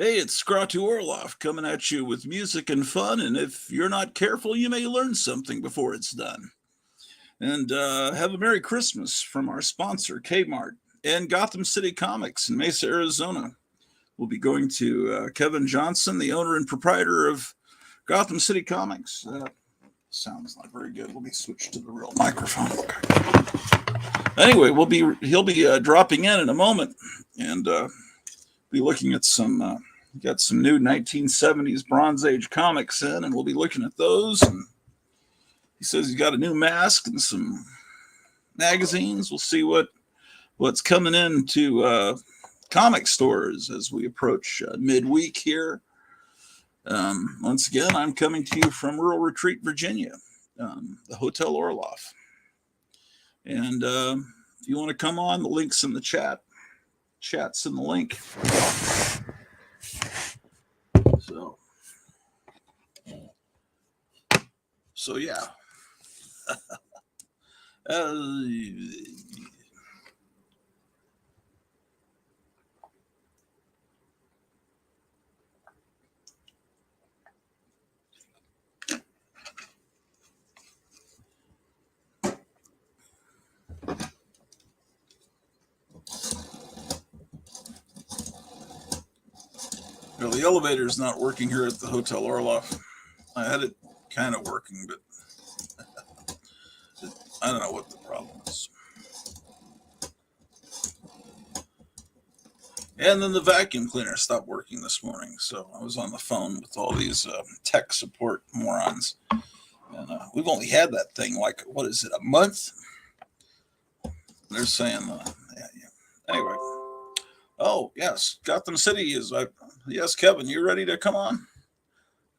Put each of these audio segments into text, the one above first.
Hey, it's Scratu Orloff coming at you with music and fun, and if you're not careful, you may learn something before it's done. And have a Merry Christmas from our sponsor, Kmart, and Gotham City Comics in Mesa, Arizona. We'll be going to Kevin Johnson, the owner and proprietor of Gotham City Comics. Sounds not very good. Let me switch to the real microphone. Anyway, he'll be dropping in a moment, and be looking at some. Got some new 1970s Bronze Age comics in, and we'll be looking at those. And he says he's got a new mask and some magazines. We'll see what's coming into comic stores as we approach midweek here. Once again, I'm coming to you from Rural Retreat, Virginia, the Hotel Orloff. And if you want to come on, the link's in the chat. Chat's in the link. So yeah. Well, the elevator's not working here at the Hotel Orloff. I had it kind of working, but I don't know what the problem is. And then the vacuum cleaner stopped working this morning, so I was on the phone with all these tech support morons. And we've only had that thing like, what is it, a month? They're saying, anyway. Oh, yes, Gotham City is, yes, Kevin, you ready to come on?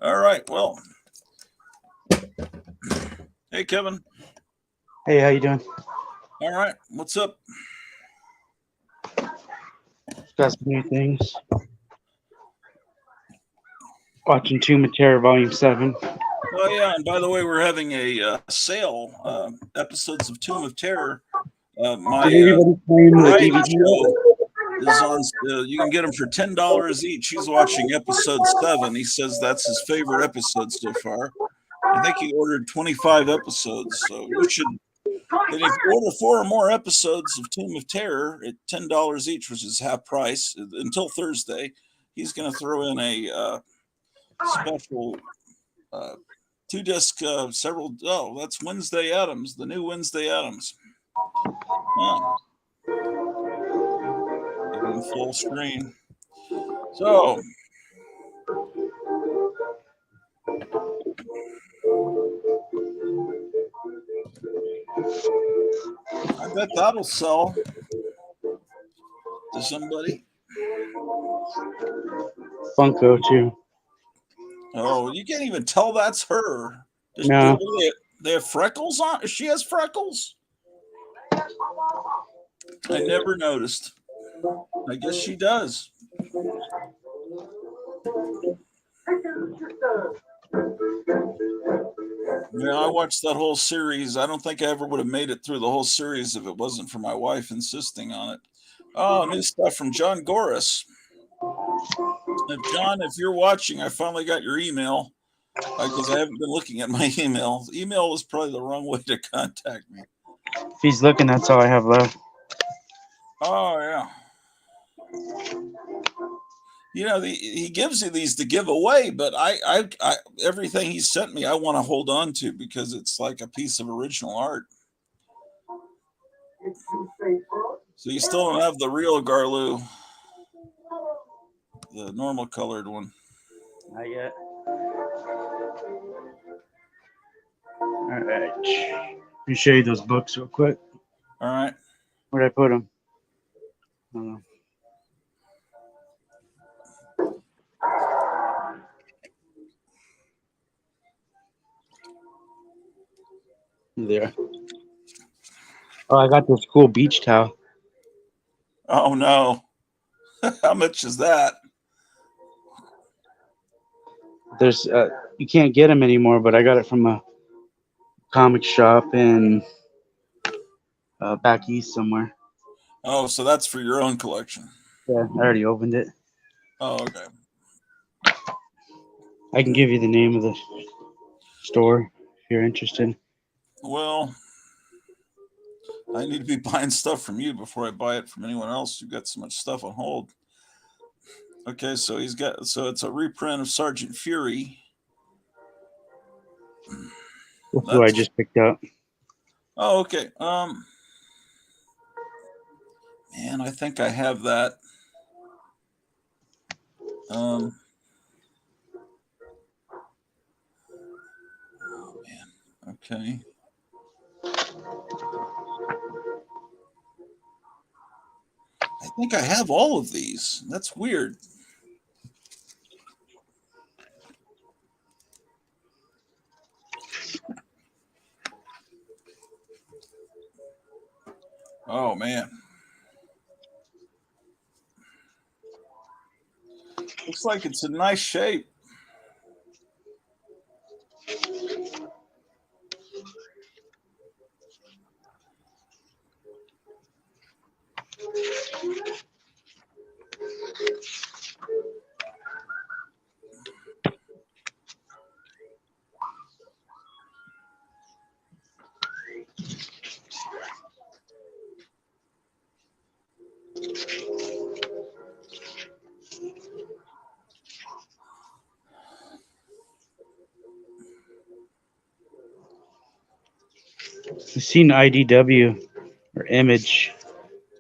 All right, well. Hey, Kevin. Hey, how you doing? All right, what's up? Got some new things. Watching Tomb of Terror Volume 7. Oh, yeah, and by the way, we're having a sale, episodes of Tomb of Terror. My variety show is on, you can get them for $10 each. He's watching episode 7. He says that's his favorite episode so far. I think he ordered 25 episodes, so you should. And if you order 4 or more episodes of Tomb of Terror at $10 each, which is half price until Thursday, he's going to throw in a special 2-disc several. Oh, that's Wednesday Addams, the new Wednesday Addams. Yeah. In full screen. So. I bet that'll sell to somebody. Funko too. Oh, you can't even tell that's her. No. They have freckles on. She has freckles. I never noticed. I guess she does. Yeah, I watched that whole series. I don't think I ever would have made it through the whole series if it wasn't for my wife insisting on it. Oh, new stuff from John Goris. John, if you're watching, I finally got your email because I haven't been looking at my email. Email is probably the wrong way to contact me. If he's looking, that's all I have left. Oh, yeah. You know, he gives you these to give away, but I everything he sent me, I want to hold on to because it's like a piece of original art. So you still don't have the real Garloo, the normal colored one. Not yet. All right. Let me show you those books real quick. All right. Where'd I put them? I don't know. There. Oh, I got this cool beach towel. Oh no. How much is that? There's you can't get them anymore, but I got it from a comic shop in back east somewhere. Oh, so that's for your own collection. Yeah, I already opened it. Oh, okay. I can give you the name of the store if you're interested. Well, I need to be buying stuff from you before I buy it from anyone else. You've got so much stuff on hold. Okay, so it's a reprint of Sergeant Fury. That's who I That's just picked up. oh okay. Man, I think I have that. Um, oh man. Okay. I think I have all of these. That's weird. Oh man. Looks like it's in nice shape. I've seen IDW or Image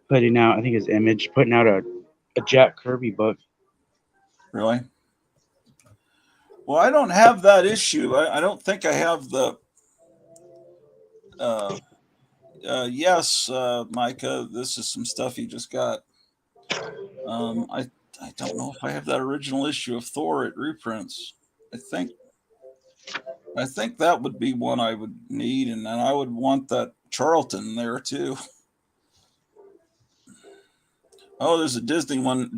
putting out. I think it's Image putting out a Jack Kirby book. Really? Well, I don't have that issue. I don't think I have the. Uh, yes, Micah. This is some stuff you just got. Um, I I don't know if I have that original issue of Thor at reprints. I think I think that would be one I would need, and then I would want that Charlton there too. Oh, there's a Disney one.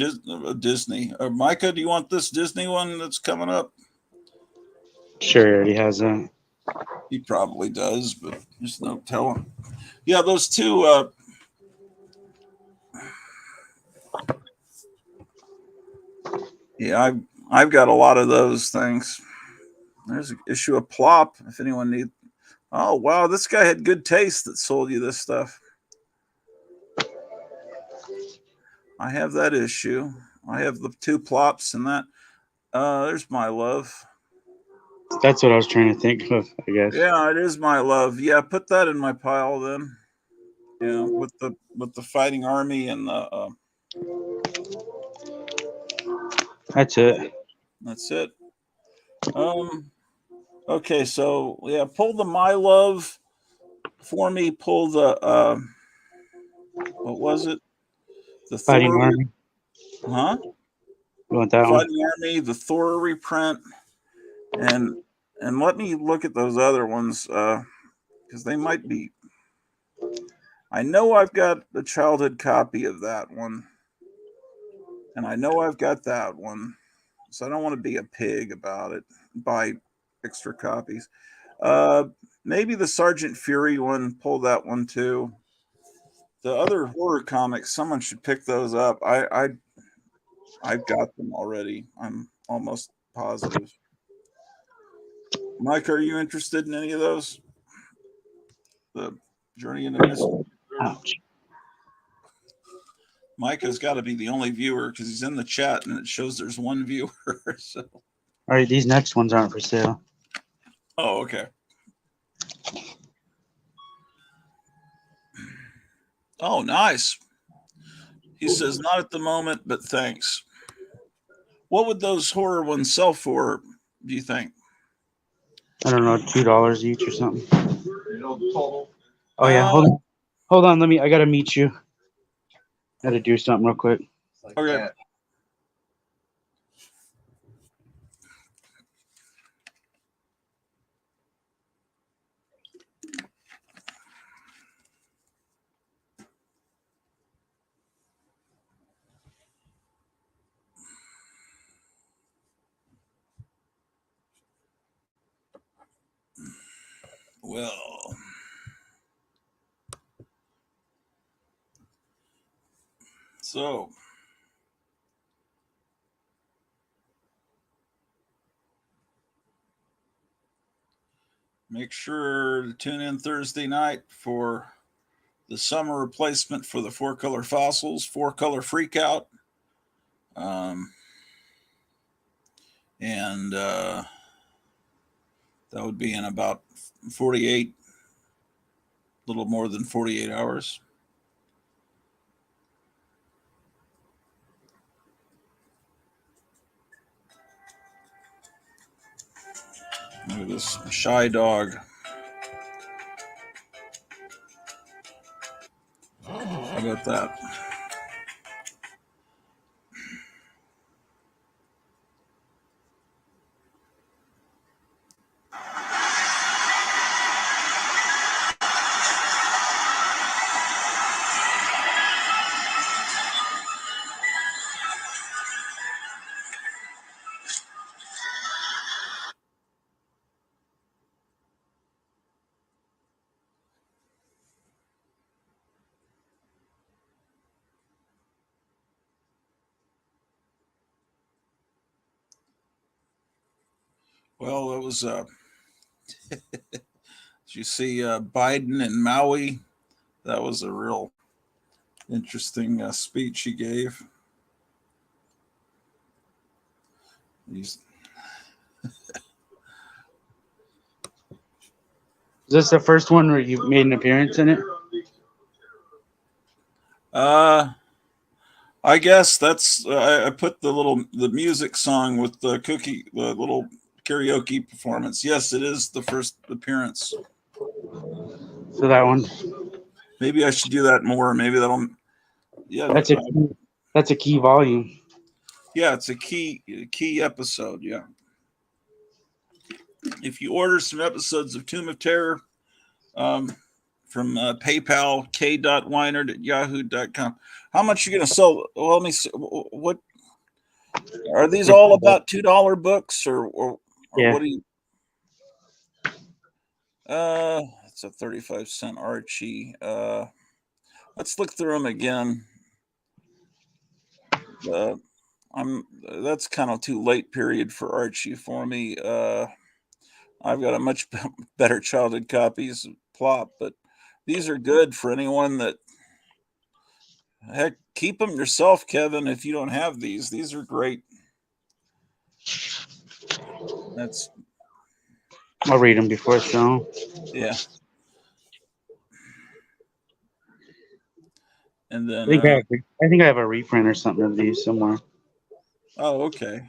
Disney. Micah, do you want this Disney one that's coming up? Sure, he already has that. He probably does, but just no telling. Yeah, those two. Yeah, I've got a lot of those things. There's an issue of Plop. If anyone needs. Oh wow, this guy had good taste that sold you this stuff. I have that issue. I have the two Plops and that. There's my love. That's what I was trying to think of, I guess. Yeah, it is my love. Yeah, put that in my pile then. Yeah, with the fighting army and the. That's it. That's it. Um. Okay, so yeah, pull the my love for me. Pull the. What was it? The Fighting Thor. Army. Huh? You want that one? Fighting army. The Thor reprint. And let me look at those other ones because they might be. I know I've got a childhood copy of that one, and I know I've got that one, so I don't want to be a pig about it. Buy extra copies. Uh, Maybe the Sergeant Fury one. Pull that one too. The other horror comics, someone should pick those up. I've got them already. I'm almost positive. Mike, are you interested in any of those? The Journey into Mystery. Ouch. Micah's got to be the only viewer because he's in the chat and it shows there's one viewer. So. All right, these next ones aren't for sale. Oh, okay. Oh, nice. He says, not at the moment, but thanks. What would those horror ones sell for, do you think? I don't know, $2 each or something. Oh yeah, Uh, hold on. I gotta meet you. Gotta do something real quick. Okay. Well, so make sure to tune in Thursday night for the summer replacement for the Four Color Fossils, Four Color Freakout. And that would be in about 48, a little more than 48 hours. Look at this shy dog. How about that? Well, it was, you see Biden in Maui. That was a real interesting speech he gave. He's, Is this the first one where you made an appearance in it? I guess that's I put the music song with the little karaoke performance. Yes, it is the first appearance. So that one. Maybe I should do that more. Maybe that'll. Yeah, That's a key volume. yeah, it's a key episode. Yeah. If you order some episodes of Tomb of Terror from PayPal, k.weinert@yahoo.com, how much you going to sell? Well, let me see. What are these all about $2 books or Yeah. what do you? It's a 35-cent Archie. Let's look through them again. That's kind of too late period for Archie for me. I've got a much better childhood copies of Plop, but these are good for anyone that. Heck, keep them yourself, Kevin. If you don't have these are great. That's. I'll read them before it's shown. Yeah. And then I think I have a reprint or something of these somewhere. Oh, okay.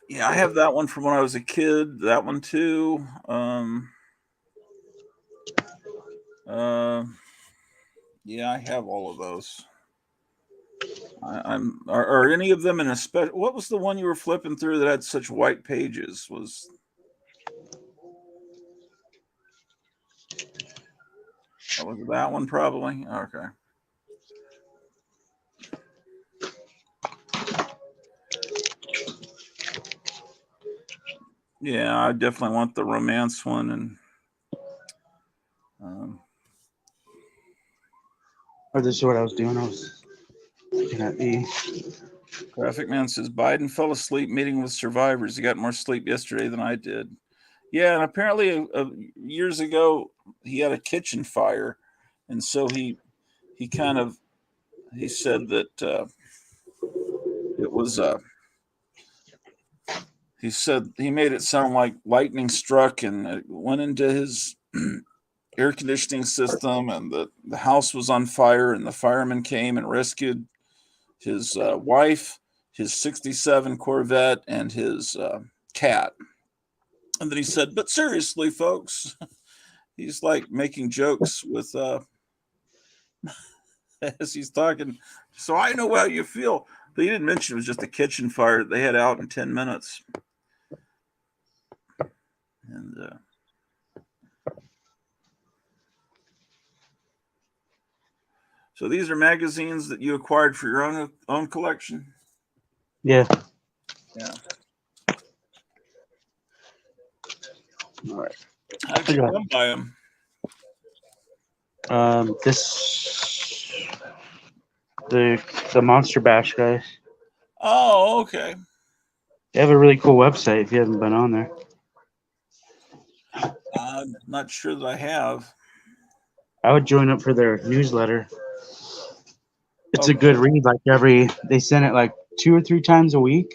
Yeah, I have that one from when I was a kid. That one too. Yeah, I have all of those. Are any of them in a special? What was the one you were flipping through that had such white pages? Was that one probably? Okay. Yeah, I definitely want the romance one, and this is what I was doing. I was looking at the Graphic Man says Biden fell asleep meeting with survivors. He got more sleep yesterday than I did. Yeah, and apparently years ago he had a kitchen fire, and so he said that it was he said he made it sound like lightning struck and it went into his air conditioning system, and the house was on fire, and the firemen came and rescued his wife, his 67 Corvette, and his cat. And then he said, but seriously, folks, he's like making jokes with as he's talking. So I know how you feel. But he didn't mention it was just a kitchen fire they had out in 10 minutes. And so these are magazines that you acquired for your own collection? Yeah. Yeah. All right. How'd you come by them? The Monster Bash guys. Oh, okay. They have a really cool website if you haven't been on there. I'm not sure that I have. I would join up for their newsletter. It's a Okay. good read. They send it like 2 or 3 times a week.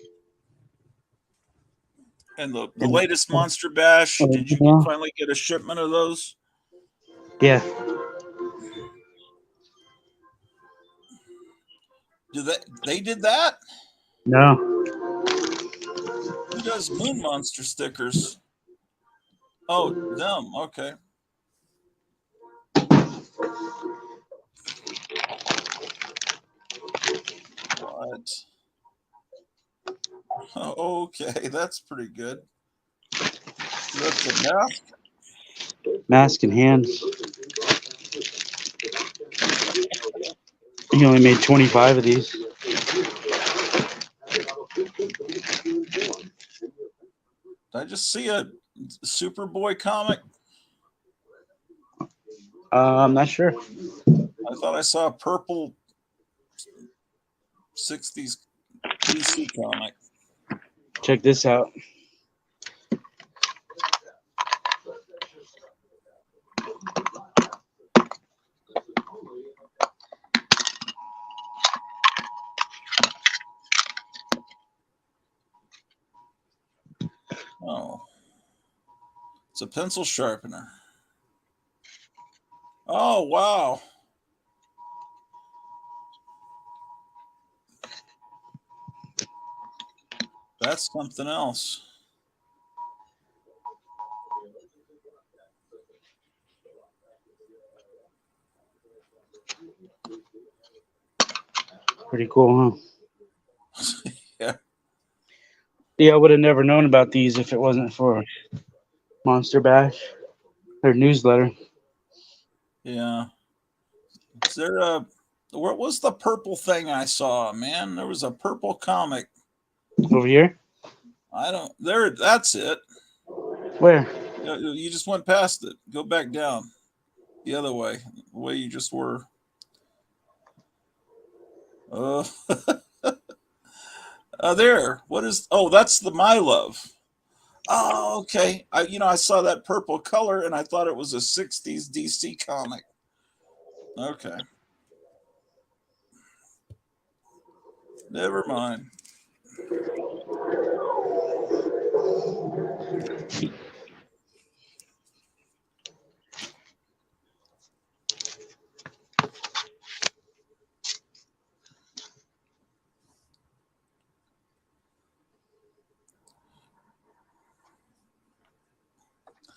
And the And latest Monster Bash, did you yeah, finally get a shipment of those? yeah, Do they did that? no, Who does Moon Monster stickers? Oh, them. Okay. What? Oh, okay, that's pretty good. That's a mask. mask in hand. He only made 25 of these. Did I just see a Superboy comic? I'm not sure. I thought I saw a purple 60s DC comic. Check this out. Oh, it's a pencil sharpener. Oh, wow. That's something else. Pretty cool, huh? Yeah. Yeah, I would have never known about these if it wasn't for Monster Bash, their newsletter. Yeah. Is there a what was the purple thing I saw, man? There was a purple comic. Over here? I don't there that's it. Where? You just went past it. Go back down the other way, the way you just were. Uh, there. What is? Oh, that's the My Love. Oh, okay. I saw that purple color and I thought it was a '60s DC comic. Okay, never mind.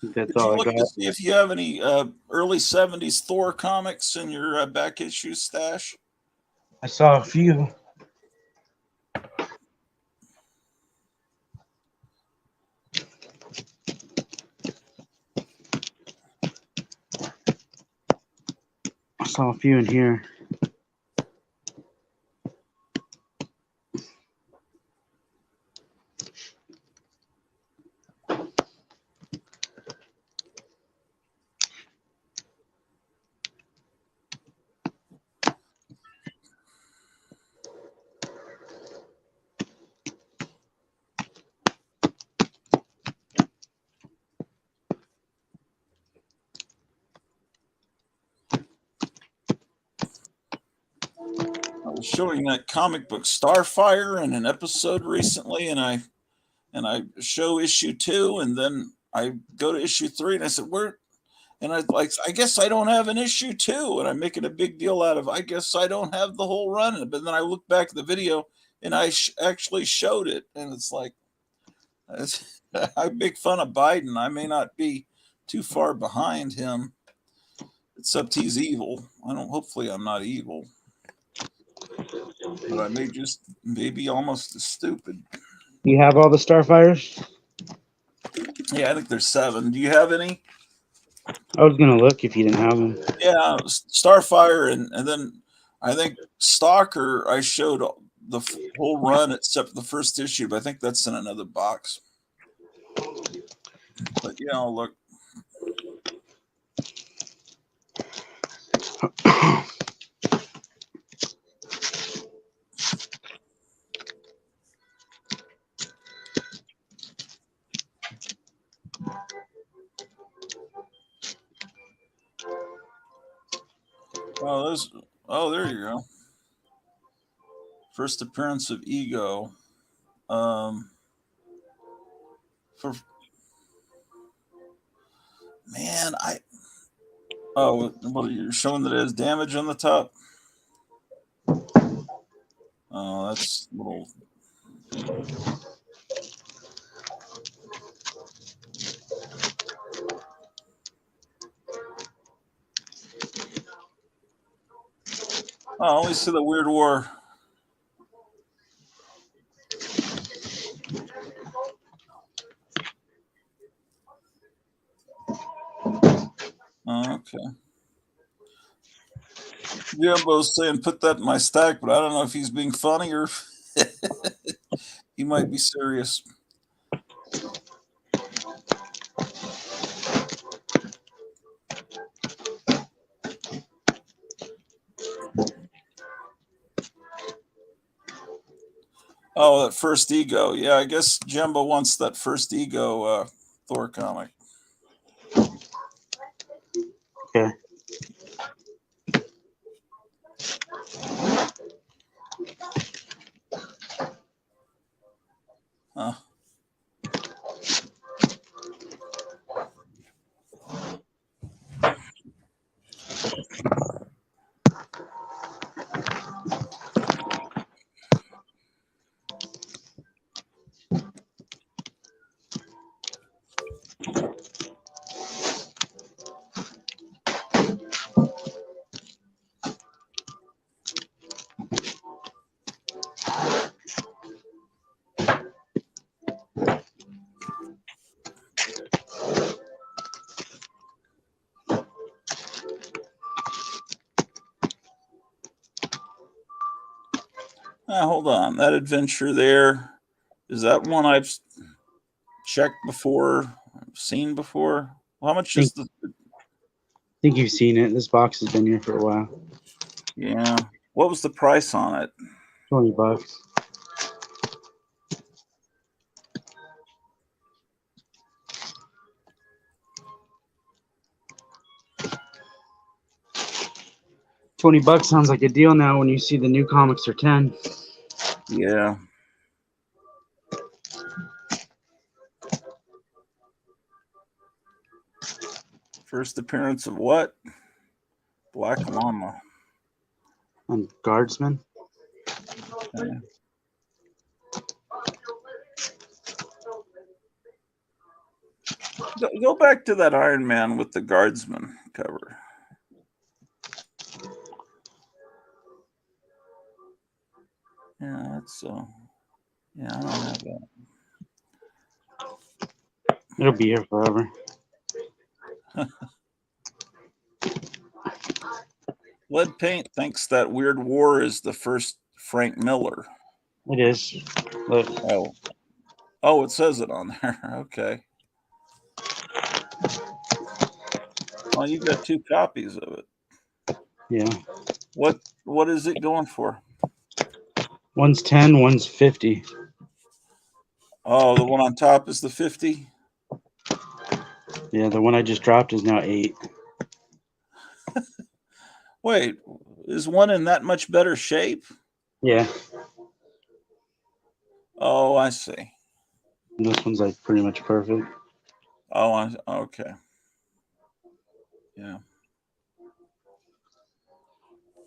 That's Did you all I look to got. see if you have any early '70s Thor comics in your back issue stash? I saw a few. I saw a few in here. I was showing that comic book Starfire in an episode recently, and I show issue 2, and then I go to issue 3, and I said, "Where?" And I guess I don't have an issue 2, and I'm making a big deal out of. I guess I don't have the whole run, but then I look back at the video, and I actually showed it, and it's like I make fun of Biden. I may not be too far behind him, except he's evil. I don't. Hopefully, I'm not evil, but I may just maybe almost as stupid. You have all the Starfires? Yeah, I think there's 7. Do you have any? I was gonna look if you didn't have them. Yeah, Starfire, and then I think Stalker. I showed the whole run except the first issue, but I think that's in another box. But yeah, I'll look. Oh, those. Oh, there you go. First appearance of Ego. Um, for man, I. Oh, well, you're showing that it has damage on the top. Oh, that's a little. Oh, I only see the Weird War. Oh, okay. Jumbo's saying put that in my stack, but I don't know if he's being funny or he might be serious. Oh, that first Ego. Yeah, I guess Jumbo wants that first Ego Thor comic. Okay. Huh. Hold on. That adventure there, is that one I've checked before, seen before? How much is the. Think you've seen it. This box has been here for a while. Yeah. What was the price on it? $20. $20 sounds like a deal now when you see the new comics are 10. Yeah. First appearance of what? Black Llama. And Guardsman. Okay. Go back to that Iron Man with the Guardsman cover. Yeah, that's yeah, I don't have that. It'll be here forever. Lead Paint thinks that Weird War is the first Frank Miller. It is. Look. Oh, it says it on there. Okay. Well, you got 2 copies of it. Yeah. What is it going for? One's 10, one's 50. Oh, the one on top is the 50. Yeah, the one I just dropped is now 8. Wait, is one in that much better shape? Yeah. Oh, I see. And this one's like pretty much perfect. Oh, okay. Yeah.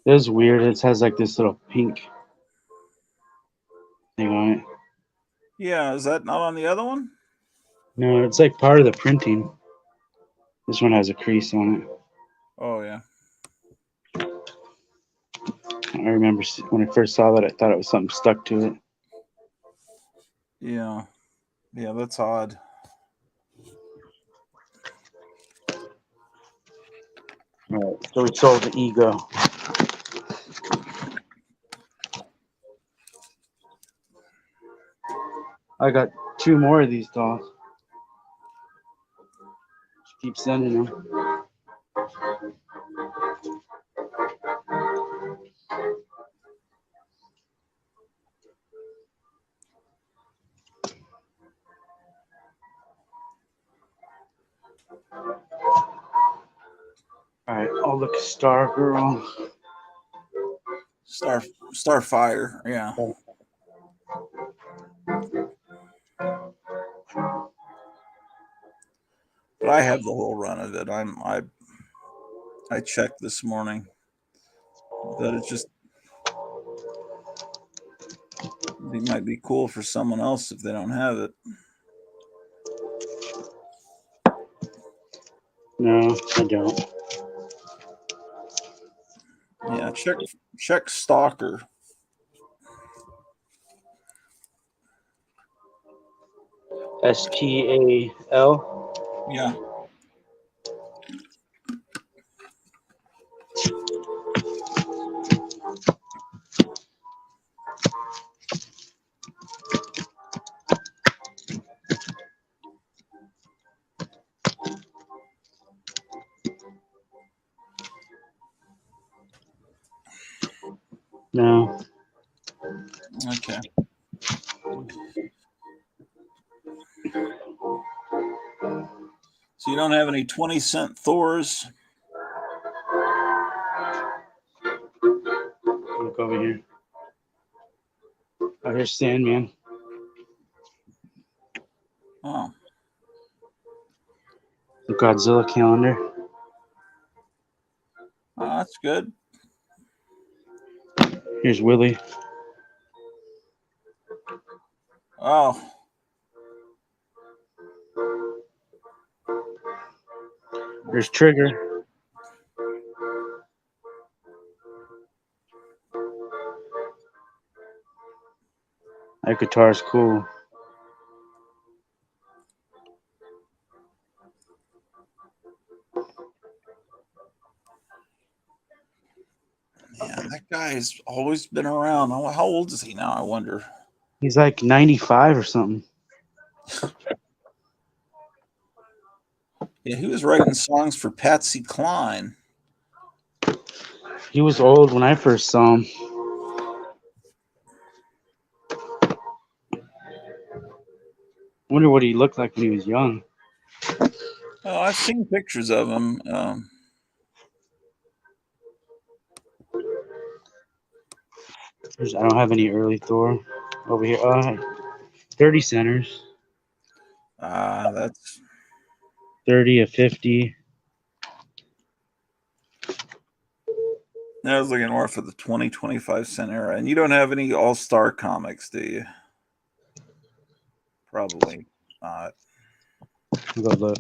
It is weird. It has like this little pink thing on it. Yeah, is that not on the other one? No, it's like part of the printing. This one has a crease on it. Oh, yeah. I remember when I first saw that, I thought it was something stuck to it. Yeah. Yeah, that's odd. All right, so we sold the Ego. I got 2 more of these dolls. Just keep sending them. All right, I'll look Star Girl. Star Starfire. Yeah, but I have the whole run of it. I checked this morning, but it's just it might be cool for someone else if they don't have it. No, I don't. Yeah, check Stalker. STAL. Yeah. No. Okay. So you don't have any 20-cent Thors? Look over here. Oh, here's Sandman. Oh, The Godzilla calendar. that's good. Here's Willie. Oh, There's Trigger. That guitar's cool. yeah, that guy's always been around. How old is he now? I wonder. He's like 95 or something. Yeah, he was writing songs for Patsy Cline. He was old when I first saw him. Wonder what he looked like when he was young. Oh, I've seen pictures of him. I don't have any early Thor over here. 30 centers. That's 30 of 50. I was looking more for the 20-25 cent era. And you don't have any All-Star comics, do you? Probably not. Go look.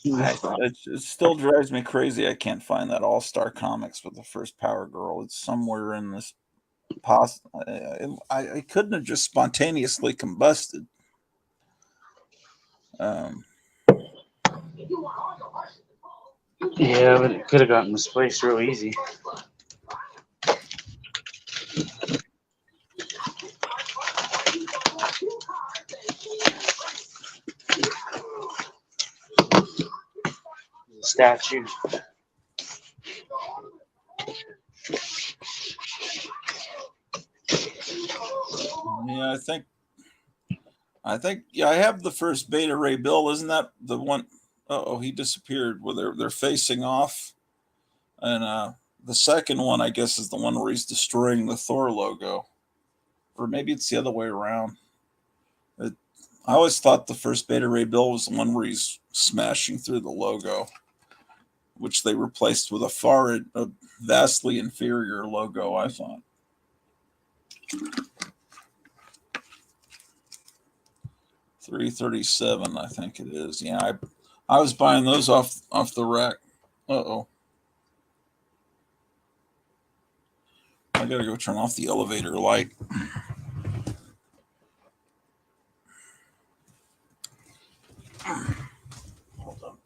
It still drives me crazy. I can't find that All-Star comics with the first Power Girl. It's somewhere in this I couldn't have just spontaneously combusted. Um, Yeah, but it could have gotten misplaced real easy. Statue. yeah, yeah, I have the first Beta Ray Bill. Isn't that the one? Oh, he disappeared. Where they're facing off, and the second one, I guess, is the one where he's destroying the Thor logo, or maybe it's the other way around. It, I always thought the first Beta Ray Bill was the one where he's smashing through the logo, which they replaced with a vastly inferior logo. I thought. 337, I think it is. Yeah, I was buying those off the rack. Uh-oh. I gotta go turn off the elevator light. Hold on.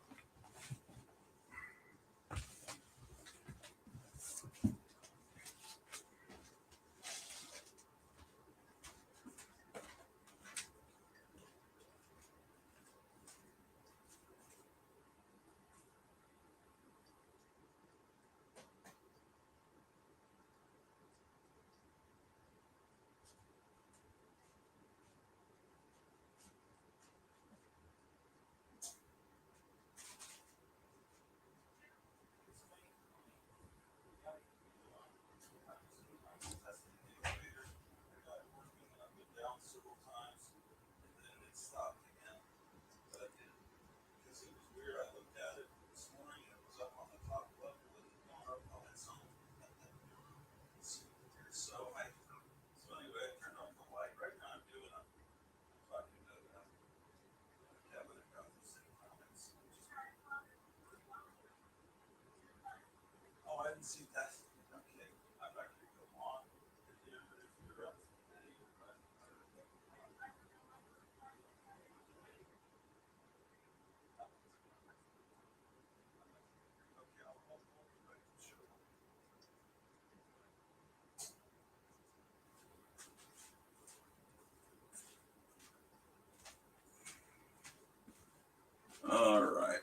All right.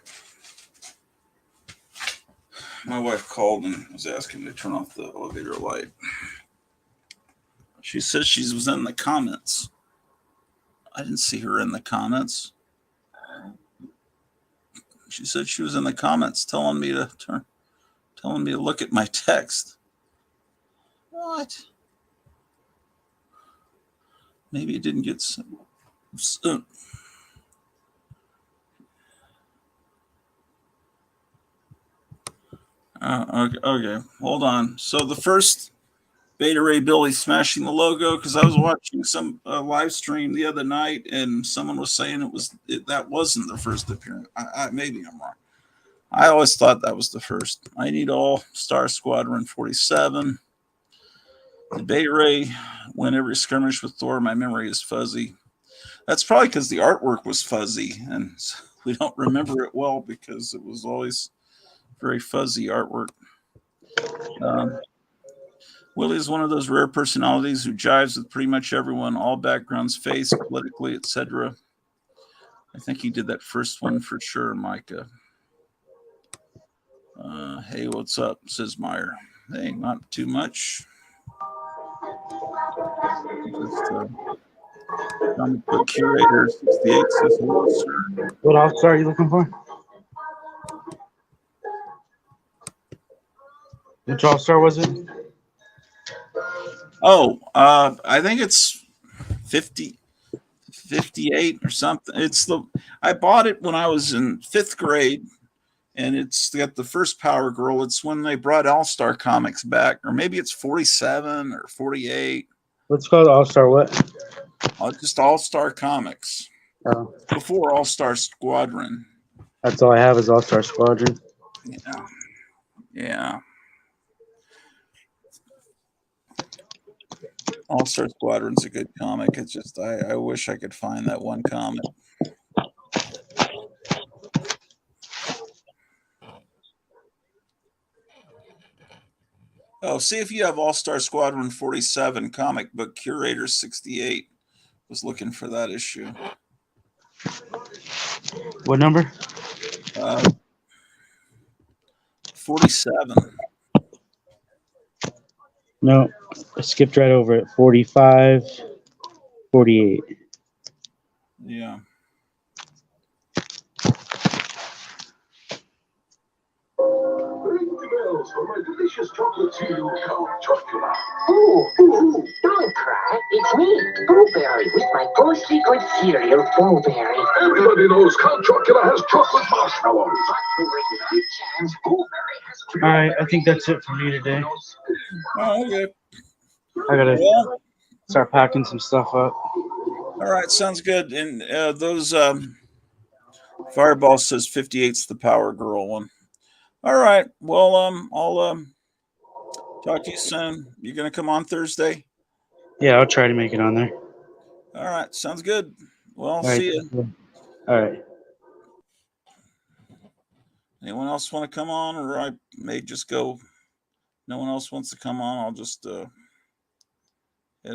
My wife called and was asking me to turn off the elevator light. She says she was in the comments. I didn't see her in the comments. She said she was in the comments telling me to look at my text. What? Maybe it didn't get sent. Okay, hold on. So the first Beta Ray Billy smashing the logo, because I was watching some live stream the other night and someone was saying that wasn't the first appearance. Maybe I'm wrong. I always thought that was the first. I need All Star Squadron 47. The Beta Ray win every skirmish with Thor. My memory is fuzzy. That's probably because the artwork was fuzzy and we don't remember it well because it was always very fuzzy artwork. Willie is one of those rare personalities who jives with pretty much everyone, all backgrounds, face, politically, etc. I think he did that first one for sure, Micah. Hey, what's up? Says Meyer. Hey, not too much. Just comic book curator 68 says hello, sir. What All-Star are you looking for? Which All-Star was it? Oh, I think it's 58 or something. I bought it when I was in 5th grade, and it's got the first Power Girl. It's when they brought All-Star Comics back, or maybe it's 47 or 48. What's called All-Star what? Just All-Star Comics. Oh. Before All-Star Squadron. That's all I have is All-Star Squadron. Yeah. All-Star Squadron's a good comic. It's just I wish I could find that one comic. Oh, see if you have All-Star Squadron 47, Comic Book Curator 68. Was looking for that issue. What number? 47. No, I skipped right over it. 45, 48. Yeah. For my delicious chocolate cereal, Count Chocula. Don't cry. It's me, Blueberry, with my Go Secret cereal, Blueberry. Everybody knows Count Chocula has chocolate marshmallows. But to bring that chance, Blueberry has All right, I think that's it for me today. Oh, okay. I gotta start packing some stuff up. All right, sounds good. And those Fireball says 58's the Power Girl one. All right. Well, I'll talk to you soon. You gonna come on Thursday? Yeah, I'll try to make it on there. All right, sounds good. Well, All right, see you. All right. Anyone else want to come on, or I may just go? No one else wants to come on. I'll just head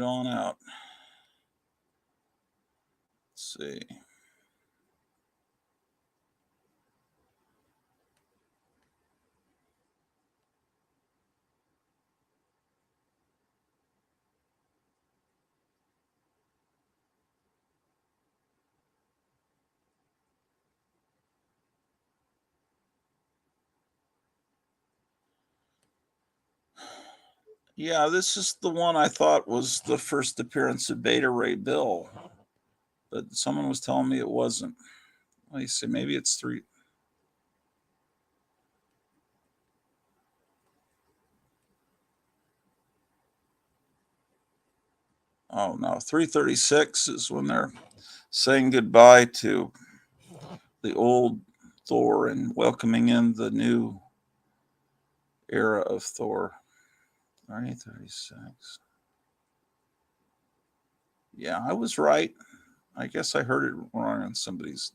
on out. Let's see. Yeah, this is the one I thought was the first appearance of Beta Ray Bill, but someone was telling me it wasn't. Let me see. Maybe it's 3. Oh no, 336 is when they're saying goodbye to the old Thor and welcoming in the new era of Thor. 1936. Yeah, I was right. I guess I heard it wrong on somebody's.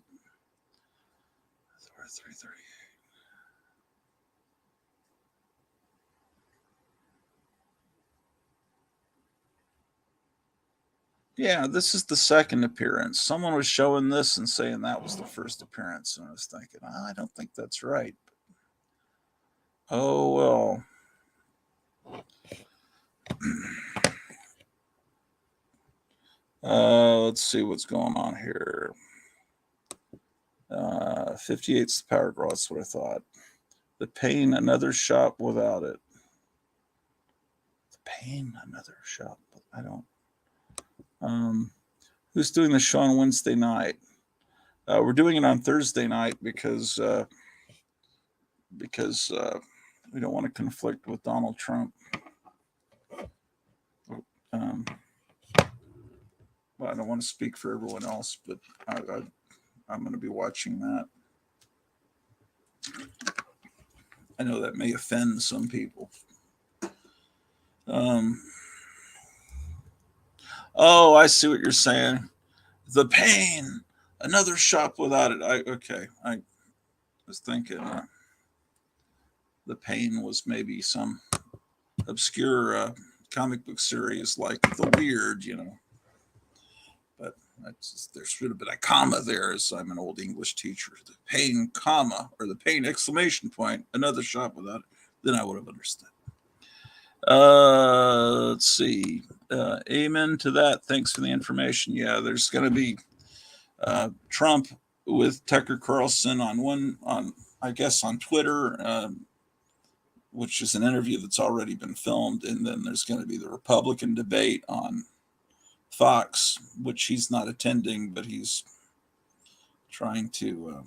Thor 330. Yeah, this is the second appearance. Someone was showing this and saying that was the first appearance, and I was thinking, I don't think that's right. Oh well. Let's see what's going on here. 58's the Power Girl. That's what I thought. The Pain, another shot without it. The Pain, another shot. I don't. Who's doing the show on Wednesday night? We're doing it on Thursday night because we don't want to conflict with Donald Trump. Well, I don't want to speak for everyone else, but I'm going to be watching that. I know that may offend some people. Oh, I see what you're saying. The Pain, another shop without it. I was thinking The Pain was maybe some obscure comic book series like The Weird, But there should have been a comma there, as I'm an old English teacher. The Pain, comma, or the Pain exclamation point, another shop without it. Then I would have understood. Let's see. Amen to that. Thanks for the information. Yeah, there's going to be Trump with Tucker Carlson on I guess on Twitter, which is an interview that's already been filmed, and then there's going to be the Republican debate on Fox, which he's not attending, but he's trying to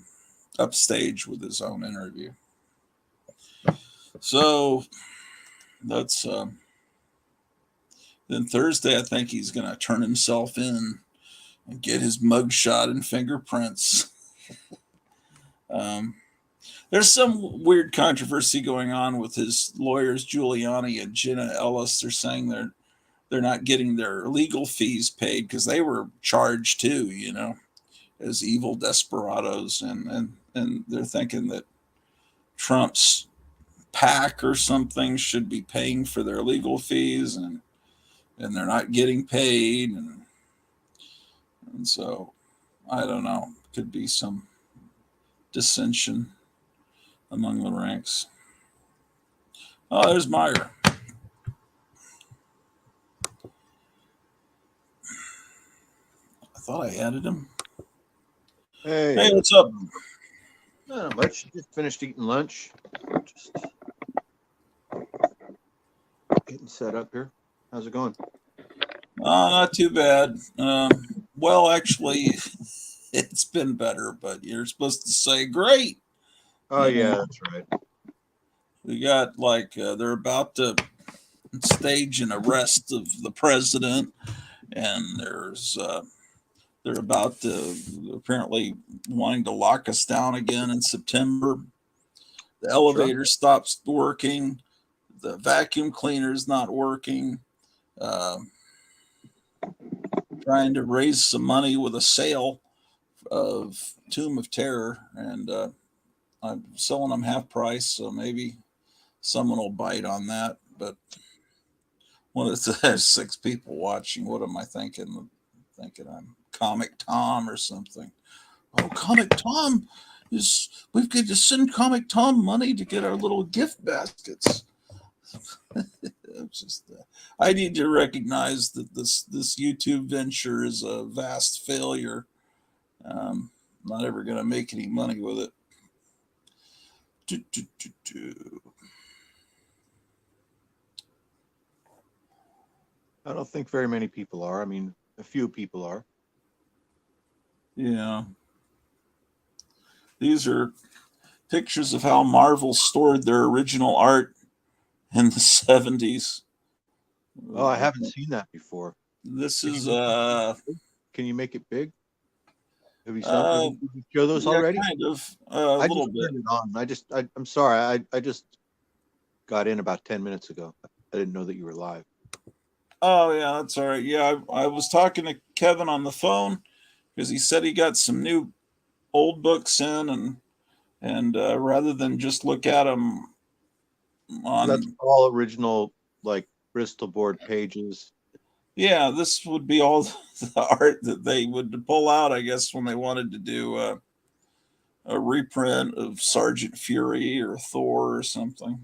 upstage with his own interview. So that's then Thursday. I think he's going to turn himself in and get his mugshot and fingerprints. There's some weird controversy going on with his lawyers, Giuliani and Jenna Ellis. They're saying they're not getting their legal fees paid because they were charged too, as evil desperados, and they're thinking that Trump's PAC or something should be paying for their legal fees, and they're not getting paid, and so I don't know. Could be some dissension among the ranks. Oh, there's Meyer. I thought I added him. Hey, what's up? Not much. Just finished eating lunch. Just getting set up here. How's it going? Not too bad. Well, actually, it's been better, but you're supposed to say great. Oh, yeah, that's right. We got they're about to stage an arrest of the president, and they're about to apparently wanting to lock us down again in September. The elevator stops working. The vacuum cleaner's not working. Trying to raise some money with a sale of Tomb of Terror, and I'm selling them half price, so maybe someone will bite on that. But when there's 6 people watching, what am I thinking? Thinking I'm Comic Tom or something. Oh, Comic Tom we've got to send Comic Tom money to get our little gift baskets. It's just, I need to recognize that this YouTube venture is a vast failure. Not ever going to make any money with it. I don't think very many people are. I mean, a few people are. Yeah. These are pictures of how Marvel stored their original art in the 70s. Oh, I haven't seen that before. This is Can you make it big? Have you show those already? Kind of I a little just bit. turned it on. I'm sorry. I just got in about 10 minutes ago. I didn't know that you were live. Oh yeah, that's all right. Yeah, I was talking to Kevin on the phone because he said he got some new old books in, and rather than just look at them That's on, all original, like Bristol board pages. yeah, this would be all the art that they would pull out, I guess, when they wanted to do a reprint of Sergeant Fury or Thor or something.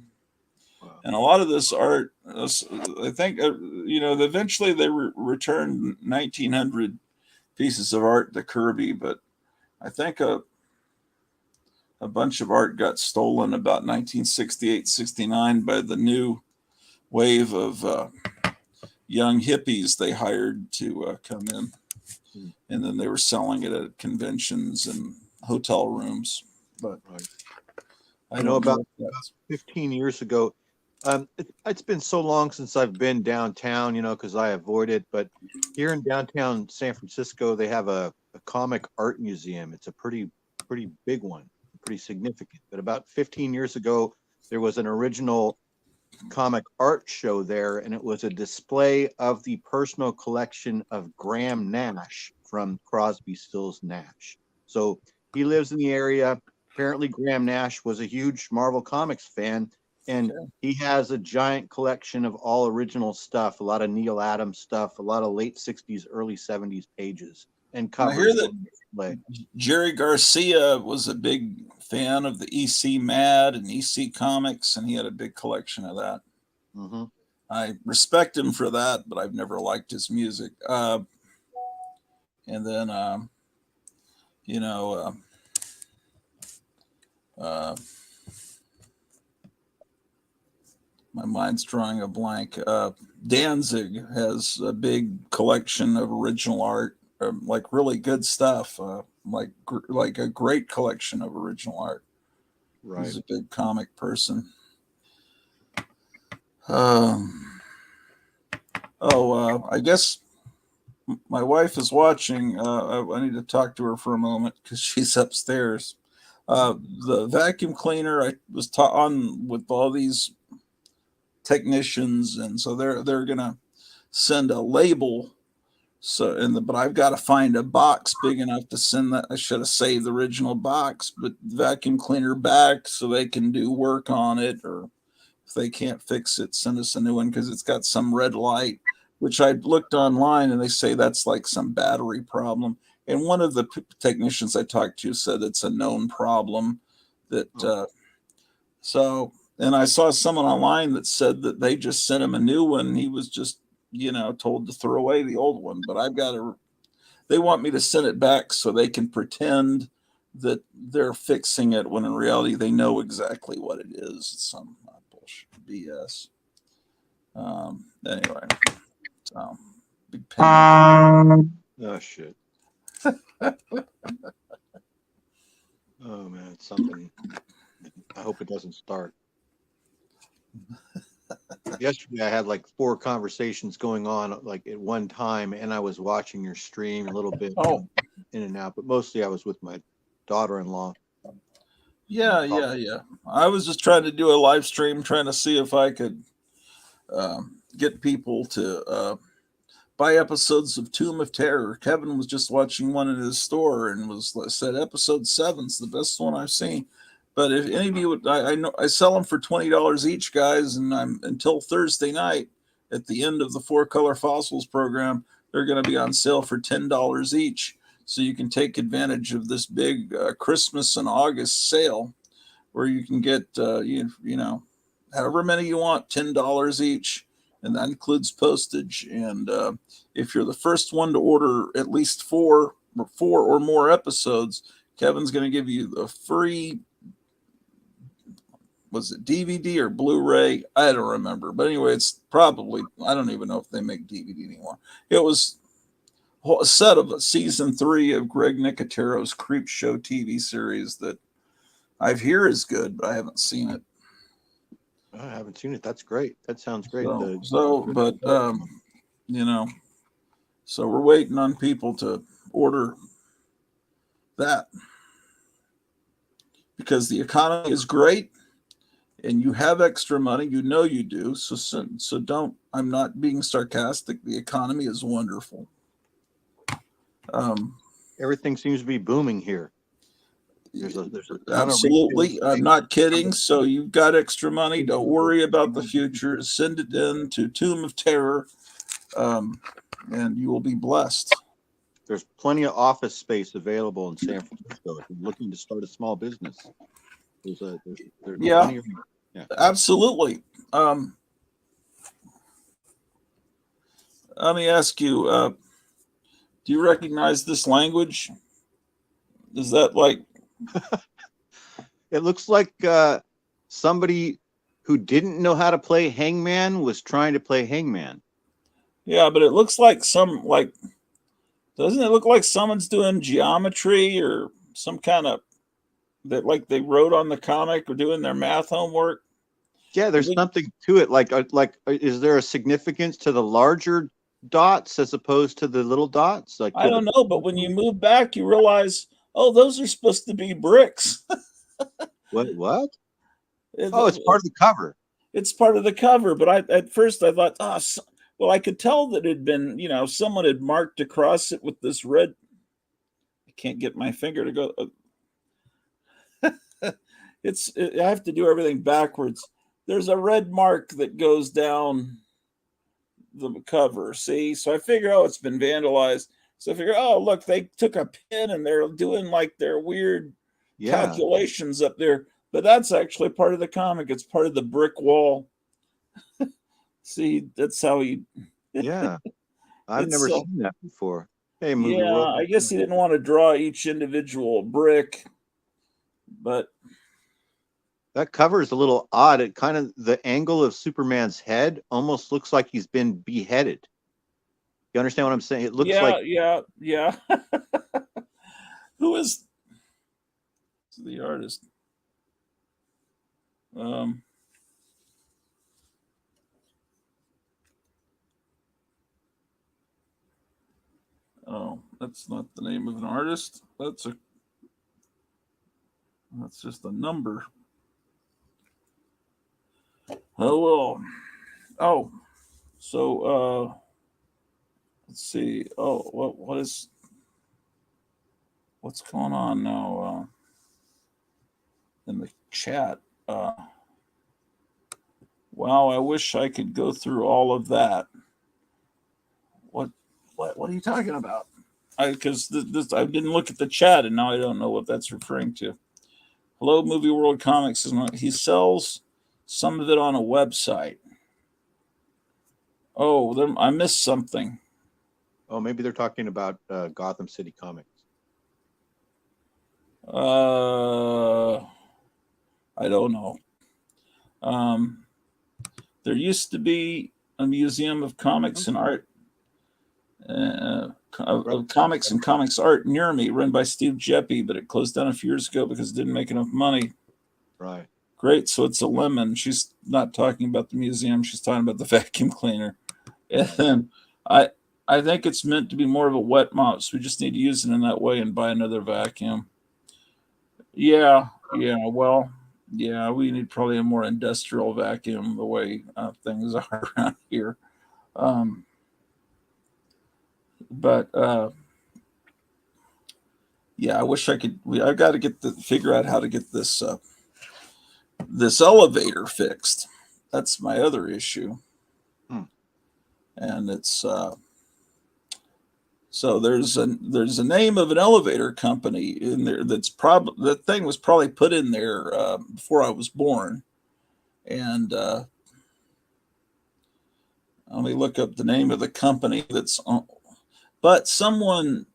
Wow. And a lot of this art, I think, eventually they returned 1,900 pieces of art to Kirby, but I think a bunch of art got stolen about 1968, 69 by the new wave of young hippies they hired to come in. And then they were selling it at conventions and hotel rooms. But Right. I You know, don't know about if that's 15 years ago, it's been so long since I've been downtown, because I avoid it. But here in downtown San Francisco, they have a comic art museum. It's a pretty big one, pretty significant. But about 15 years ago, there was an original comic art show there, and it was a display of the personal collection of Graham Nash from Crosby, Stills, Nash. So he lives in the area. Apparently, Graham Nash was a huge Marvel Comics fan, and he has a giant collection of all original stuff, a lot of Neil Adams stuff, a lot of late 60s, early 70s pages and I hear covers. that Jerry Garcia was a big fan of the EC Mad and EC Comics, and he had a big collection of that. Mm-hmm. I respect him for that, but I've never liked his music. And then, you know, my mind's drawing a blank. Danzig has a big collection of original art, like really good stuff, like a great collection of original art. Right. He's a big comic person. I guess my wife is watching. I need to talk to her for a moment because she's upstairs. The vacuum cleaner, I was on with all these technicians, and so they're gonna send a label. But I've got to find a box big enough to send that. I should have saved the original box, but vacuum cleaner back so they can do work on it, or if they can't fix it, send us a new one because it's got some red light, which I looked online and they say that's like some battery problem. And one of the technicians I talked to said it's a known problem. And I saw someone online that said that they just sent him a new one. And he was just, told to throw away the old one. But they want me to send it back so they can pretend that they're fixing it when in reality they know exactly what it is. It's some bullshit BS. Anyway, so big pen. Oh shit. Oh man, it's something. I hope it doesn't start. Yesterday I had like 4 conversations going on like at one time, and I was watching your stream a little bit in and out, but mostly I was with my daughter-in-law. Yeah. I was just trying to do a live stream, trying to see if I could get people to buy episodes of Tomb of Terror. Kevin was just watching one in his store and said episode 7's the best one I've seen. But if any of you would, I know I sell them for $20 each, guys, and I'm until Thursday night at the end of the 4-Color Fossils program, they're going to be on sale for $10 each. So you can take advantage of this big Christmas and August sale where you can get, however many you want, $10 each. And that includes postage. And if you're the first one to order at least four or more episodes, Kevin's going to give you the free, was it DVD or Blu-ray? I don't remember. But anyway, it's probably, I don't even know if they make DVD anymore. It was a set of season 3 of Greg Nicotero's Creep Show TV series that I hear is good, but I haven't seen it. I haven't seen it. That's great. That sounds great. So we're waiting on people to order that because the economy is great and you have extra money, you know you do. So don't. I'm not being sarcastic. The economy is wonderful. Um, Everything seems to be booming here. There's a ton of Absolutely. retail I'm not kidding. So you've got extra money. Don't worry about the future. Send it in to Tomb of Terror, and you will be blessed. There's plenty of office space available in San Francisco if you're looking to start a small business. There's Yeah, plenty of, yeah. absolutely. Let me ask you, do you recognize this language? Is that like, It looks like somebody who didn't know how to play hangman was trying to play hangman. yeah, but it looks like doesn't it look like someone's doing geometry or some kind of, that like they wrote on the comic or doing their math homework? Yeah, there's something to it. Is there a significance to the larger dots as opposed to the little dots? Like, I don't know, but when you move back, you realize, oh, those are supposed to be bricks. what? Oh, it's part of the cover. It's part of the cover, but at first I thought, well, I could tell that it had been, someone had marked across it with this red. I can't get my finger to go. I have to do everything backwards. There's a red mark that goes down the cover. See, so I figure, oh, it's been vandalized. So I figure, oh, look, they took a pin and they're doing like their weird calculations up there. But that's actually part of the comic. It's part of the brick wall. See, that's how he. Yeah, I've never seen that before. Hey, movie yeah, world. I guess he didn't want to draw each individual brick, but that cover is a little odd. It kind of, the angle of Superman's head almost looks like he's been beheaded. You understand what I'm saying? It looks like yeah. Who is the artist? Oh, that's not the name of an artist. That's just a number. Oh well. Oh, so let's see. Oh, what's going on now in the chat? Wow, I wish I could go through all of that. What are you talking about? Because I didn't look at the chat and now I don't know what that's referring to. Hello, Movie World Comics. He sells some of it on a website. Oh, I missed something. Oh, maybe they're talking about Gotham City Comics. I don't know. There used to be a museum of comics and art, of comics and comics art near me, run by Steve Jeppy, but it closed down a few years ago because it didn't make enough money. Right. Great. So it's a lemon. She's not talking about the museum. She's talking about the vacuum cleaner. And I think it's meant to be more of a wet mop. So we just need to use it in that way and buy another vacuum. Yeah. Well, yeah, we need probably a more industrial vacuum the way things are around here. But yeah, I wish I could. I've got to figure out how to get this this elevator fixed. That's my other issue. And it's so there's a name of an elevator company in there that's probably, that thing was probably put in there before I was born. And let me look up the name of the company that's on, but someone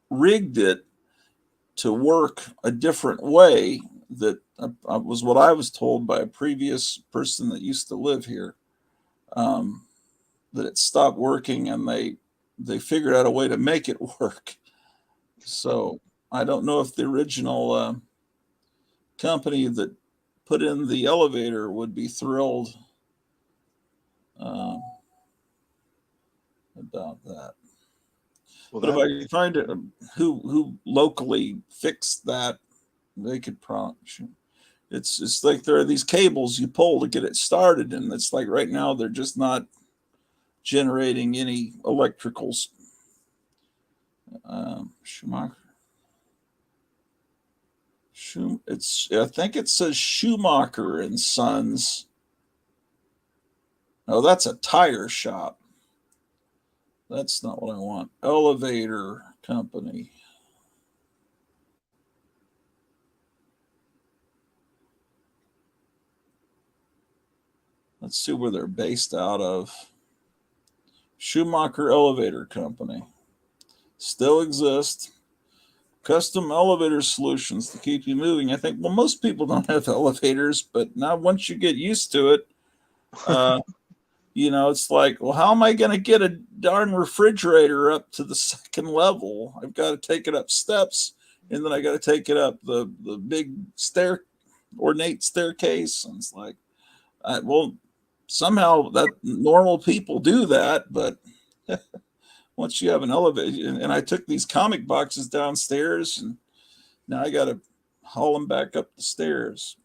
rigged it to work a different way. That was what I was told by a previous person that used to live here. That it stopped working and they figured out a way to make it work. So I don't know if the original company that put in the elevator would be thrilled about that. Well, but if I could find it, who locally fixed that, they could probably. It's like there are these cables you pull to get it started, and it's like right now they're just not generating any electricals. Schumacher. I think it says Schumacher and Sons. Oh, that's a tire shop. That's not what I want. Elevator company. Let's see where they're based out of. Schumacher Elevator Company. Still exists. Custom elevator solutions to keep you moving. I think, well, most people don't have elevators, but now once you get used to it, it's like, well, how am I going to get a darn refrigerator up to the second level? I've got to take it up steps, and then I got to take it up the big ornate staircase. And it's like, well, somehow that normal people do that, but once you have an elevator, and I took these comic boxes downstairs, and now I got to haul them back up the stairs.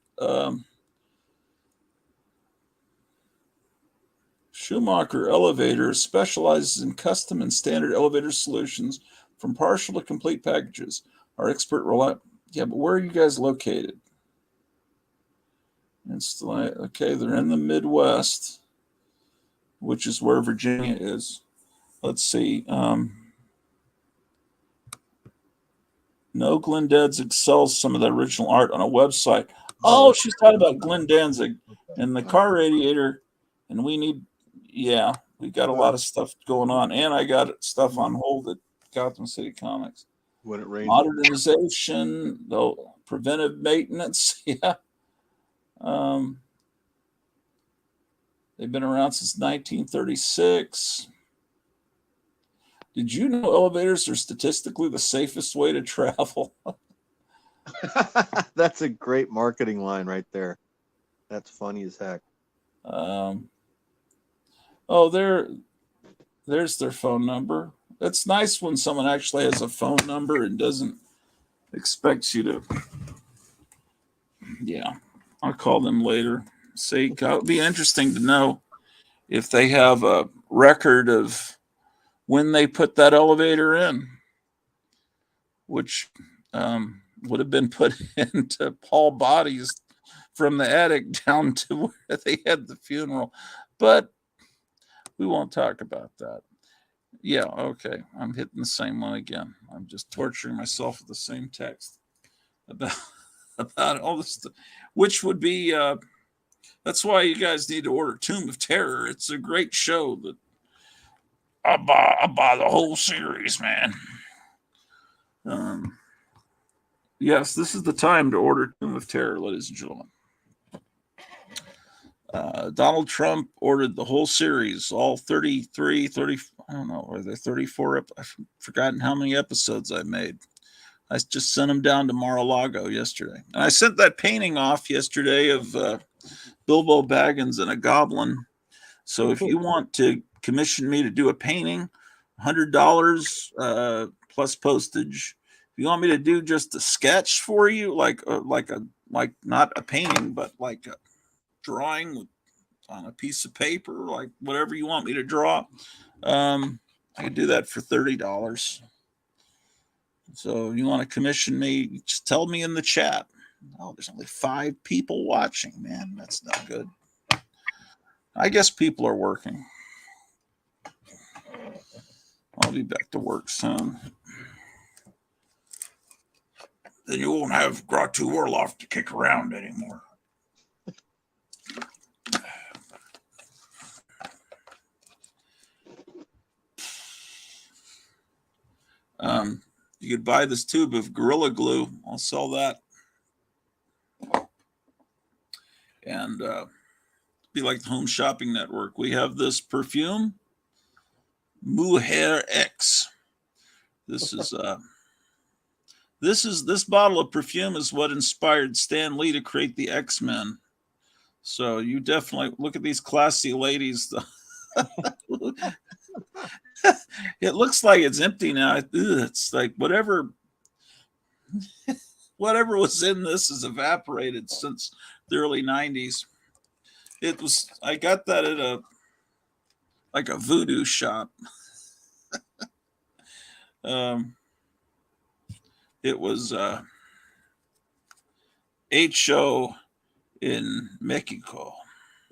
Schumacher Elevator specializes in custom and standard elevator solutions from partial to complete packages. Our expert yeah, but where are you guys located? It's like, okay, they're in the Midwest, which is where Virginia is. Let's see. No, Glenn Danzig sells some of the original art on a website. Oh, she's talking about Glenn Danzig and the car radiator. And we got a lot of stuff going on. And I got stuff on hold at Gotham City Comics. When it rains. Modernization, though, preventive maintenance. Yeah. They've been around since 1936. Did you know elevators are statistically the safest way to travel? That's a great marketing line right there. That's funny as heck. There's their phone number. It's nice when someone actually has a phone number and doesn't expect you to. Yeah, I'll call them later. See, it would be interesting to know if they have a record of when they put that elevator in, which would have been put into Paul bodies from the attic down to where they had the funeral. But we won't talk about that. Yeah, okay. I'm hitting the same one again. I'm just torturing myself with the same text about all this stuff, which would be that's why you guys need to order Tomb of Terror. It's a great show that I buy the whole series, man. Yes, this is the time to order Tomb of Terror, ladies and gentlemen. Donald Trump ordered the whole series, all 33, 30, I don't know, are there 34? I've forgotten how many episodes I made. I just sent them down to Mar-a-Lago yesterday. And I sent that painting off yesterday of Bilbo Baggins and a goblin. So if you want to commission me to do a painting, $100 plus postage. If you want me to do just a sketch for you, like not a painting, but like a drawing on a piece of paper, like whatever you want me to draw, I can do that for $30. So you want to commission me, just tell me in the chat. Oh, there's only 5 people watching, man. That's not good. I guess people are working. I'll be back to work soon. Then you won't have Gratu Orloff to kick around anymore. You could buy this tube of Gorilla Glue. I'll sell that. And be like the Home Shopping Network. We have this perfume, Mujer X. This bottle of perfume is what inspired Stan Lee to create the X-Men. So you definitely look at these classy ladies. It looks like it's empty now. It's like whatever whatever was in this has evaporated since the early 90s. I got that at a voodoo shop. It was HO in Mexico.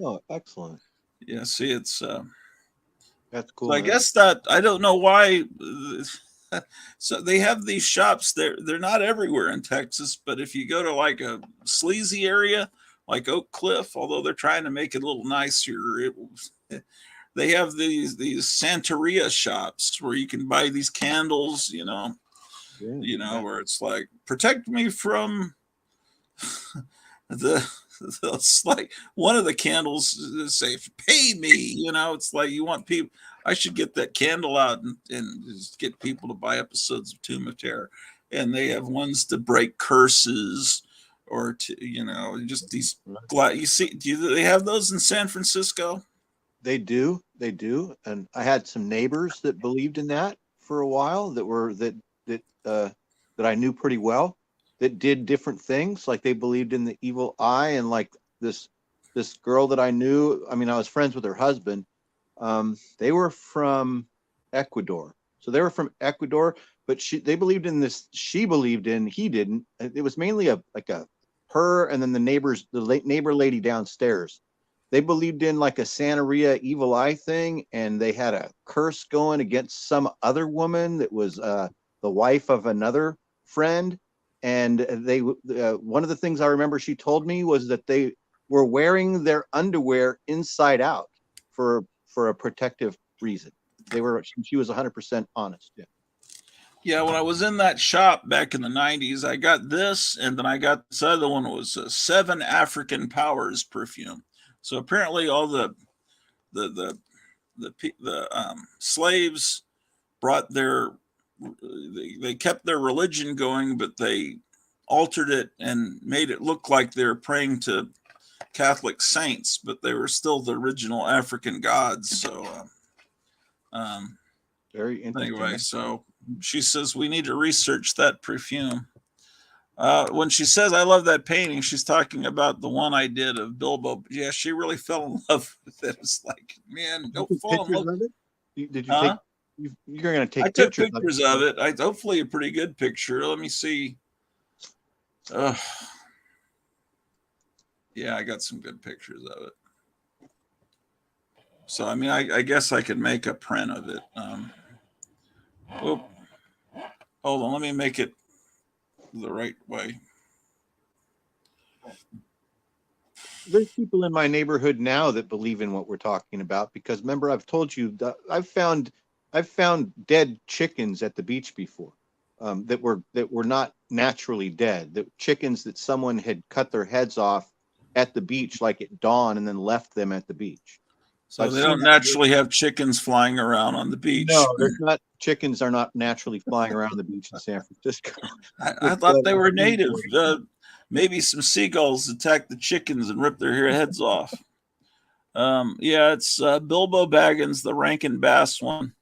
Oh, excellent. Yeah, see, it's That's cool. so I Man. guess that I don't know why. So they have these shops. They're not everywhere in Texas, but if you go to like a sleazy area like Oak Cliff, although they're trying to make it a little nicer, they have these Santeria shops where you can buy these candles. Yeah. Where it's like protect me from the. It's like one of the candles say pay me. It's like you want people. I should get that candle out and just get people to buy episodes of Tomb of Terror. And they have ones to break curses or to, just these. You see, they have those in San Francisco? They do. And I had some neighbors that believed in that for a while that I knew pretty well that did different things. Like they believed in the evil eye, and like this girl that I knew, I mean, I was friends with her husband. They were from Ecuador. So they were from Ecuador, but they believed in this. She believed in, he didn't. It was mainly her and then the neighbor lady downstairs. They believed in like a Santeria evil eye thing, and they had a curse going against some other woman that was the wife of another friend. And one of the things I remember she told me was that they were wearing their underwear inside out for a protective reason. She was 100% honest. Yeah. Yeah, when I was in that shop back in the 90s, I got this, and then I got this other one. It was a 7 African Powers perfume. So apparently all the slaves brought they kept their religion going, but they altered it and made it look like they're praying to Catholic saints, but they were still the original African gods. So very interesting. Anyway, so she says we need to research that perfume. When she says I love that painting, she's talking about the one I did of Bilbo. Yeah, she really fell in love with it. It's like, man, don't fall in love. Did you take? You're going to take pictures. I took pictures of it. Hopefully a pretty good picture. Let me see. Yeah, I got some good pictures of it. So I mean, I guess I could make a print of it. Hold on, let me make it the right way. There's people in my neighborhood now that believe in what we're talking about, because remember, I've told you that I've found dead chickens at the beach before, that were not naturally dead, that chickens that someone had cut their heads off at the beach like at dawn and then left them at the beach. So they don't naturally have chickens flying around on the beach. No, there's not. Chickens are not naturally flying around the beach in San Francisco. I thought they were native. Maybe some seagulls attack the chickens and rip their heads off. Yeah, it's Bilbo Baggins, the Rankin Bass one.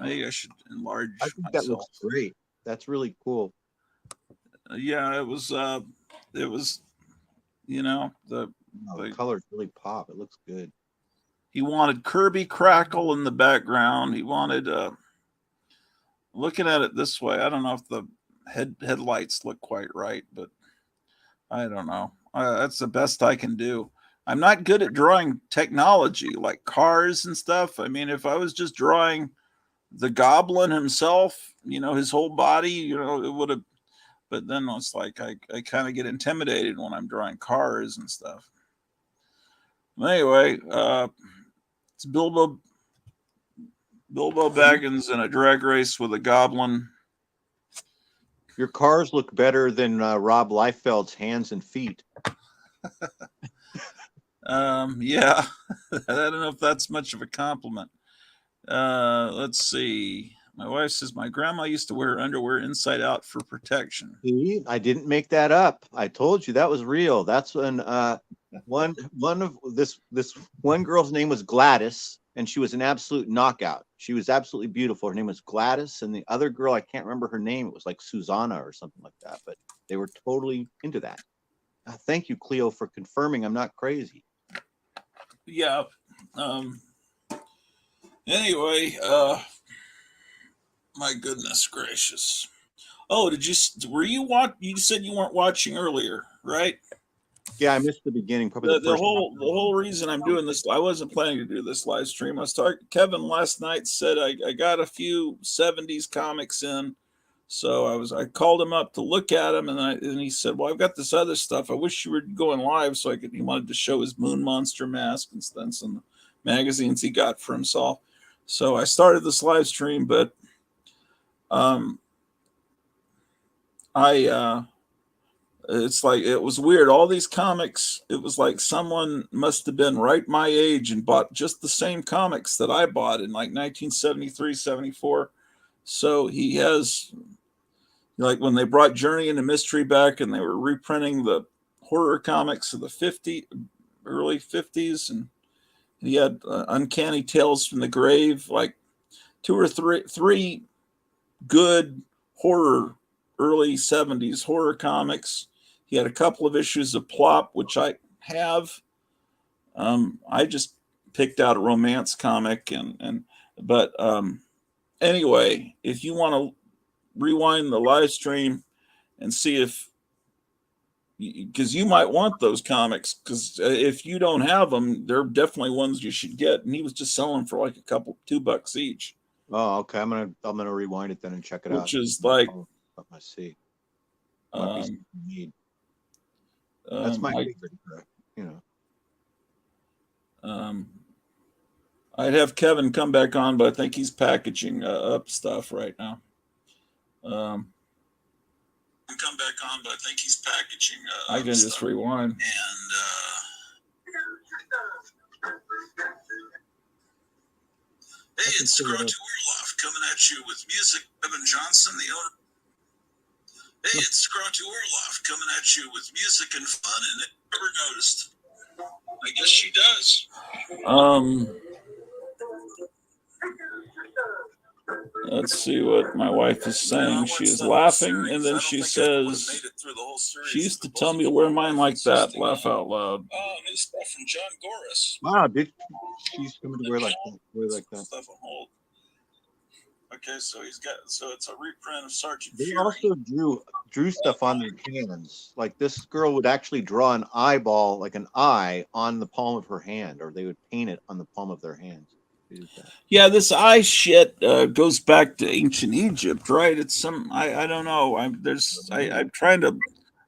Maybe I should enlarge. I think that looks great. That's really cool. Yeah, it was. The colors really pop. It looks good. He wanted Kirby Crackle in the background. He wanted. Looking at it this way, I don't know if the headlights look quite right, but I don't know. That's the best I can do. I'm not good at drawing technology like cars and stuff. I mean, if I was just drawing the goblin himself, his whole body, it would have. But then it's like I kind of get intimidated when I'm drawing cars and stuff. Anyway, it's Bilbo Baggins in a drag race with a goblin. Your cars look better than Rob Liefeld's hands and feet. Yeah, I don't know if that's much of a compliment. Let's see. My wife says my grandma used to wear her underwear inside out for protection. See, I didn't make that up. I told you that was real. That's when one of this one girl's name was Gladys, and she was an absolute knockout. She was absolutely beautiful. Her name was Gladys, and the other girl, I can't remember her name. It was like Susanna or something like that, but they were totally into that. Thank you, Cleo, for confirming I'm not crazy. Yeah. Anyway, my goodness gracious. Oh, were you you said you weren't watching earlier, right? Yeah, I missed the beginning, probably The whole reason I'm doing this, I wasn't planning to do this live stream. Kevin last night said I got a few 70s comics in. So I called him up to look at them, and he said, "Well, I've got this other stuff. I wish you were going live so I could." He wanted to show his Moon Monster mask and then some magazines he got for himself. So I started this live stream, but it's like it was weird. All these comics, it was like someone must have been right my age and bought just the same comics that I bought in like 1973, 74. So he has, like, when they brought Journey into Mystery back and they were reprinting the horror comics of the early 50s, and he had Uncanny Tales from the Grave, like three good horror early 70s horror comics. He had a couple of issues of Plop, which I have. I just picked out a romance comic, but anyway, if you want to rewind the live stream and see if, because you might want those comics, because if you don't have them, they're definitely ones you should get. And he was just selling for like $2 each. Oh, okay. I'm gonna rewind it then and check it out. Which is like, I see. That's my favorite, you know. I'd have Kevin come back on, but I think he's packaging up stuff right now. Come back on, but I think he's packaging. I can just rewind. And hey, it's Scrunch Orloff coming at you with music. Kevin Johnson, the owner. Hey, it's Scrunch Orloff coming at you with music and fun, and it never noticed. I guess she does. Let's see what my wife is saying. She is laughing, and then she says, "She used to tell me to wear mine like that." Laugh out loud. Oh, new stuff from John Goris. Wow, she's coming to wear like that? Stuff on hold. Okay, so it's a reprint of Sergeant They Fury. also drew stuff on their hands. Like this girl would actually draw an eyeball, like an eye, on the palm of her hand, or they would paint it on the palm of their hands. Yeah, this eye shit goes back to ancient Egypt, right? It's some I don't know. I'm trying to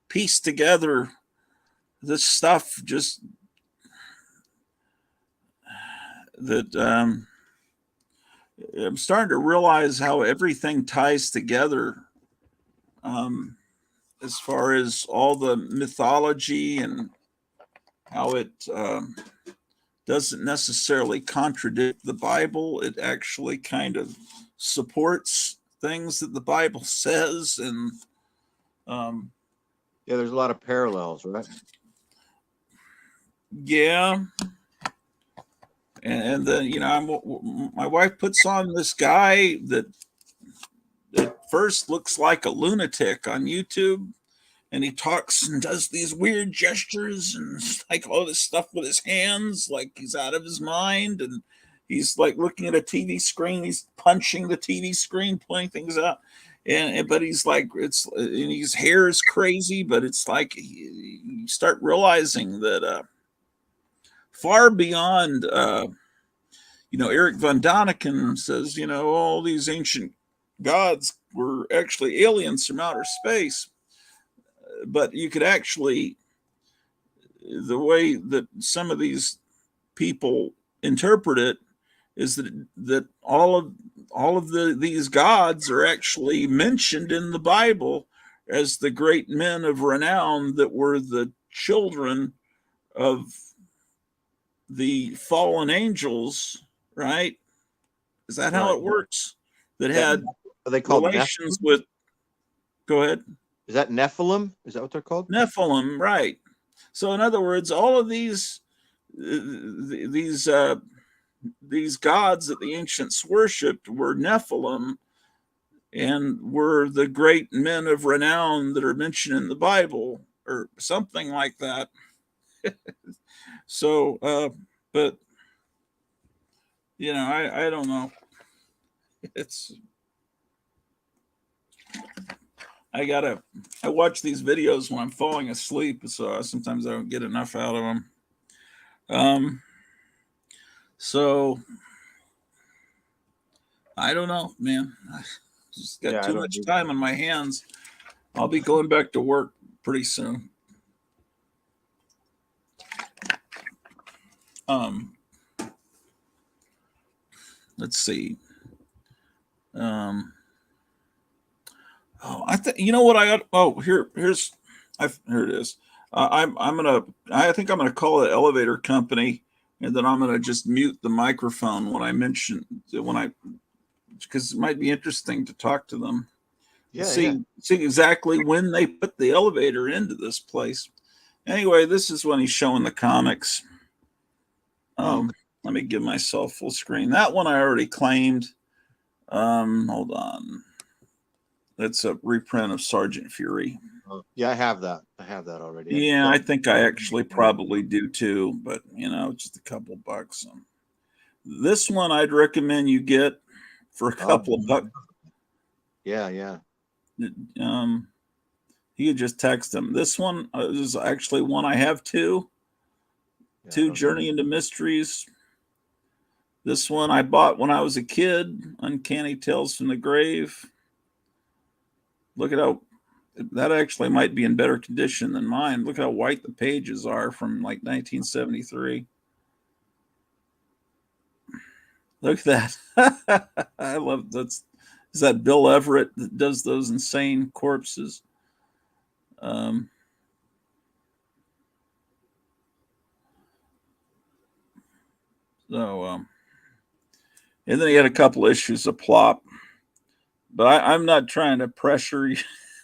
piece together this stuff just that I'm starting to realize how everything ties together, as far as all the mythology and how it doesn't necessarily contradict the Bible. It actually kind of supports things that the Bible says. And yeah, there's a lot of parallels, right? Yeah. And then, my wife puts on this guy that at first looks like a lunatic on YouTube. And he talks and does these weird gestures and like all this stuff with his hands, like he's out of his mind. And he's like looking at a TV screen. He's punching the TV screen, pointing things out. But he's like, and his hair is crazy. But it's like you start realizing that far beyond, Eric von Daniken says, all these ancient gods were actually aliens from outer space. But you could actually, the way that some of these people interpret it is that all of these gods are actually mentioned in the Bible as the great men of renown that were the children of the fallen angels, right? Is that how it works? That had are they called relations with? Go ahead. Is that Nephilim? Is that what they're called? Nephilim, right. So in other words, all of these these gods that the ancients worshipped were Nephilim and were the great men of renown that are mentioned in the Bible or something like that. So, but I don't know. It's I watch these videos when I'm falling asleep, so sometimes I don't get enough out of them. So I don't know, man. I just got Yeah, I too don't much do time on my hands. I'll be going back to work pretty soon. Um, let's see. I think you know what I got. Oh, here it is. I think I'm gonna call the elevator company, and then I'm gonna just mute the microphone because it might be interesting to talk to them. Yeah. See exactly when they put the elevator into this place. Anyway, this is when he's showing the comics. Oh, Let me give myself full screen. That one I already claimed. Hold on. That's a reprint of Sergeant Fury. yeah, I have that. I have that already. Yeah, I think I actually probably do too, but just a couple bucks. This one I'd recommend you get for a couple of bucks. Yeah. You could just text them. This one is actually one I have too. Yeah, Two Journey into Mysteries. This one I bought when I was a kid. Uncanny Tales from the Grave. Look at how that actually might be in better condition than mine. Look how white the pages are from like 1973. Look at that. I love that's is that Bill Everett that does those insane corpses. Um, so and then he had a couple issues of Plop. But I'm not trying to pressure you.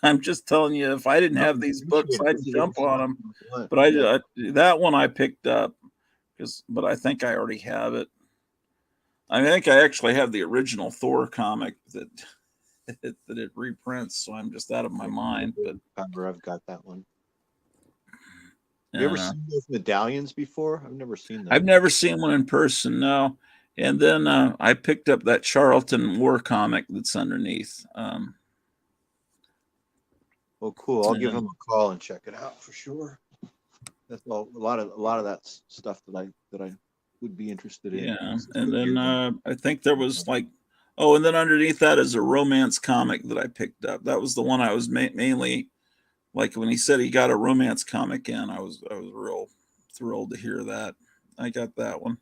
I'm just telling you, if I didn't have these books, I'd jump on them. But that one I picked up but I think I already have it. I think I actually have the original Thor comic that it reprints, so I'm just out of my mind. But I've got that one. You ever seen those medallions before? I've never seen them. I've never seen one in person, no. And then I picked up that Charlton War comic that's underneath. Oh, cool! I'll give him a call and check it out for sure. That's a lot of that stuff that I would be interested in. Yeah, and then I think there was and then underneath that is a romance comic that I picked up. That was the one I was mainly like when he said he got a romance comic in. I was real thrilled to hear that. I got that one,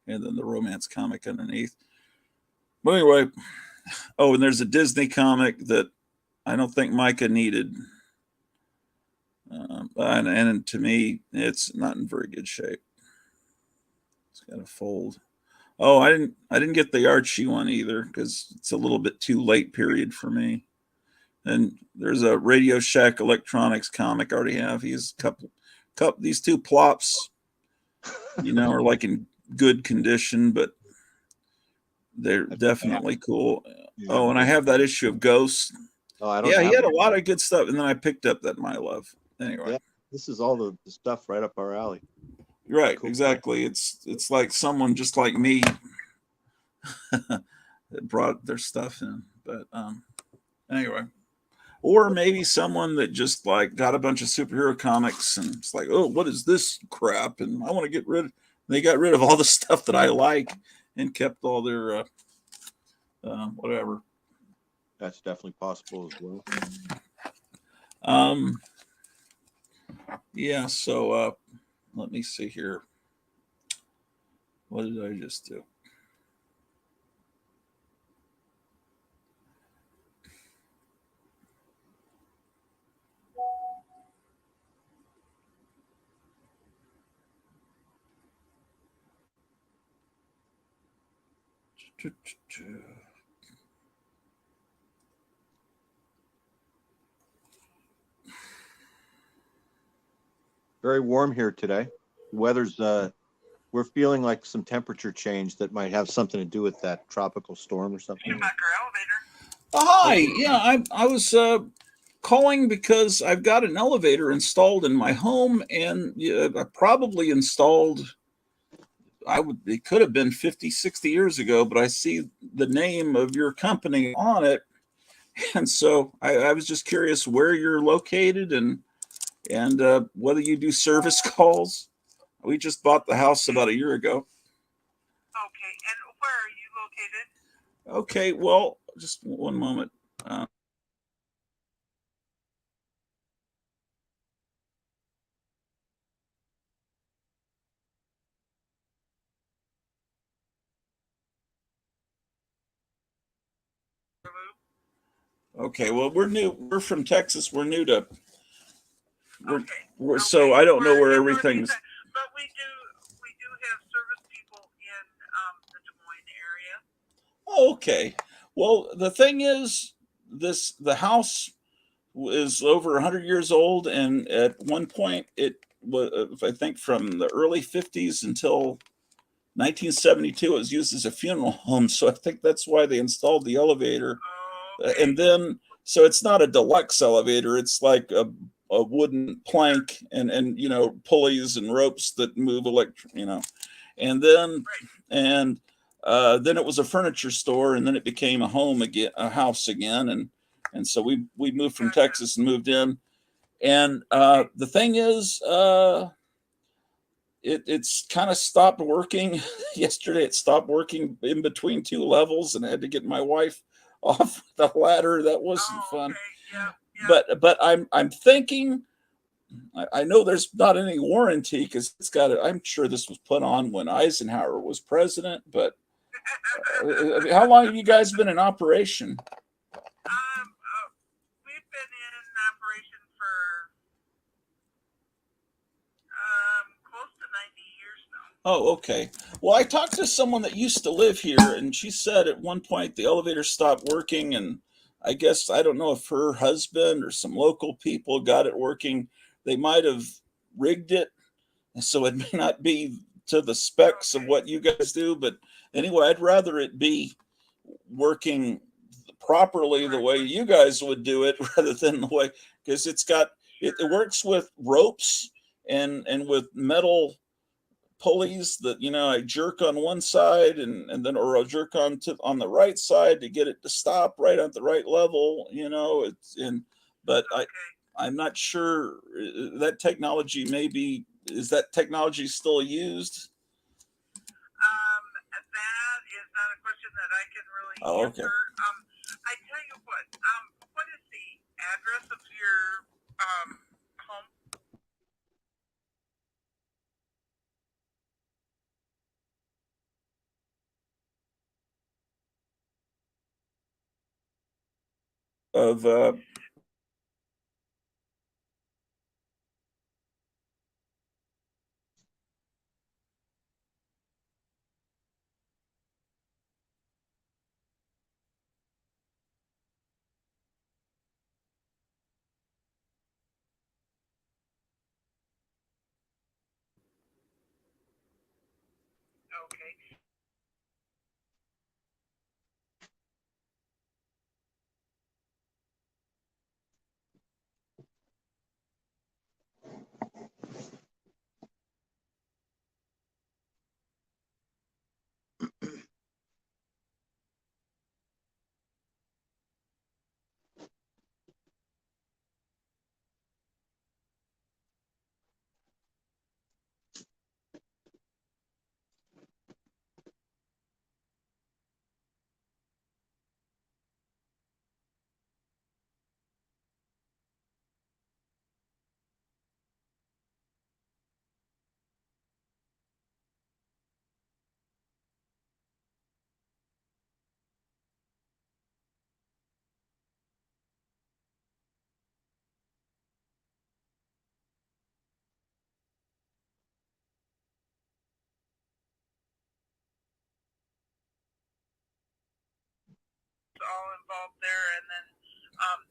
and then the romance comic underneath. But anyway, and there's a Disney comic that I don't think Micah needed. And to me, it's not in very good shape. It's got a fold. Oh, I didn't get the Archie one either because it's a little bit too late period for me. And there's a Radio Shack Electronics comic I already have. He's couple these two plops, are like in good condition, but they're definitely cool. Oh, and I have that issue of Ghost. Oh, I don't. Yeah, he had a lot of good stuff, and then I picked up that My Love. Anyway, yeah, this is all the stuff right up our alley. Right, cool. Exactly. It's like someone just like me that brought their stuff in. But anyway, or maybe someone that just like got a bunch of superhero comics and it's like, oh, what is this crap? And I want to get rid. They got rid of all the stuff that I like and kept all their whatever. That's definitely possible as well. Yeah. So let me see here. What did I just do? Very warm here today. The weather's we're feeling like some temperature change that might have something to do with that tropical storm or something. Schumacher elevator. Hi. Yeah, I was calling because I've got an elevator installed in my home, and I probably installed. It could have been 50, 60 years ago, but I see the name of your company on it. And so I was just curious where you're located and whether you do service calls. We just bought the house about a year ago. Okay, and where are you located? Okay, well, just one moment. Okay, well, we're new. We're from Texas. We're new to. So I don't know where everything's. But we do have service people in the Des Moines area. Oh, okay. Well, the thing is, the house is over 100 years old, and at one point it was, I think, from the early 50s until 1972, it was used as a funeral home. So I think that's why they installed the elevator. Okay. And then, so it's not a deluxe elevator; it's like a wooden plank and pulleys and ropes that move and then and then it was a furniture store, and then it became a home again, a house again, and so we moved from Texas and moved in. And the thing is, it's kind of stopped working. Yesterday, it stopped working in between two levels, and I had to get my wife off the ladder. That wasn't fun. Okay. Yeah. But I'm thinking. I know there's not any warranty because it's got. I'm sure this was put on when Eisenhower was president. But how long have you guys been in operation? We've been in operation for close to 90 years now. Oh, okay. Well, I talked to someone that used to live here, and she said at one point the elevator stopped working, and I guess I don't know if her husband or some local people got it working. They might have rigged it, so it may not be to the specs of what you guys do. But anyway, I'd rather it be working properly the way you guys would do it rather than the way, because it works with ropes and with metal pulleys that I jerk on one side and then or I'll jerk on the right side to get it to stop right at the right level. But I'm not sure that technology is that technology still used? That is not a question that I can really Okay. answer. I tell you what is the address of your home? Of Okay. All involved there, and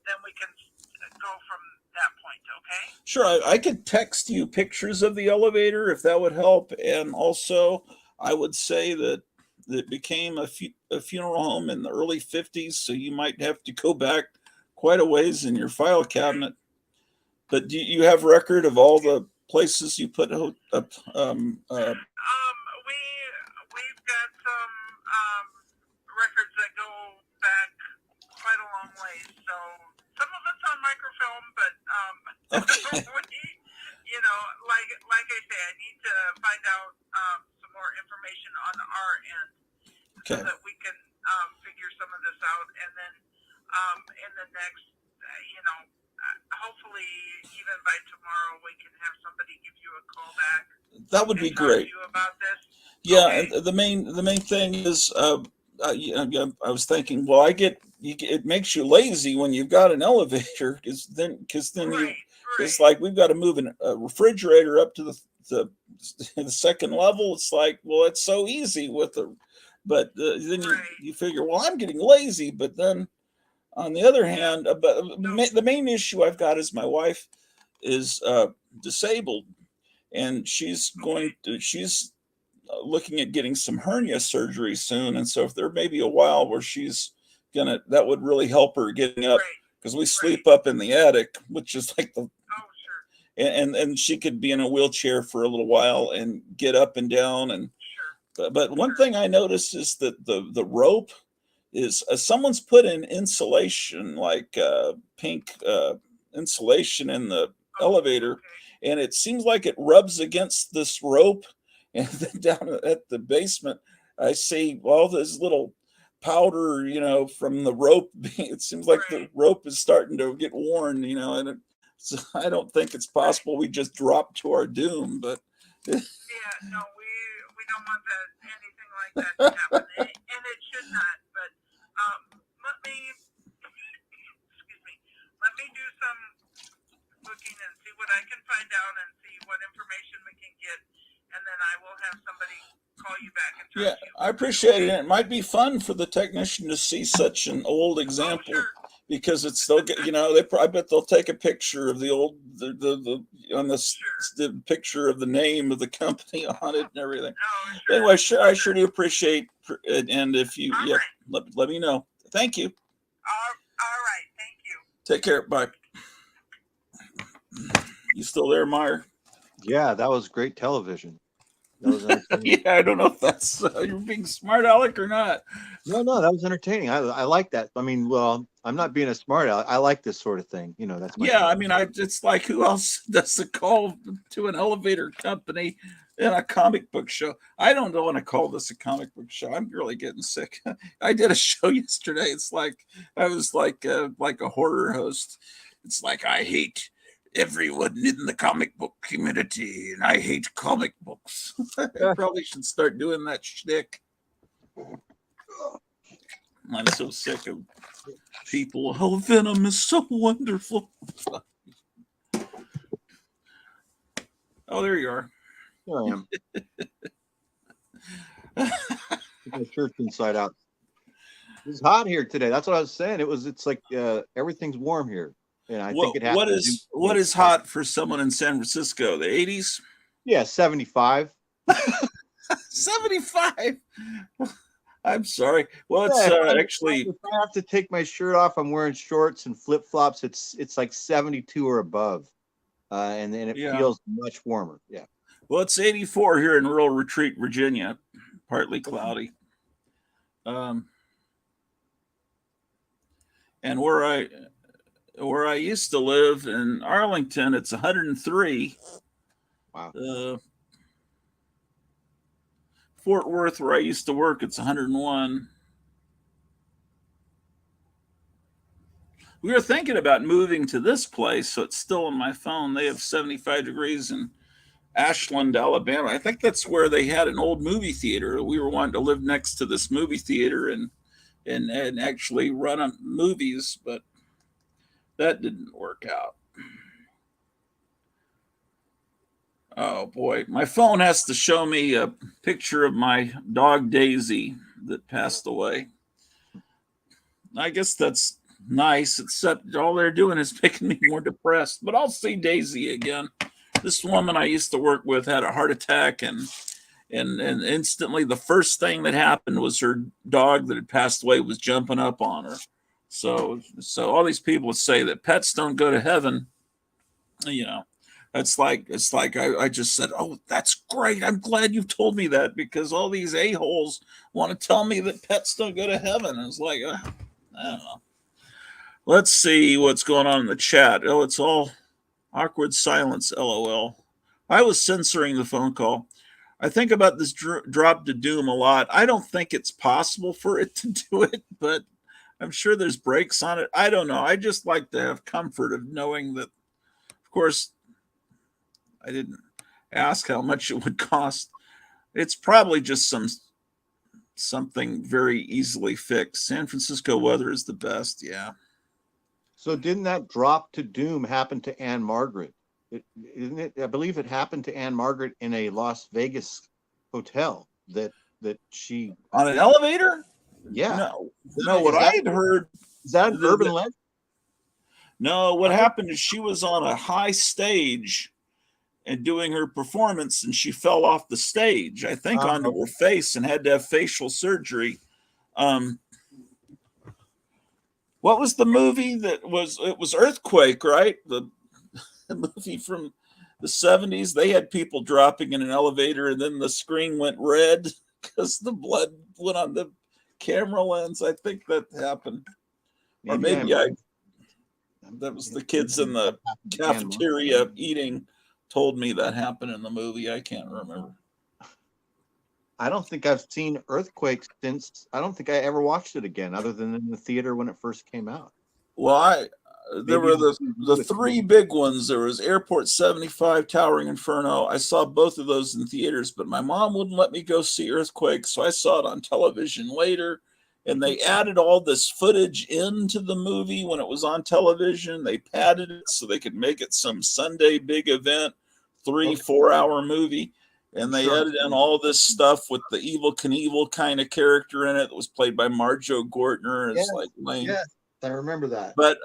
then we can go from that point, okay? Sure, I could text you pictures of the elevator if that would help. And also, I would say that it became a funeral home in the early 50s, so you might have to go back quite a ways in your file cabinet. But do you have record of all the places you put up? We've got some records that go back quite a long ways. So some of it's on microfilm, but Okay. you know, like I say, I need to find out some more information on our end so Okay. that we can figure some of this out, and then in the next, hopefully even by tomorrow we can have somebody give you a call back. That would be and talk great. to you about this. Yeah, Okay. and the main thing is, I was thinking, well, it makes you lazy when you've got an elevator, because then Right, it's right. like we've got to move a refrigerator up to the second level. It's like, well, it's so easy but then Right. you figure, well, I'm getting lazy. But then on the other hand, but No. the main issue I've got is my wife is disabled, and she's looking at getting some hernia surgery soon. And so if there may be a while where that would really help her getting up, Right. because we sleep up in the attic, which is like Oh, sure. and she could be in a wheelchair for a little while and get up and down. And Sure. but one thing I noticed is that the rope is, someone's put in insulation, like pink insulation in the elevator, Okay. and it seems like it rubs against this rope. And then down at the basement, I see all this little powder, from the rope. It seems like the Right. rope is starting to get worn, and so I don't think it's possible we just drop to our doom. But Yeah, no, we don't want that anything like that to happen, and it should not. But let me excuse me, let me do some looking and see what I can find out and see what information we can get, and then I will have somebody call you back and talk yeah, to you. I appreciate it. And it might be fun for the technician to see such an old example. Oh, sure. Because they'll get, I bet they'll take a picture of the old, the on the picture of the name of the company on it and everything. Oh, sure. Anyway, I sure do appreciate it. And if you, All right. let me know. Thank you. All right. Thank you. Take care. Bye. You still there, Meyer? Yeah, that was great television. That was entertaining. Yeah, I don't know if that's you're being smart aleck or not. No, that was entertaining. I like that. I mean, well, I'm not being a smart aleck. I like this sort of thing. That's my Yeah, thing. I mean, it's like, who else does a call to an elevator company in a comic book show? I don't want to call this a comic book show. I'm really getting sick. I did a show yesterday. It's like I was like a horror host. It's like, I hate everyone in the comic book community, and I hate comic books. I probably should start doing that shtick. I'm so sick of people. Oh, Venom is so wonderful. Oh, there you are. Here I am. My shirt's inside out. It's hot here today. That's what I was saying. It's like everything's warm here. And I think it has what is hot for someone in San Francisco? The 80s? Yeah, 75. 75. I'm sorry. Well, it's actually, if I have to take my shirt off, I'm wearing shorts and flip flops. It's like 72 or above, and then it feels much warmer. Yeah. Well, it's 84 here in Rural Retreat, Virginia. Partly cloudy. And where I used to live in Arlington, it's 103. Wow. Fort Worth, where I used to work, it's 101. We were thinking about moving to this place, so it's still on my phone. They have 75 degrees in Ashland, Alabama. I think that's where they had an old movie theater. We were wanting to live next to this movie theater and actually run movies, but that didn't work out. Oh boy, my phone has to show me a picture of my dog Daisy that passed away. I guess that's nice, except all they're doing is making me more depressed. But I'll see Daisy again. This woman I used to work with had a heart attack, and instantly the first thing that happened was her dog that had passed away was jumping up on her. So all these people would say that pets don't go to heaven. You know, it's like I just said, oh, that's great. I'm glad you've told me that, because all these a-holes want to tell me that pets don't go to heaven. And it's like, I don't know. Let's see what's going on in the chat. Oh, it's all awkward silence, LOL. I was censoring the phone call. I think about this drop to doom a lot. I don't think it's possible for it to do it, but I'm sure there's breaks on it. I don't know. I just like to have comfort of knowing that, of course, I didn't ask how much it would cost. It's probably just something very easily fixed. San Francisco weather is the best. Yeah. So didn't that drop to doom happen to Anne Margaret? Isn't it? I believe it happened to Anne Margaret in a Las Vegas hotel that she on an elevator. Yeah. No. What I had heard, is that an urban legend? No, what happened is she was on a high stage and doing her performance, and she fell off the stage, I think, onto her face, and had to have facial surgery. What was the movie that was? It was Earthquake, right? The movie from the 70s. They had people dropping in an elevator, and then the screen went red because the blood went on the camera lens. I think that happened. Or maybe that was the kids in the cafeteria eating told me that happened in the movie. I can't remember. I don't think I've seen Earthquake since. I don't think I ever watched it again, other than in the theater when it first came out. Well, there were the three big ones. There was Airport 75, Towering Inferno. I saw both of those in theaters, but my mom wouldn't let me go see Earthquake, so I saw it on television later. And they added all this footage into the movie when it was on television. They padded it so they could make it some Sunday big event, 3-4 hour movie. And they added in all this stuff with the Evel Knievel kind of character in it that was played by Marjo Gortner. It's like lame. Yes, I remember that. But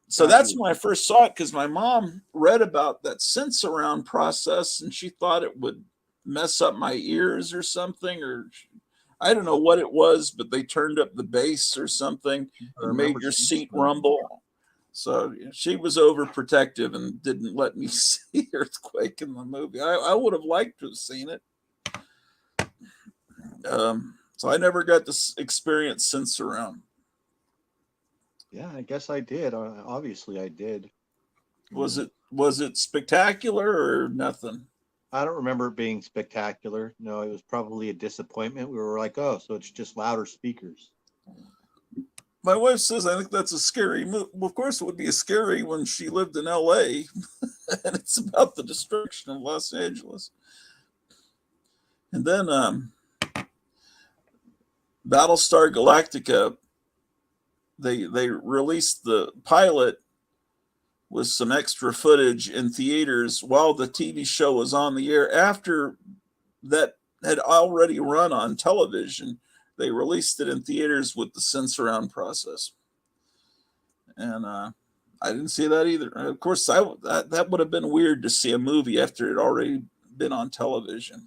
so that's when I first saw it, because my mom read about that sense-around process, and she thought it would mess up my ears or something, or I don't know what it was, but they turned up the bass or something and made your seat rumble. So she was overprotective and didn't let me see Earthquake in the movie. I would have liked to have seen it. So I never got to experience sense-around. Yeah, I guess I did. Obviously, I did. Was it spectacular or nothing? I don't remember it being spectacular. No, it was probably a disappointment. We were like, oh, so it's just louder speakers. My wife says, I think that's a scary movie. Well, of course, it would be scary when she lived in L.A. and it's about the destruction of Los Angeles. And then Battlestar Galactica, they released the pilot with some extra footage in theaters while the TV show was on the air. After that had already run on television, they released it in theaters with the sense-around process. And I didn't see that either. Of course, that would have been weird to see a movie after it had already been on television.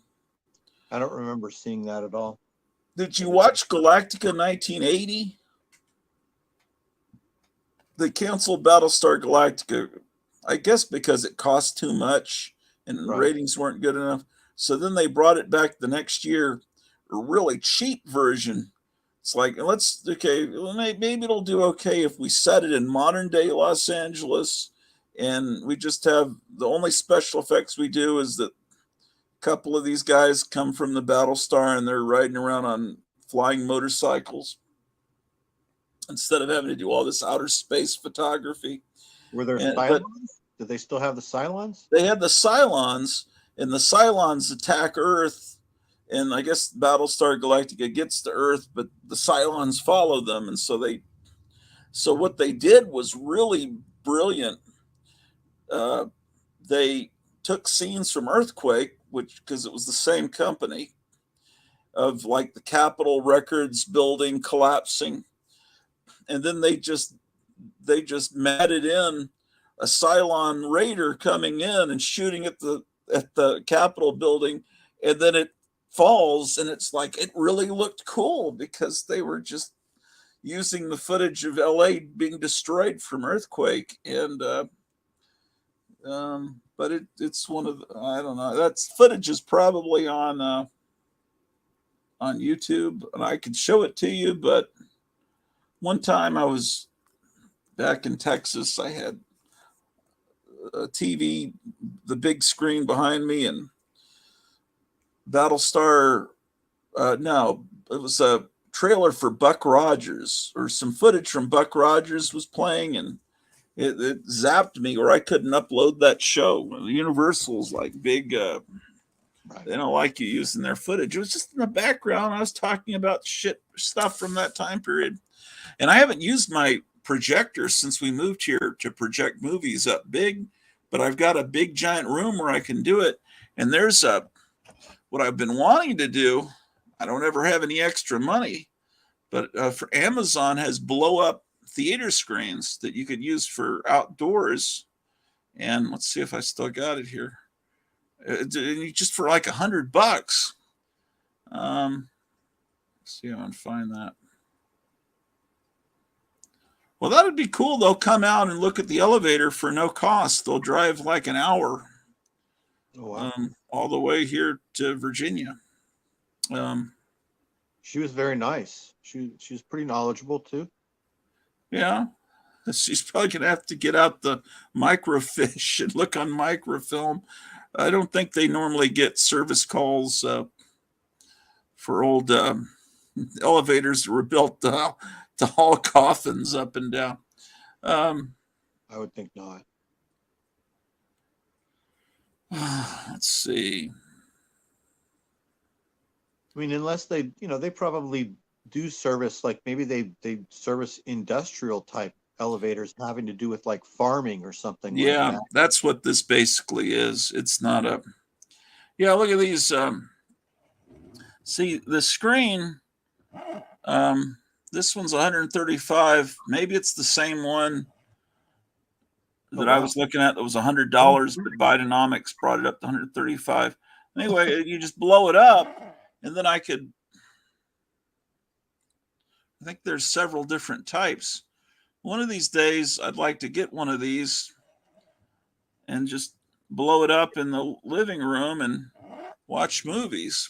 I don't remember seeing that at all. Did you watch Galactica 1980? They canceled Battlestar Galactica, I guess because it cost too much and the ratings weren't good enough. So then they brought it back the next year, a really cheap version. It's like, maybe it'll do okay if we set it in modern day Los Angeles, and we just have the only special effects we do is that a couple of these guys come from the Battlestar and they're riding around on flying motorcycles, instead of having to do all this outer space photography. Were there Cylons? Did they still have the Cylons? They had the Cylons, and the Cylons attack Earth, and I guess Battlestar Galactica gets to Earth, but the Cylons follow them, and so what they did was really brilliant. They took scenes from Earthquake, because it was the same company, of like the Capitol Records building collapsing. and then they just matted in a Cylon Raider coming in and shooting at the Capitol building, and then it falls, and it's like it really looked cool because they were just using the footage of LA being destroyed from earthquake, and but it's one of I don't know, that's footage is probably on YouTube, and I could show it to you. But one time I was back in Texas, I had a TV, the big screen behind me, and Battlestar. No, it was a trailer for Buck Rogers, or some footage from Buck Rogers was playing, and it zapped me, or I couldn't upload that show. Universal's like big. They don't like you using their footage. It was just in the background. I was talking about stuff from that time period, and I haven't used my projector since we moved here to project movies up big. But I've got a big giant room where I can do it. And there's what I've been wanting to do. I don't ever have any extra money, but for Amazon has blow up theater screens that you could use for outdoors. And let's see if I still got it here. Just for like $100. Let's see if I can find that. Well, that would be cool. They'll come out and look at the elevator for no cost. They'll drive like an hour all the way here to Virginia. She was very nice. She was pretty knowledgeable too. Yeah. She's probably going to have to get out the microfiche and look on microfilm. I don't think they normally get service calls for old elevators that were built to haul coffins up and down. I would think not. Let's see. I mean, unless they probably do service, like maybe they service industrial type elevators having to do with like farming or something. Yeah, like that. That's what this basically is. It's not a. Yeah, look at these. See the screen. This one's 135. Maybe it's the same one that I was looking at. That was $100, but Bidenomics brought it up to 135. Anyway, you just blow it up, and then I think there's several different types. One of these days, I'd like to get one of these and just blow it up in the living room and watch movies.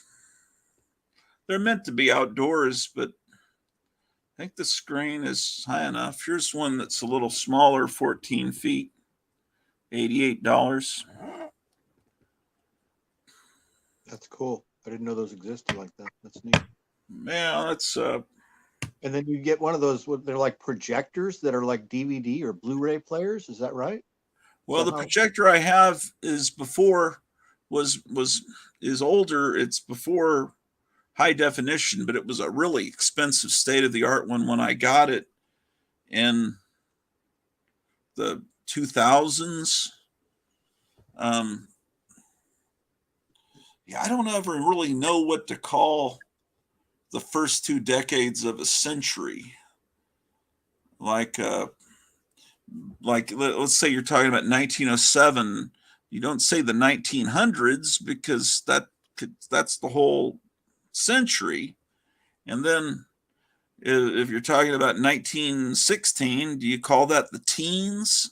They're meant to be outdoors, but I think the screen is high enough. Here's one that's a little smaller, 14 feet, $88. That's cool. I didn't know those existed like that. That's neat. Yeah, that's And then you get one of those. They're like projectors that are like DVD or Blu-ray players. Is that right? well, the projector I have is older. It's before high definition, but it was a really expensive state of the art one when I got it in the 2000s. Yeah, I don't ever really know what to call the first 2 decades of a century. Like let's say you're talking about 1907. You don't say the 1900s because that's the whole century. And then if you're talking about 1916, do you call that the teens?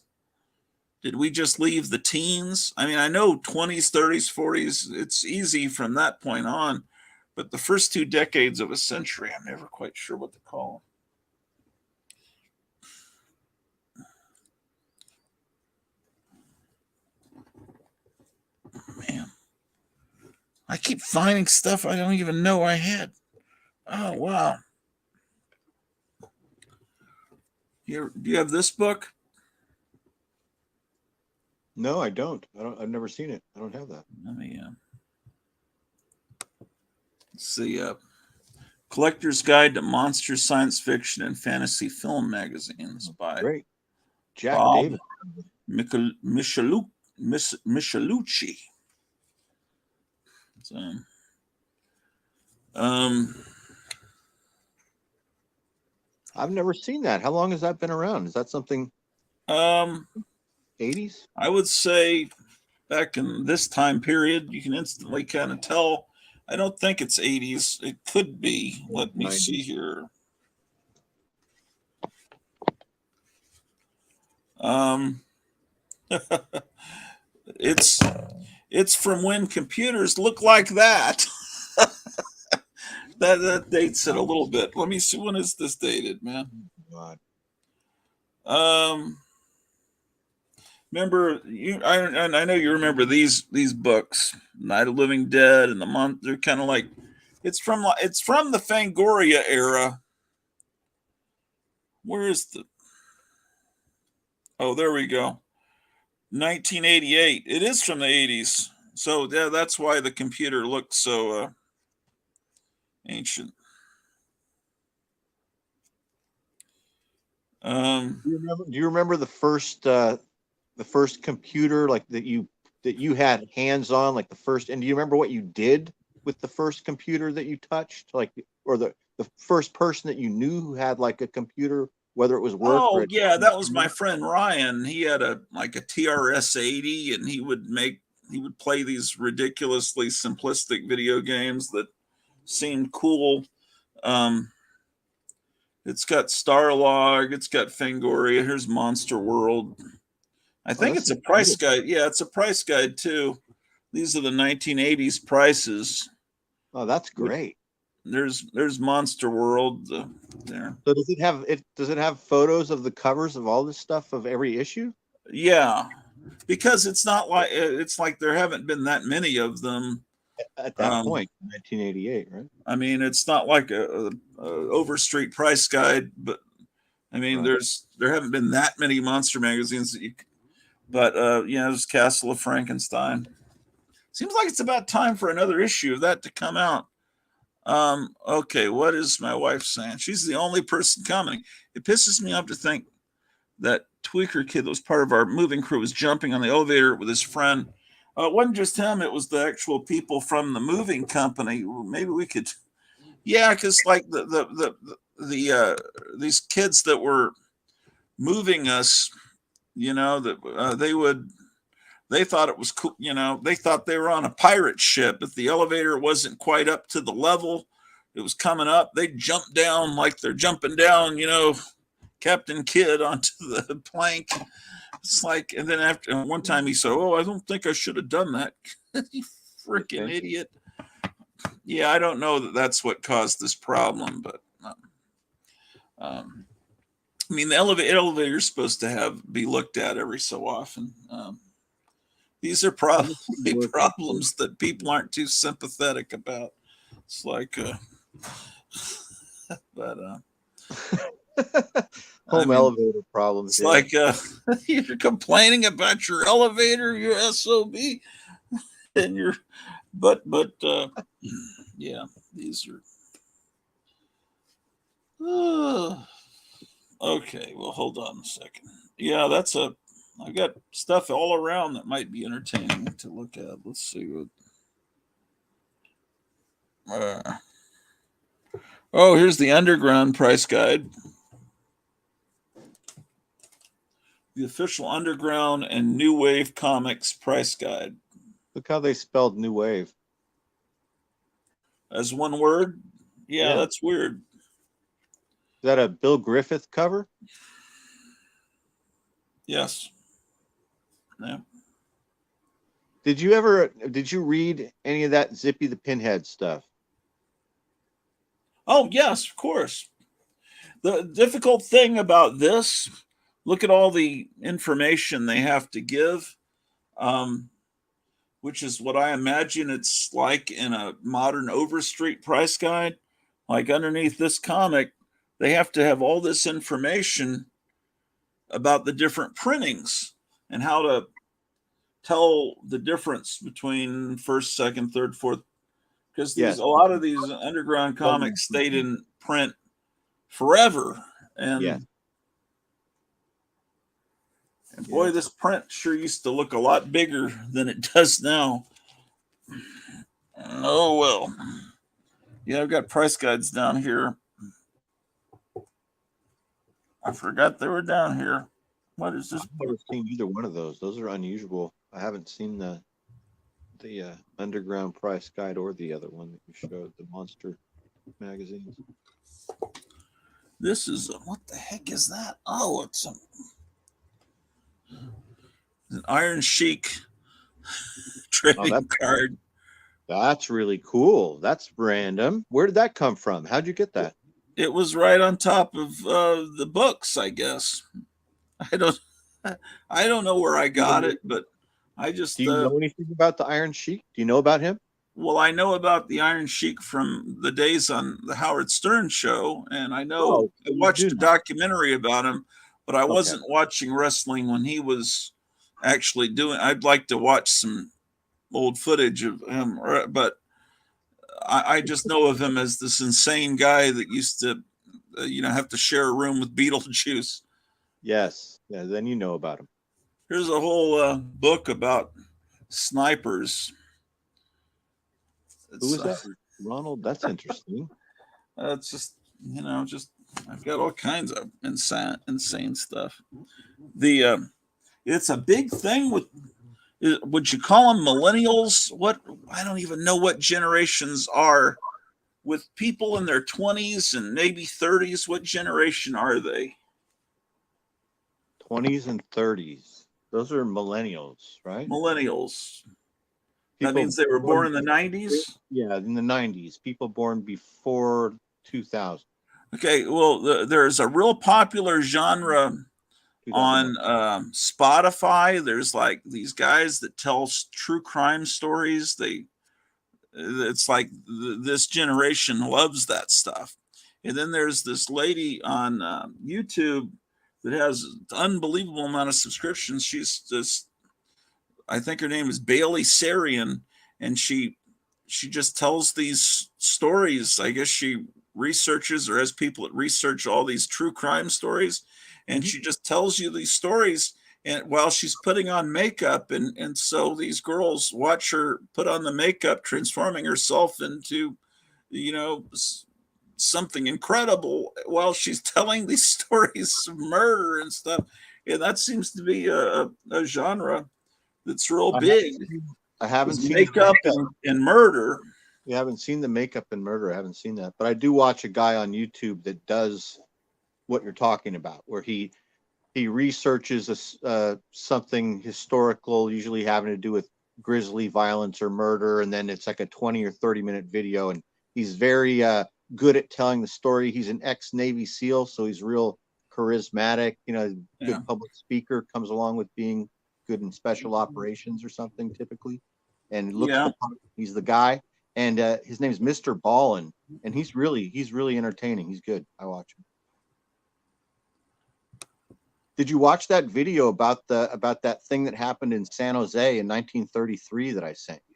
Did we just leave the teens? I mean, I know 20s, 30s, 40s, it's easy from that point on, but the first 2 decades of a century, I'm never quite sure what to call them. Man, I keep finding stuff I don't even know I had. Oh, wow. Do you have this book? No, I don't. I've never seen it. I don't have that. Let me see. Collector's Guide to Monster Science Fiction and Fantasy Film Magazines by Great. Jack Bob David. Michelucci. So, I've never seen that. How long has that been around? Is that something Um, 80s? I would say back in this time period, you can instantly kind of tell. I don't think it's 80s. It could be. Let me 90s. see here. Um, it's it's from when computers look like that. That dates it a little bit. Let me see, when is this dated, man? God. Um, remember you? I know you remember these books, Night of Living Dead and the Month. They're kind of like it's from the Fangoria era. Where is the? Oh, there we go. 1988. It is from the 80s. So yeah, that's why the computer looks so ancient. Um, Do you remember the first computer like that you had hands on, like the first, and do you remember what you did with the first computer that you touched, like, or the first person that you knew who had like a computer, whether it was work or oh yeah, that was my friend Ryan. He had a TRS 80, and he would play these ridiculously simplistic video games that seemed cool. Um, it's got Starlog, it's got Fangoria. Here's Monster World. I Oh, think this it's a is price cool. guide. Yeah, it's a price guide too. These are the 1980s prices. Oh, that's great. There's Monster World there. So does it have photos of the covers of all this stuff of every issue? Yeah, because it's like there haven't been that many of them. At that Um, point, 1988, right? I mean, it's not like a Overstreet price guide, but I mean, Right. there haven't been that many monster magazines that you. But there's Castle of Frankenstein. Seems like it's about time for another issue of that to come out. Okay, what is my wife saying? She's the only person commenting. It pisses me off to think that tweaker kid that was part of our moving crew was jumping on the elevator with his friend. It wasn't just him; it was the actual people from the moving company. Well, maybe we could, yeah, because like these kids that were moving us, that they thought it was cool. They thought they were on a pirate ship. If the elevator wasn't quite up to the level it was coming up, they jumped down like they're jumping down, Captain Kidd onto the plank. It's like, and then after one time he said, "Oh, I don't think I should have done that." You freaking idiot. Yeah, I don't know that that's what caused this problem, but I mean, the elevator's supposed to be looked at every so often. These are probably problems that people aren't too sympathetic about. It's like, but Home elevator problems. It's like you're complaining about your elevator, your SOB, and but yeah, these are. Okay, well, hold on a second. Yeah, I got stuff all around that might be entertaining to look at. Let's see what. Oh, here's the Underground price guide. The official Underground and New Wave Comics price guide. Look how they spelled New Wave. As one word? Yeah, that's weird. Is that a Bill Griffith cover? Yes. Yeah. Did you read any of that Zippy the Pinhead stuff? Oh, yes, of course. The difficult thing about this, look at all the information they have to give, which is what I imagine it's like in a modern Overstreet price guide. Like underneath this comic, they have to have all this information about the different printings and how to tell the difference between first, second, third, fourth. Because a lot of these underground comics stayed in print forever. And boy, this print sure used to look a lot bigger than it does now. Oh well. Yeah, I've got price guides down here. I forgot they were down here. What is this I've book? never seen either one of those. Those are unusual. I haven't seen the Underground Price Guide or the other one that you showed, the Monster magazines. This is what the heck is that? Oh, it's an Iron Sheik Oh, trading card. that's really cool. That's random. Where did that come from? How'd you get that? It was right on top of the books, I guess. I don't, I don't know where I got it, but I just Do you know anything about the Iron Sheik? Do you know about him? well, I know about the Iron Sheik from the days on the Howard Stern show, and I know Oh, I you watched do a know. documentary about him, but I Okay. wasn't watching wrestling when he was actually doing. I'd like to watch some old footage of him, but I just know of him as this insane guy that used to, have to share a room with Beetlejuice. Yes. Yeah, then you know about him. Here's a whole book about snipers. Who It's, is that? Ronald? That's interesting. it's just just I've got all kinds of insane stuff. The it's a big thing with. Would you call them millennials? What I don't even know what generations are with people in their 20s and maybe 30s. What generation are they? 20s and 30s. Those are millennials, right? Millennials. That People means they were born in the 90s. Yeah, in the 90s. People born before 2000. Okay, well, there's a real popular genre 2001. on Spotify. There's like these guys that tell true crime stories. It's like this generation loves that stuff. And then there's this lady on YouTube that has an unbelievable amount of subscriptions. She's just, I think her name is Bailey Sarian, and she just tells these stories. I guess she researches or has people that research all these true crime stories, and she just tells you these stories and while she's putting on makeup, and so these girls watch her put on the makeup, transforming herself into you know something incredible while she's telling these stories of murder and stuff. And that seems to be a genre that's real big, I haven't is seen makeup and murder. You haven't seen the makeup and murder. I haven't seen that, but I do watch a guy on YouTube that does what you're talking about, where he researches something historical, usually having to do with grisly violence or murder, and then it's like a 20 or 30-minute video, and he's very good at telling the story. He's an ex-Navy SEAL, so he's real charismatic. Good Yeah. public speaker, comes along with being good in special operations or something typically, and looks Yeah. the part. He's the guy, and his name's Mr. Ballin, and he's really entertaining. He's good. I watch him. Did you watch that video about that thing that happened in San Jose in 1933 that I sent you?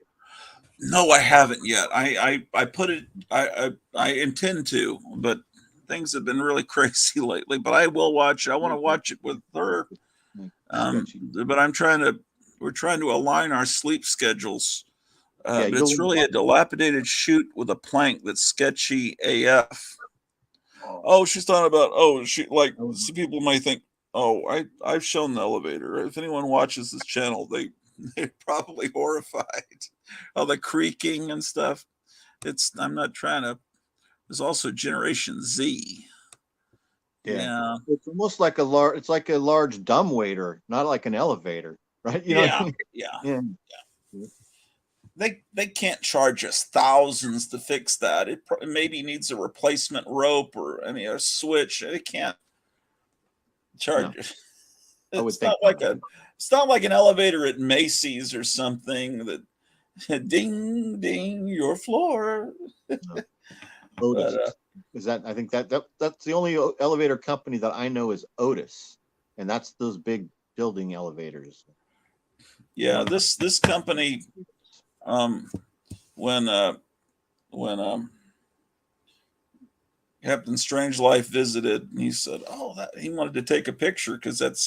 No, I haven't yet. I put it. I intend to, but things have been really crazy lately. But I will watch. I want to watch it with her. But we're trying to align our sleep schedules. Yeah, But it's really a dilapidated shoot with a plank that's sketchy AF. Oh, she's talking about. Oh, she like. Some people might think. Oh, I've shown the elevator. If anyone watches this channel, they're probably horrified. All the creaking and stuff. I'm not trying to. There's also Generation Z. Yeah. It's almost like it's like a large dumbwaiter, not like an elevator, right? You know what I mean? Yeah. They can't charge us thousands to fix that. It maybe needs a replacement rope or a switch. They can't charge it. It's not like an elevator at Macy's or something that ding ding your floor. Otis. I think that's the only elevator company that I know is Otis, and that's those big building elevators. Yeah, this company, when Captain Strangelife visited, and he said, "Oh, that he wanted to take a picture because that's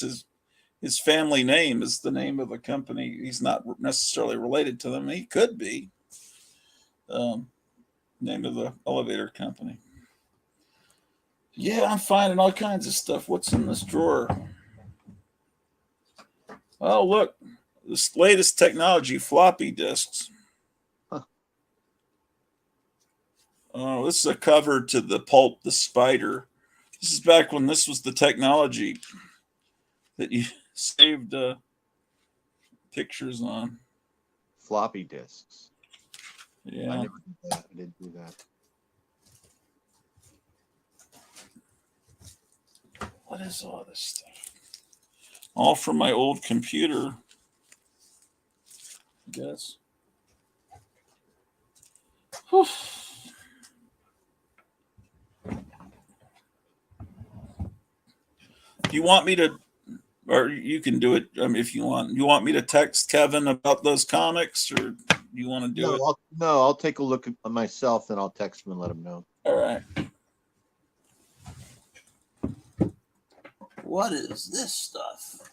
his family name is the name of the company. He's not necessarily related to them. He could be. Name of the elevator company. Yeah, I'm finding all kinds of stuff. What's in this drawer? Oh, look, this latest technology, floppy disks. Huh. Oh, this is a cover to the Pulp the Spider. This is back when this was the technology that you saved pictures on. Floppy disks. I Yeah. never did that. I didn't do that. What is all this stuff? All from my old computer, I guess. Whew. Do you want me to, or you can do it if you want. You want me to text Kevin about those comics, or do you want to do it? I'll take a look at myself, then I'll text him and let him know. All right. What is this stuff?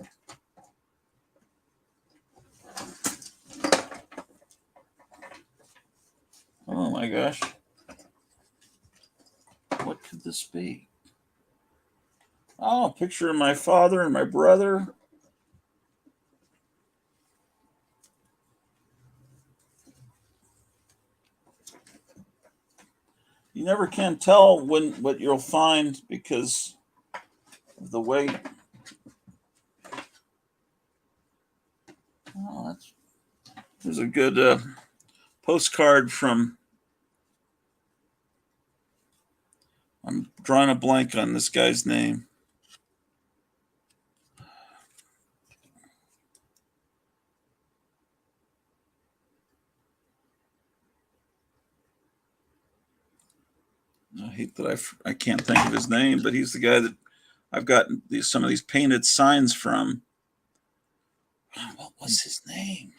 Oh my gosh. What could this be? Oh, a picture of my father and my brother. You never can tell what you'll find because of the way. Oh, there's a good postcard from. I'm drawing a blank on this guy's name. I hate that I can't think of his name, but he's the guy that I've gotten some of these painted signs from. What was his name?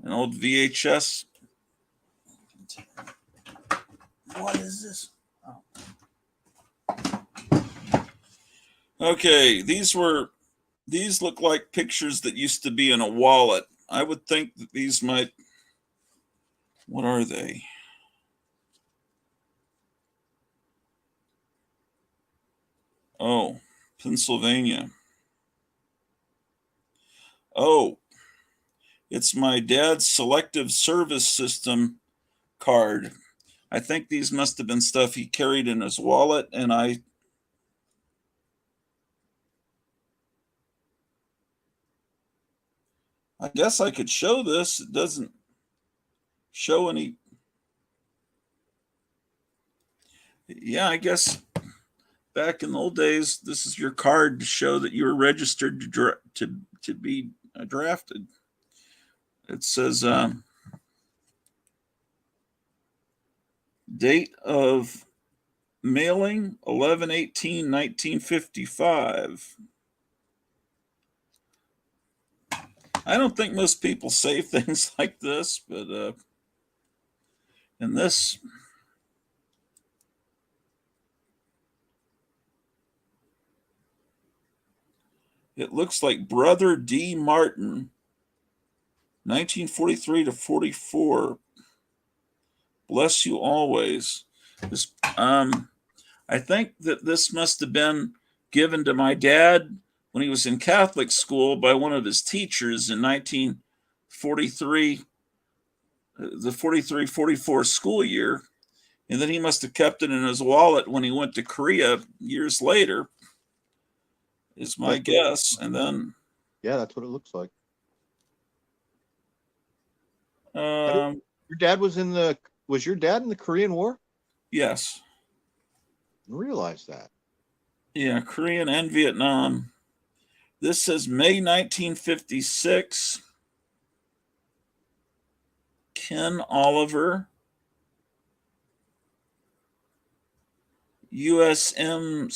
An old VHS. What is this? Oh. Okay, these look like pictures that used to be in a wallet. I would think that these might. What are they? Oh, Pennsylvania. Oh, it's my dad's selective service system card. I think these must have been stuff he carried in his wallet, and I guess I could show this. It doesn't show any. Yeah, I guess back in the old days, this is your card to show that you were registered to be drafted. It says date of mailing 11/18/1955. I don't think most people save things like this, but in this. It looks like Brother D. Martin, 1943 to 44. Bless you always. This, I think that this must have been given to my dad when he was in Catholic school by one of his teachers in 1943, the 43-44 school year. And then he must have kept it in his wallet when he went to Korea years later, is my guess. And then. Yeah, that's what it looks like. Your dad was your dad in the Korean War? Yes. I didn't realize that. Yeah, Korean and Vietnam. This says May 1956. Ken Oliver. USMCR.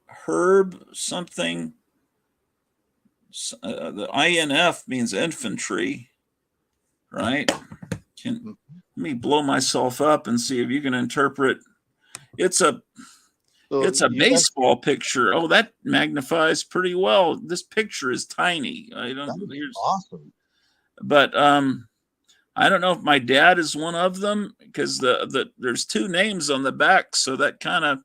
Herb something. The INF means infantry, right? Let me blow myself up and see if you can interpret. It's a So It's a you guys, baseball picture. Oh, that magnifies pretty well. This picture is tiny. I don't. that is Here's, awesome. but I don't know if my dad is one of them because there's two names on the back, so that kind of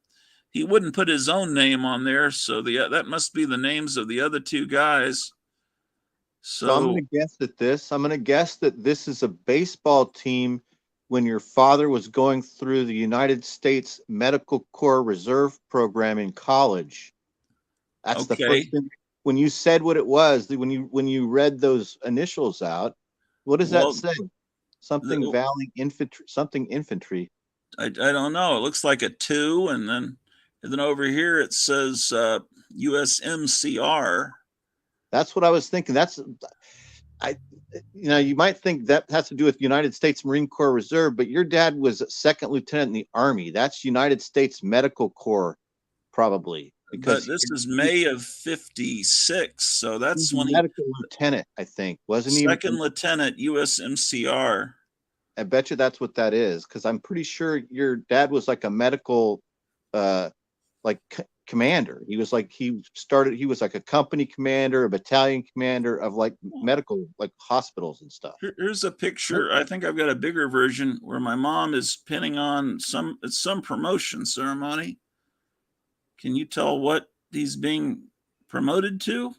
he wouldn't put his own name on there, so that must be the names of the other two guys. So I'm So going to guess that this. I'm going to guess that this is a baseball team when your father was going through the United States Medical Corps Reserve program in college. That's the first okay, thing. When you said what it was, when you read those initials out, what does that well, say? Something the, Valley Infantry, something infantry. I don't know. It looks like a two, and then over here it says USMCR. That's what I was thinking. I, you might think that has to do with United States Marine Corps Reserve, but your dad was a second lieutenant in the Army. That's United States Medical Corps, probably, But because this is May of '56, so he's that's a when he medical lieutenant, I think, wasn't he? second lieutenant USMCR. I bet you that's what that is, because I'm pretty sure your dad was like a medical, uh, like commander. He was like he was like a company commander, a battalion commander of like medical, like hospitals and stuff. Here's a picture. I think I've got a bigger version where my mom is pinning on some promotion ceremony. Can you tell what he's being promoted to?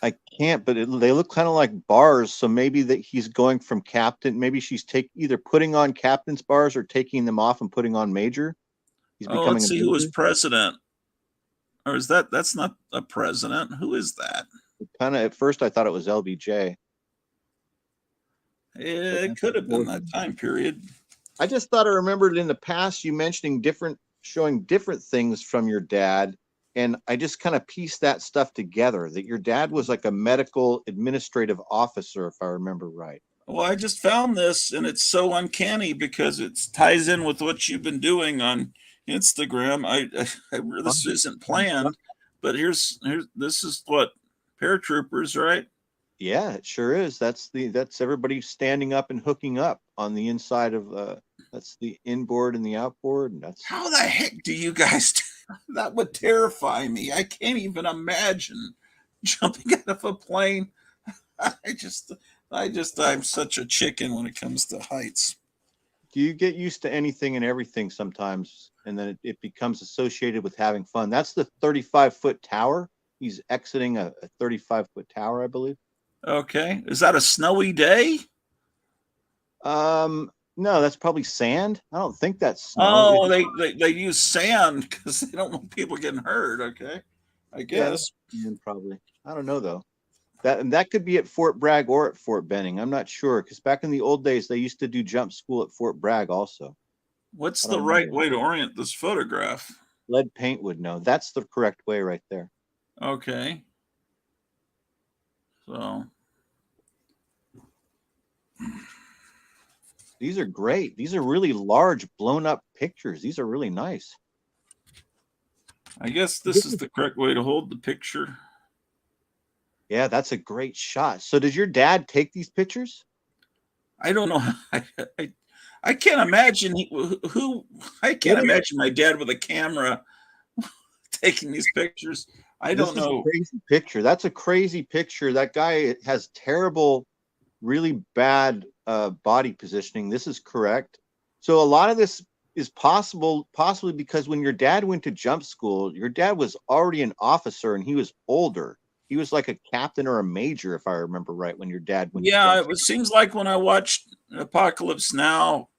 I can't, but they look kind of like bars. So maybe that he's going from captain. Maybe she's either putting on captain's bars or taking them off and putting on major. He's Oh, becoming let's a see who was major. president. Or is that's not a president? Who is that? Kind of at first I thought it was LBJ. It could have been that time period. I just thought I remembered in the past you mentioning showing different things from your dad. And I just kind of pieced that stuff together, that your dad was like a medical administrative officer, if I remember right. Well, I just found this and it's so uncanny because it ties in with what you've been doing on Instagram. This isn't planned, but here's this is what paratroopers, right? Yeah, it sure is. That's everybody standing up and hooking up on the inside of that's the inboard and the outboard. And that's How the heck do you guys do? That would terrify me. I can't even imagine jumping out of a plane. I just I'm such a chicken when it comes to heights. do you get used to anything and everything sometimes, and then it becomes associated with having fun. That's the 35-foot tower. He's exiting a 35-foot tower, I believe. Okay. Is that a snowy day? No, that's probably sand. I don't think that's snow. Oh, they use sand because they don't want people getting hurt. Okay, I guess. Yeah, probably. I don't know though. That could be at Fort Bragg or at Fort Benning. I'm not sure, because back in the old days they used to do jump school at Fort Bragg also. What's I the don't right know. way to orient this photograph? Lead paint would know. That's the correct way right there. Okay. So These are great. These are really large, blown up pictures. These are really nice. I guess this is the correct way to hold the picture. Yeah, that's a great shot. So did your dad take these pictures? I don't know. I can't imagine I can't imagine my dad with a camera taking these pictures. I don't This is know. a crazy picture. That's a crazy picture. That guy has terrible, really bad body positioning. This is correct. So a lot of this is possibly because when your dad went to jump school, your dad was already an officer and he was older. He was like a captain or a major, if I remember right, when your dad went. Yeah, it seems like when I watched Apocalypse Now,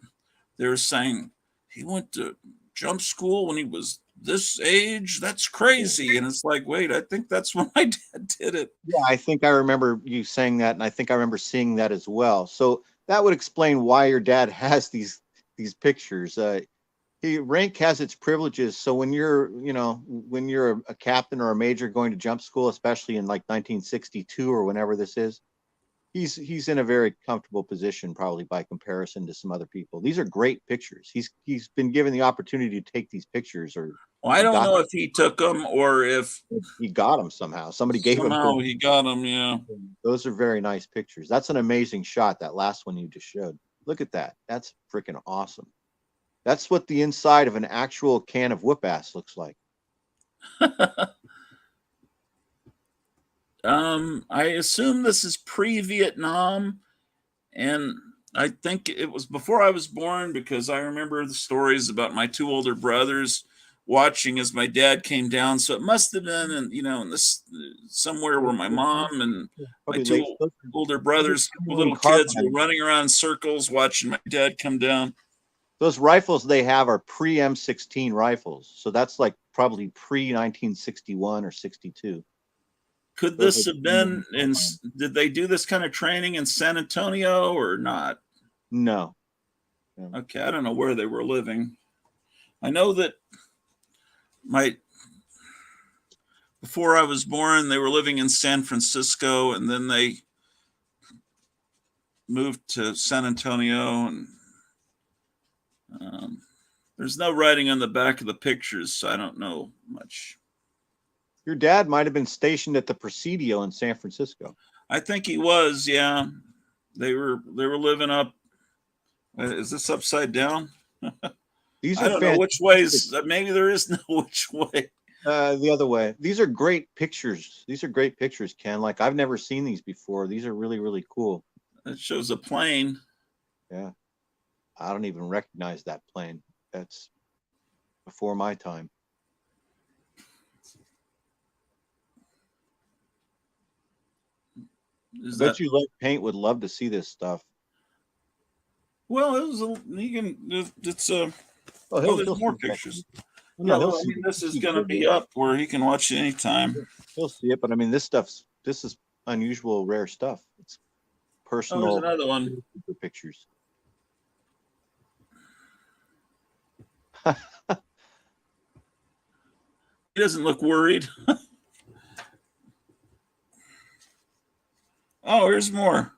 they were saying he went to jump school when he was this age. That's crazy. And it's like, wait, I think that's when my dad did it. Yeah, I think I remember you saying that, and I think I remember seeing that as well. So that would explain why your dad has these pictures. Rank has its privileges. So when you're a captain or a major going to jump school, especially in like 1962 or whenever this is, he's in a very comfortable position, probably by comparison to some other people. These are great pictures. He's been given the opportunity to take these pictures, or Well, I don't know if he took them or if he got them somehow. Somebody gave them to somehow him. he got them. Yeah. Those are very nice pictures. That's an amazing shot. That last one you just showed. Look at that. That's freaking awesome. That's what the inside of an actual can of whoop ass looks like. I assume this is pre-Vietnam, and I think it was before I was born because I remember the stories about my two older brothers watching as my dad came down. So it must have been, in this somewhere where my mom and my Probably two late. older brothers, little kids, were running around in circles watching my dad come down. Those rifles they have are pre M16 rifles, so that's like probably pre 1961 or 62. Could Those this are have been in? Did they do this kind of training in San Antonio or not? No. Okay, I don't know where they were living. I know that before I was born, they were living in San Francisco, and then they moved to San Antonio. And there's no writing on the back of the pictures, so I don't know much. Your dad might have been stationed at the Presidio in San Francisco. I think he was. Yeah, they were living up. Is this upside down? These are I don't know which ways. Maybe there is no which way. The other way. These are great pictures. These are great pictures, Ken. Like I've never seen these before. These are really, really cool. It shows a plane. Yeah. I don't even recognize that plane. That's before my time. I bet you Lead Paint would love to see this stuff. Well, it was it's there's more pictures. No, I mean, this is going to be up where he can watch it anytime. He'll see it, but I mean, this is unusual, rare stuff. It's personal. Oh, there's another one. Pictures. He doesn't look worried. Oh, here's more.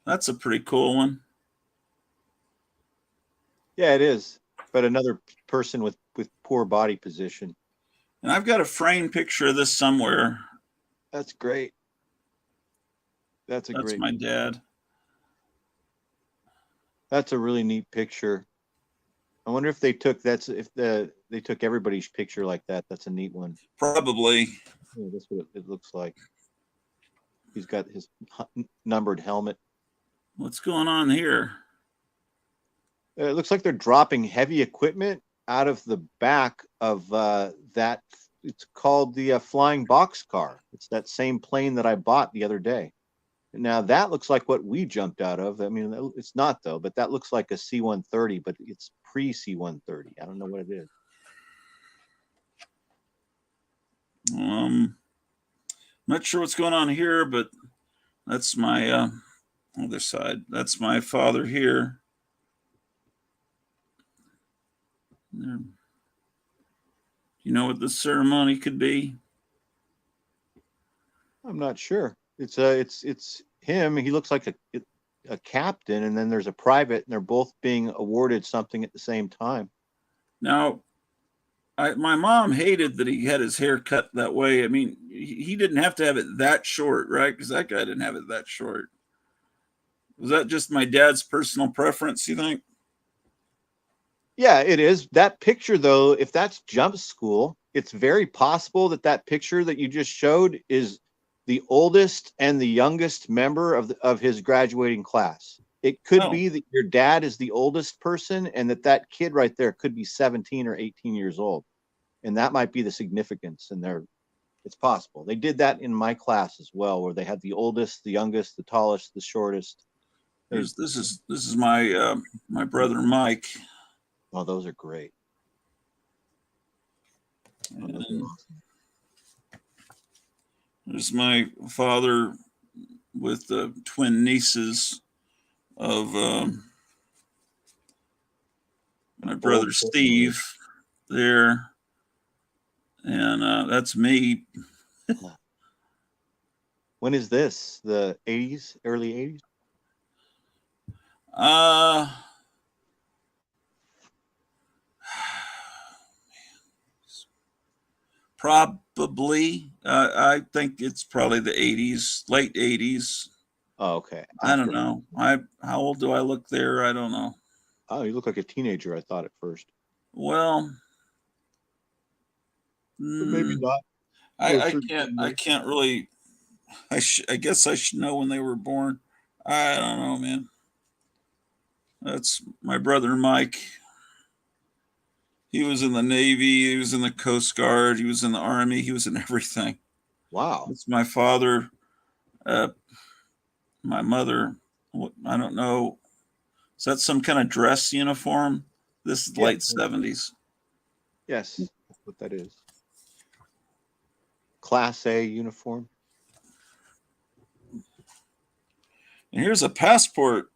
That's a pretty cool one. Yeah, it is. But another person with poor body position. And I've got a framed picture of this somewhere. That's great. That's great. My dad. That's a really neat picture. I wonder if they took they took everybody's picture like that. That's a neat one. Probably. Yeah, that's what it looks like. He's got his numbered helmet. What's going on here? It looks like they're dropping heavy equipment out of the back of that. It's called the flying boxcar. It's that same plane that I bought the other day. Now that looks like what we jumped out of. I mean, it's not though, but that looks like a C-130, but it's pre-C-130. I don't know what it is. Not sure what's going on here, but that's my other side. That's my father here. There. You know what this ceremony could be? I'm not sure. It's him. He looks like a captain, and then there's a private, and they're both being awarded something at the same time. Now, my mom hated that he had his hair cut that way. I mean, he didn't have to have it that short, right? Because that guy didn't have it that short. Was that just my dad's personal preference, you think? Yeah, it is. That picture, though, if that's jump school, it's very possible that picture that you just showed is the oldest and the youngest member of his graduating class. It could be that your dad is the oldest person and that kid right there could be 17 or 18 years old. And that might be the significance in there. It's possible. They did that in my class as well, where they had the oldest, the youngest, the tallest, the shortest. This is my my brother Mike. Oh, those are great. There's my father with the twin nieces of my brother Steve there. And that's me. When is this? The 80s, early 80s? Probably. I think it's probably the 80s, late 80s. Oh, okay. I don't know. How old do I look there? I don't know. Oh, you look like a teenager. I thought at first, Well, but maybe mm, not. I Closer to can't. 10 I years. can't really. I guess I should know when they were born. I don't know, man. That's my brother Mike. He was in the Navy. He was in the Coast Guard. He was in the Army. He was in everything. Wow. It's my father. Uh, my mother. I don't know. Is that some kind of dress uniform? This is Yeah. late 70s. Yes, that's what that is. Class A uniform. And here's a passport.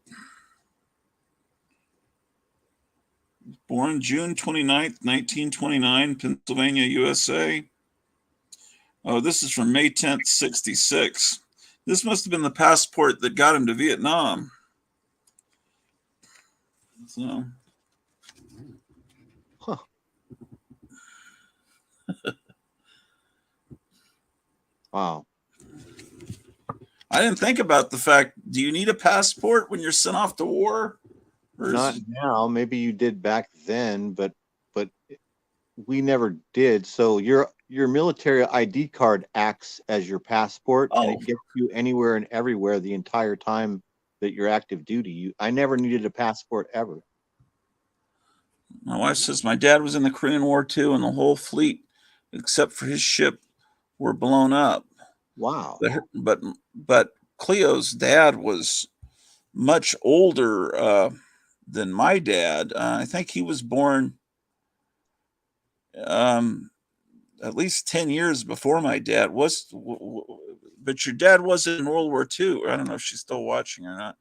Born June 29th, 1929, Pennsylvania, USA. Oh, this is from May 10th, 66. This must have been the passport that got him to Vietnam. So, Huh. Wow. I didn't think about the fact, do you need a passport when you're sent off to war? Or Not is, now. Maybe you did back then, but we never did. So your military ID card acts as your passport, and oh, it gets you anywhere and everywhere the entire time that you're active duty. I never needed a passport ever. my wife says my dad was in the Korean War too, and the whole fleet, except for his ship, were blown up. Wow. But Cleo's dad was much older than my dad. I think he was born um, at least 10 years before my dad was. But your dad was in World War II. I don't know if she's still watching or not.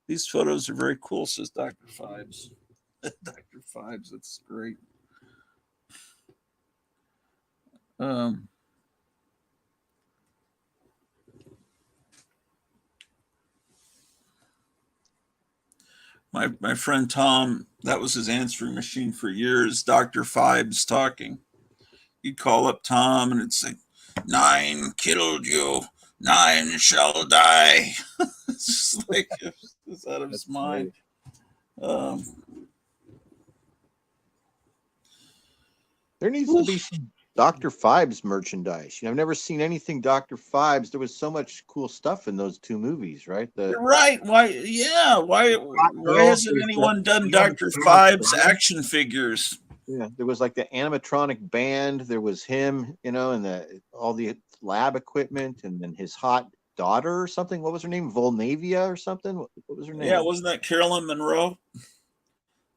These photos are very cool, says Dr. Fibes. Dr. Fibes, that's great. Um, my friend Tom, that was his answering machine for years. Dr. Fibes talking. You'd call up Tom and it'd say, 9 killed you, 9 shall die. It's just like it's out of his That's mind. great. Um, There needs to be some Dr. Fibes merchandise. I've never seen anything Dr. Fibes. There was so much cool stuff in those two movies, right? The you're right. Why? Yeah. Hot Why Girls, hasn't there's anyone done the Dr. animatronic Fibes band. action figures? Yeah, there was like the animatronic band. There was him, and the all the lab equipment, and then his hot daughter or something. What was her name? Volnavia or something? What was her Yeah, name? wasn't that Carolyn Monroe?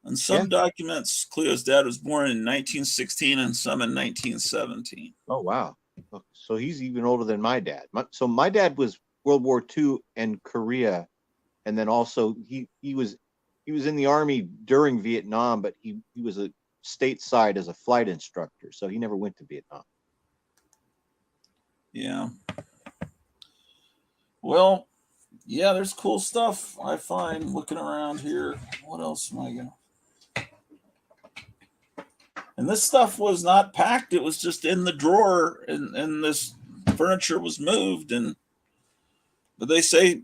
On Yeah. some documents, Cleo's dad was born in 1916 and some in 1917. Oh wow. Oh, so he's even older than my dad. So my dad was World War II and Korea, and then also he was in the army during Vietnam, but he was a stateside as a flight instructor, so he never went to Vietnam. Yeah. Well, yeah, there's cool stuff I find looking around here. What else am I gonna? And this stuff was not packed; it was just in the drawer, and this furniture was moved. But they say,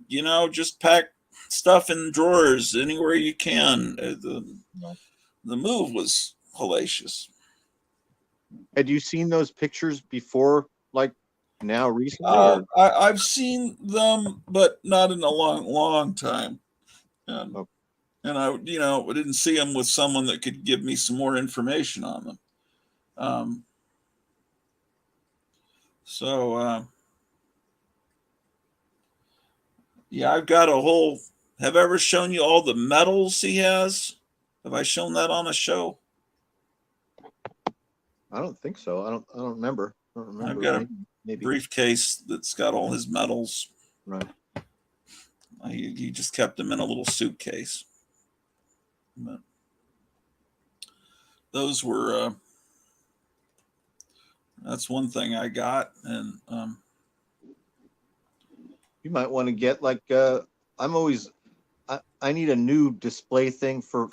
just pack stuff in drawers anywhere you can. The move was hellacious. Had you seen those pictures before, like now recently, or I've seen them, but not in a long, long time. And, oh, and I didn't see them with someone that could give me some more information on them. Um, so, yeah, I've got a whole. Have I ever shown you all the medals he has? Have I shown that on a show? I don't think so. I don't remember. I've got a Maybe. briefcase that's got all his medals. Right. He just kept them in a little suitcase. But those were. That's one thing I got, and You might want to get like I'm always I need a new display thing for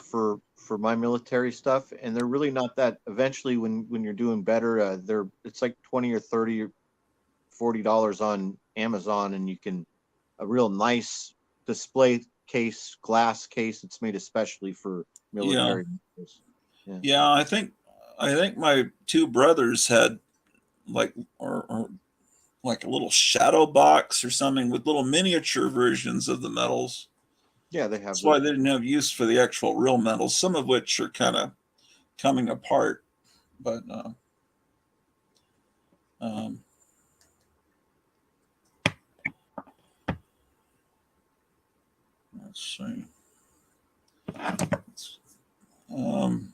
my military stuff, and they're really not that. Eventually, when you're doing better, it's like 20 or 30 or $40 on Amazon, and you can a real nice display case, glass case. It's made especially for military. Yeah. I think my two brothers had like or like a little shadow box or something with little miniature versions of the medals. Yeah, they have. That's why they didn't have use for the actual real medals, some of which are kind of coming apart. But let's see. Um,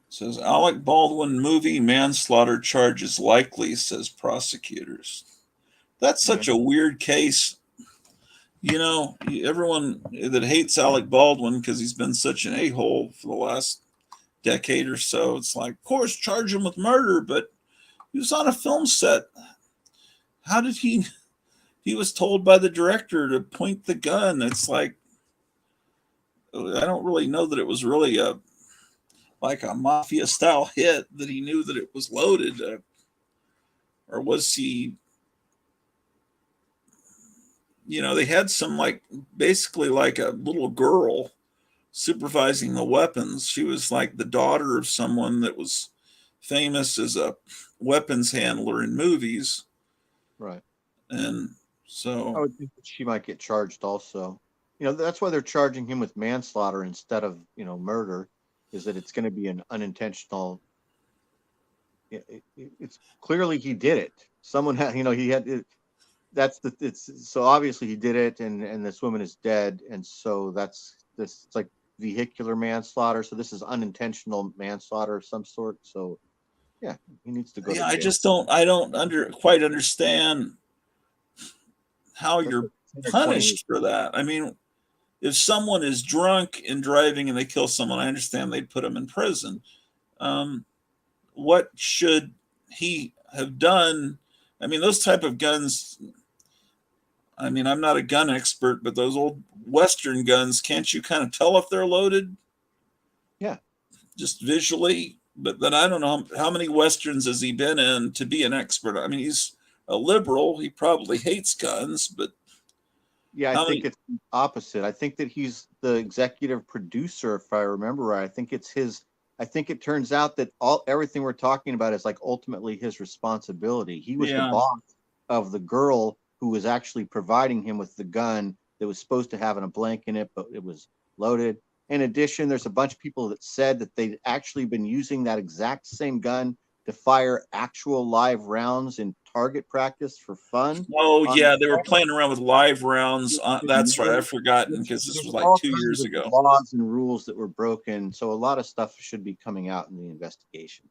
says Alec Baldwin movie manslaughter charges likely, says prosecutors. That's such a weird case. You know, everyone that hates Alec Baldwin because he's been such an a-hole for the last decade or so, it's like, of course, charge him with murder, but he was on a film set. How did he was told by the director to point the gun. It's like, I don't really know that it was really like a mafia style hit, that he knew that it was loaded, or was he, you know, they had some like basically like a little girl supervising the weapons. She was like the daughter of someone that was famous as a weapons handler in movies. Right. And so I would think that she might get charged also. You know, that's why they're charging him with manslaughter instead of, you know, murder, is that it's going to be an unintentional. It's clearly he did it. Someone had, you know, he had it. It's so obviously he did it, and this woman is dead, and so that's this. It's like vehicular manslaughter. So this is unintentional manslaughter of some sort. So yeah, he needs to go. Yeah, to I jail. just don't. I don't quite understand how you're punished for that. I mean, if someone is drunk and driving and they kill someone, I understand they'd put them in prison. What should he have done? I mean, those type of guns. I mean, I'm not a gun expert, but those old Western guns, can't you kind of tell if they're loaded? Yeah. Just visually. But then I don't know how many Westerns has he been in to be an expert. I mean, he's a liberal. He probably hates guns, but yeah, I think it's the opposite. I think that he's the executive producer, if I remember right. I think it's his. I think it turns out that everything we're talking about is like ultimately his responsibility. He was the boss of the girl who was actually providing him with the gun that was supposed to have a blank in it, but it was loaded. In addition, there's a bunch of people that said that they'd actually been using that exact same gun to fire actual live rounds in target practice for fun. Oh yeah, they were playing around with live rounds. That's right. I've forgotten because this was like 2 years ago. Laws and rules that were broken. So a lot of stuff should be coming out in the investigation.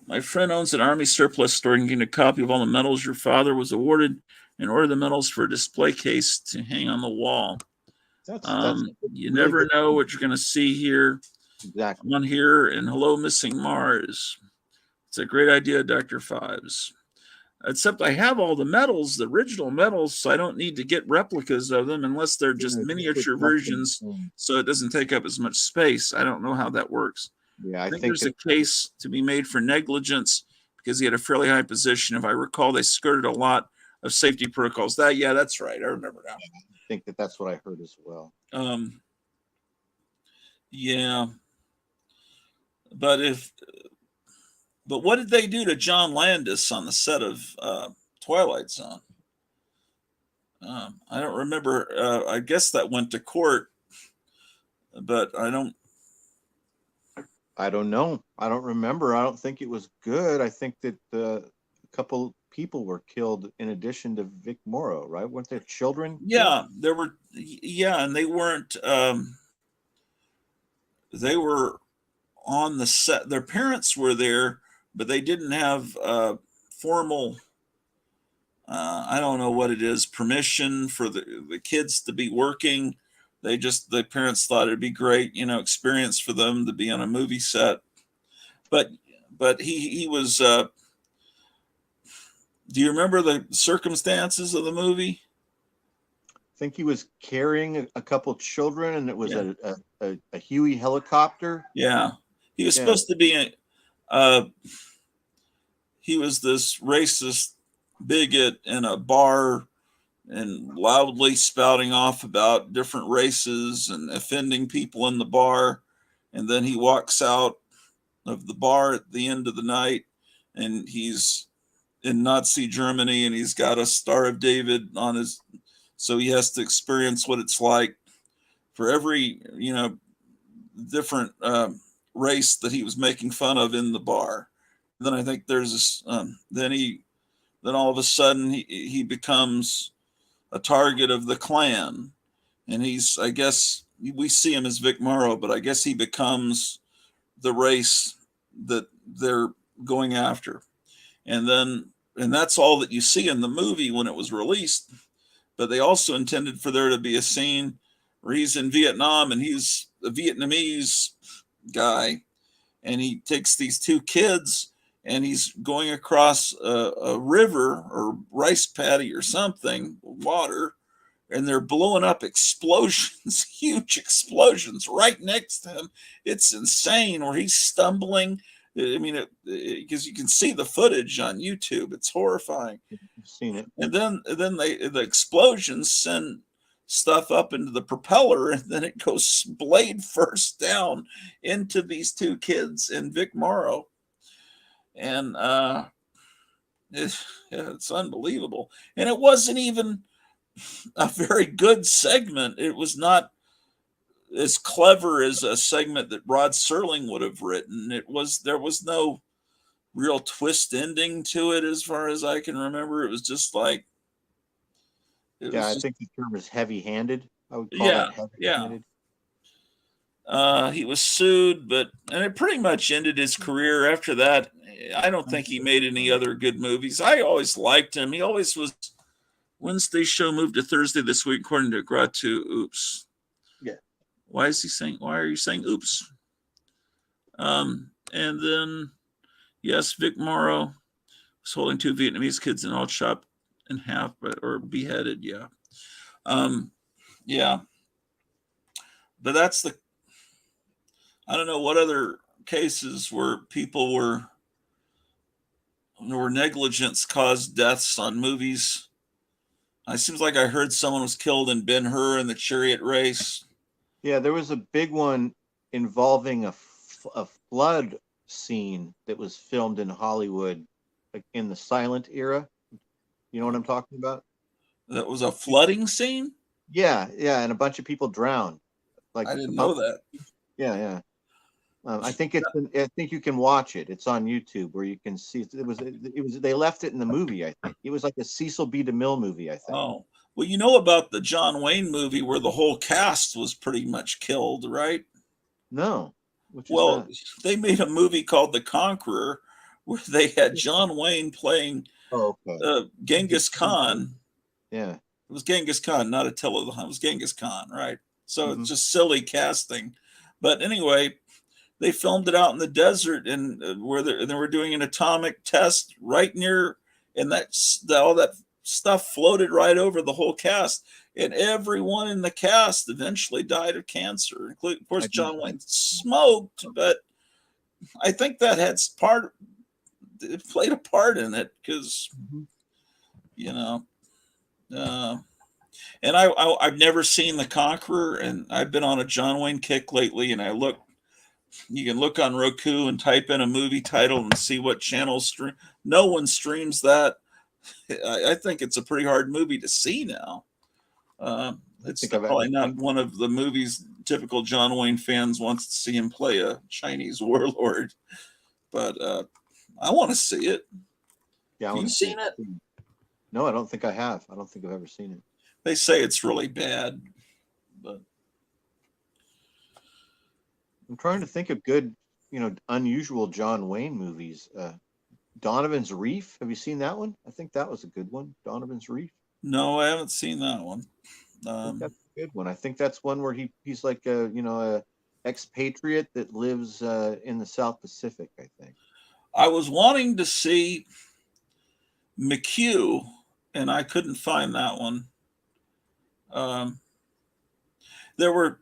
My friend owns an army surplus store and getting a copy of all the medals your father was awarded and ordered the medals for a display case to hang on the wall. You never know what you're going to see here. Exactly. On here, and hello, missing Mars. It's a great idea, Dr. Fives. Except I have all the medals, the original medals, so I don't need to get replicas of them unless they're just miniature versions, so it doesn't take up as much space. I don't know how that works. Yeah, I think there's a case to be made for negligence because he had a fairly high position. If I recall, they skirted a lot of safety protocols. That's right. I remember now. I think that's what I heard as well. Yeah. But what did they do to John Landis on the set of Twilight Zone? I don't remember. I guess that went to court, but I don't know. I don't remember. I don't think it was good. I think that a couple people were killed in addition to Vic Morrow, right? Weren't there children? Yeah, there were. Yeah, and they weren't. They were on the set. Their parents were there, but they didn't have formal. I don't know what it is. Permission for the kids to be working. The parents thought it'd be great, experience for them to be on a movie set. But he was. Do you remember the circumstances of the movie? I think he was carrying a couple children, and it was Yeah. a Huey helicopter. Yeah. He was Yeah. supposed to be uh, he was this racist bigot in a bar and loudly spouting off about different races and offending people in the bar. And then he walks out of the bar at the end of the night, and he's in Nazi Germany, and he's got a Star of David on his, so he has to experience what it's like for every, different race that he was making fun of in the bar. Then I think there's this, then all of a sudden he becomes a target of the Klan, and I guess we see him as Vic Morrow, but I guess he becomes the race that they're going after. And that's all that you see in the movie when it was released. But they also intended for there to be a scene where he's in Vietnam and he's a Vietnamese guy, and he takes these two kids and he's going across a river or rice paddy or something, water, and they're blowing up explosions, huge explosions right next to him. It's insane, where he's stumbling. I mean, because you can see the footage on YouTube. It's horrifying. I've seen it. And then the explosions send stuff up into the propeller, and then it goes blade first down into these two kids and Vic Morrow. And it's unbelievable. And it wasn't even a very good segment. It was not as clever as a segment that Rod Serling would have written. There was no real twist ending to it as far as I can remember. It was just like, I think the term is heavy-handed. I would call Yeah, that heavy-handed. he was sued, and it pretty much ended his career after that. I don't think he made any other good movies. I always liked him. He always was. Wednesday show moved to Thursday this week, according to Gratu. Oops. Yeah. Why are you saying oops? And then, yes, Vic Morrow was holding two Vietnamese kids and all chopped in half, or beheaded. Yeah. Yeah. But I don't know what other cases where people were negligence caused deaths on movies. It seems like I heard someone was killed in Ben-Hur in the chariot race. Yeah, there was a big one involving a flood scene that was filmed in Hollywood, like in the silent era. You know what I'm talking about? That was a flooding scene? Yeah, and a bunch of people drowned. Like, I didn't know that. Yeah. I think you can watch it. It's on YouTube where you can see it was they left it in the movie. I think it was like a Cecil B. DeMille movie. I think. Oh, well, you know about the John Wayne movie where the whole cast was pretty much killed, right? No. Well, they made a movie called The Conqueror where they had John Wayne playing Genghis Khan. Yeah. It was Genghis Khan, not Attila the Hun. It was Genghis Khan, right? So It's just silly casting. But anyway, they filmed it out in the desert, and where they were doing an atomic test right near, and all that stuff floated right over the whole cast, and everyone in the cast eventually died of cancer, including, of course, John Wayne smoked, but I think that it played a part in it because, and I've never seen The Conqueror, and I've been on a John Wayne kick lately, and you can look on Roku and type in a movie title and see what channels stream. No one streams that. I think it's a pretty hard movie to see now. It's probably not one of the movies typical John Wayne fans wants to see him play a Chinese warlord. But I want to see it. Yeah, have you seen it? No, I don't think I have. I don't think I've ever seen it. They say it's really bad, but I'm trying to think of good, unusual John Wayne movies. Donovan's Reef. Have you seen that one? I think that was a good one. Donovan's Reef. No, I haven't seen that one. I think that's a good one. I think that's one where he's like a expatriate that lives in the South Pacific, I think. I was wanting to see McHugh, and I couldn't find that one. Um, there were,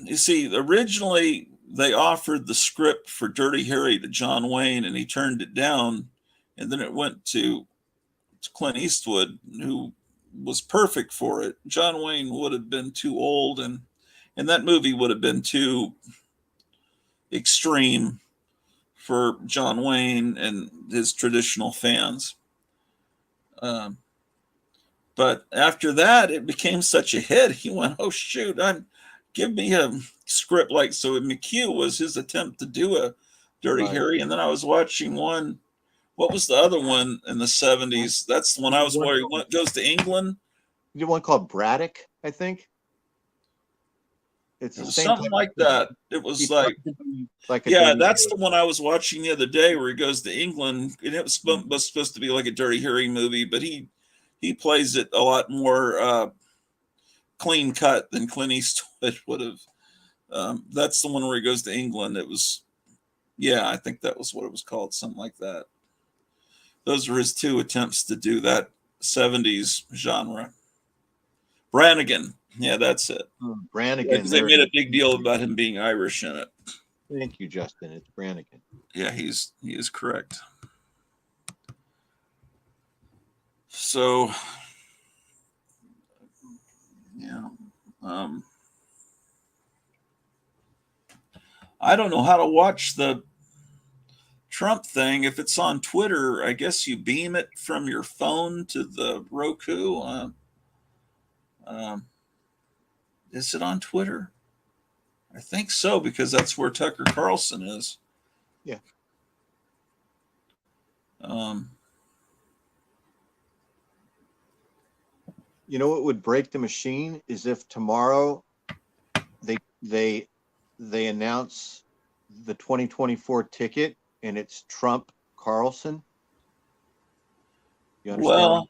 you see, originally they offered the script for Dirty Harry to John Wayne, and he turned it down, and then it went to Clint Eastwood, who was perfect for it. John Wayne would have been too old, and that movie would have been too extreme for John Wayne and his traditional fans. Um, but after that, it became such a hit. He went, "Oh shoot, give me a script like so." McHugh was his attempt to do a Dirty Right. Harry, and then I was watching one. What was the other one in the 70s? That's the one I was where he goes to England. You one called Braddock, I think. It's It the was same something type like of thing. that. It He was like, tried to be like a yeah, Dirty that's Harry. the one I was watching the other day where he goes to England, and it was supposed to be like a Dirty Harry movie, but he plays it a lot more clean cut than Clint Eastwood would have. That's the one where he goes to England. It was, yeah, I think that was what it was called, something like that. Those were his two attempts to do that 70s genre. Brannigan, yeah, that's it. Brannigan. Because they made a big deal about him being Irish in it. Thank you, Justin. It's Brannigan. Yeah, he is correct. So, yeah, I don't know how to watch the Trump thing. If it's on Twitter, I guess you beam it from your phone to the Roku. Um, is it on Twitter? I think so, because that's where Tucker Carlson is. Yeah. You know what would break the machine is if tomorrow they announce the 2024 ticket and it's Trump Carlson. You understand? Well,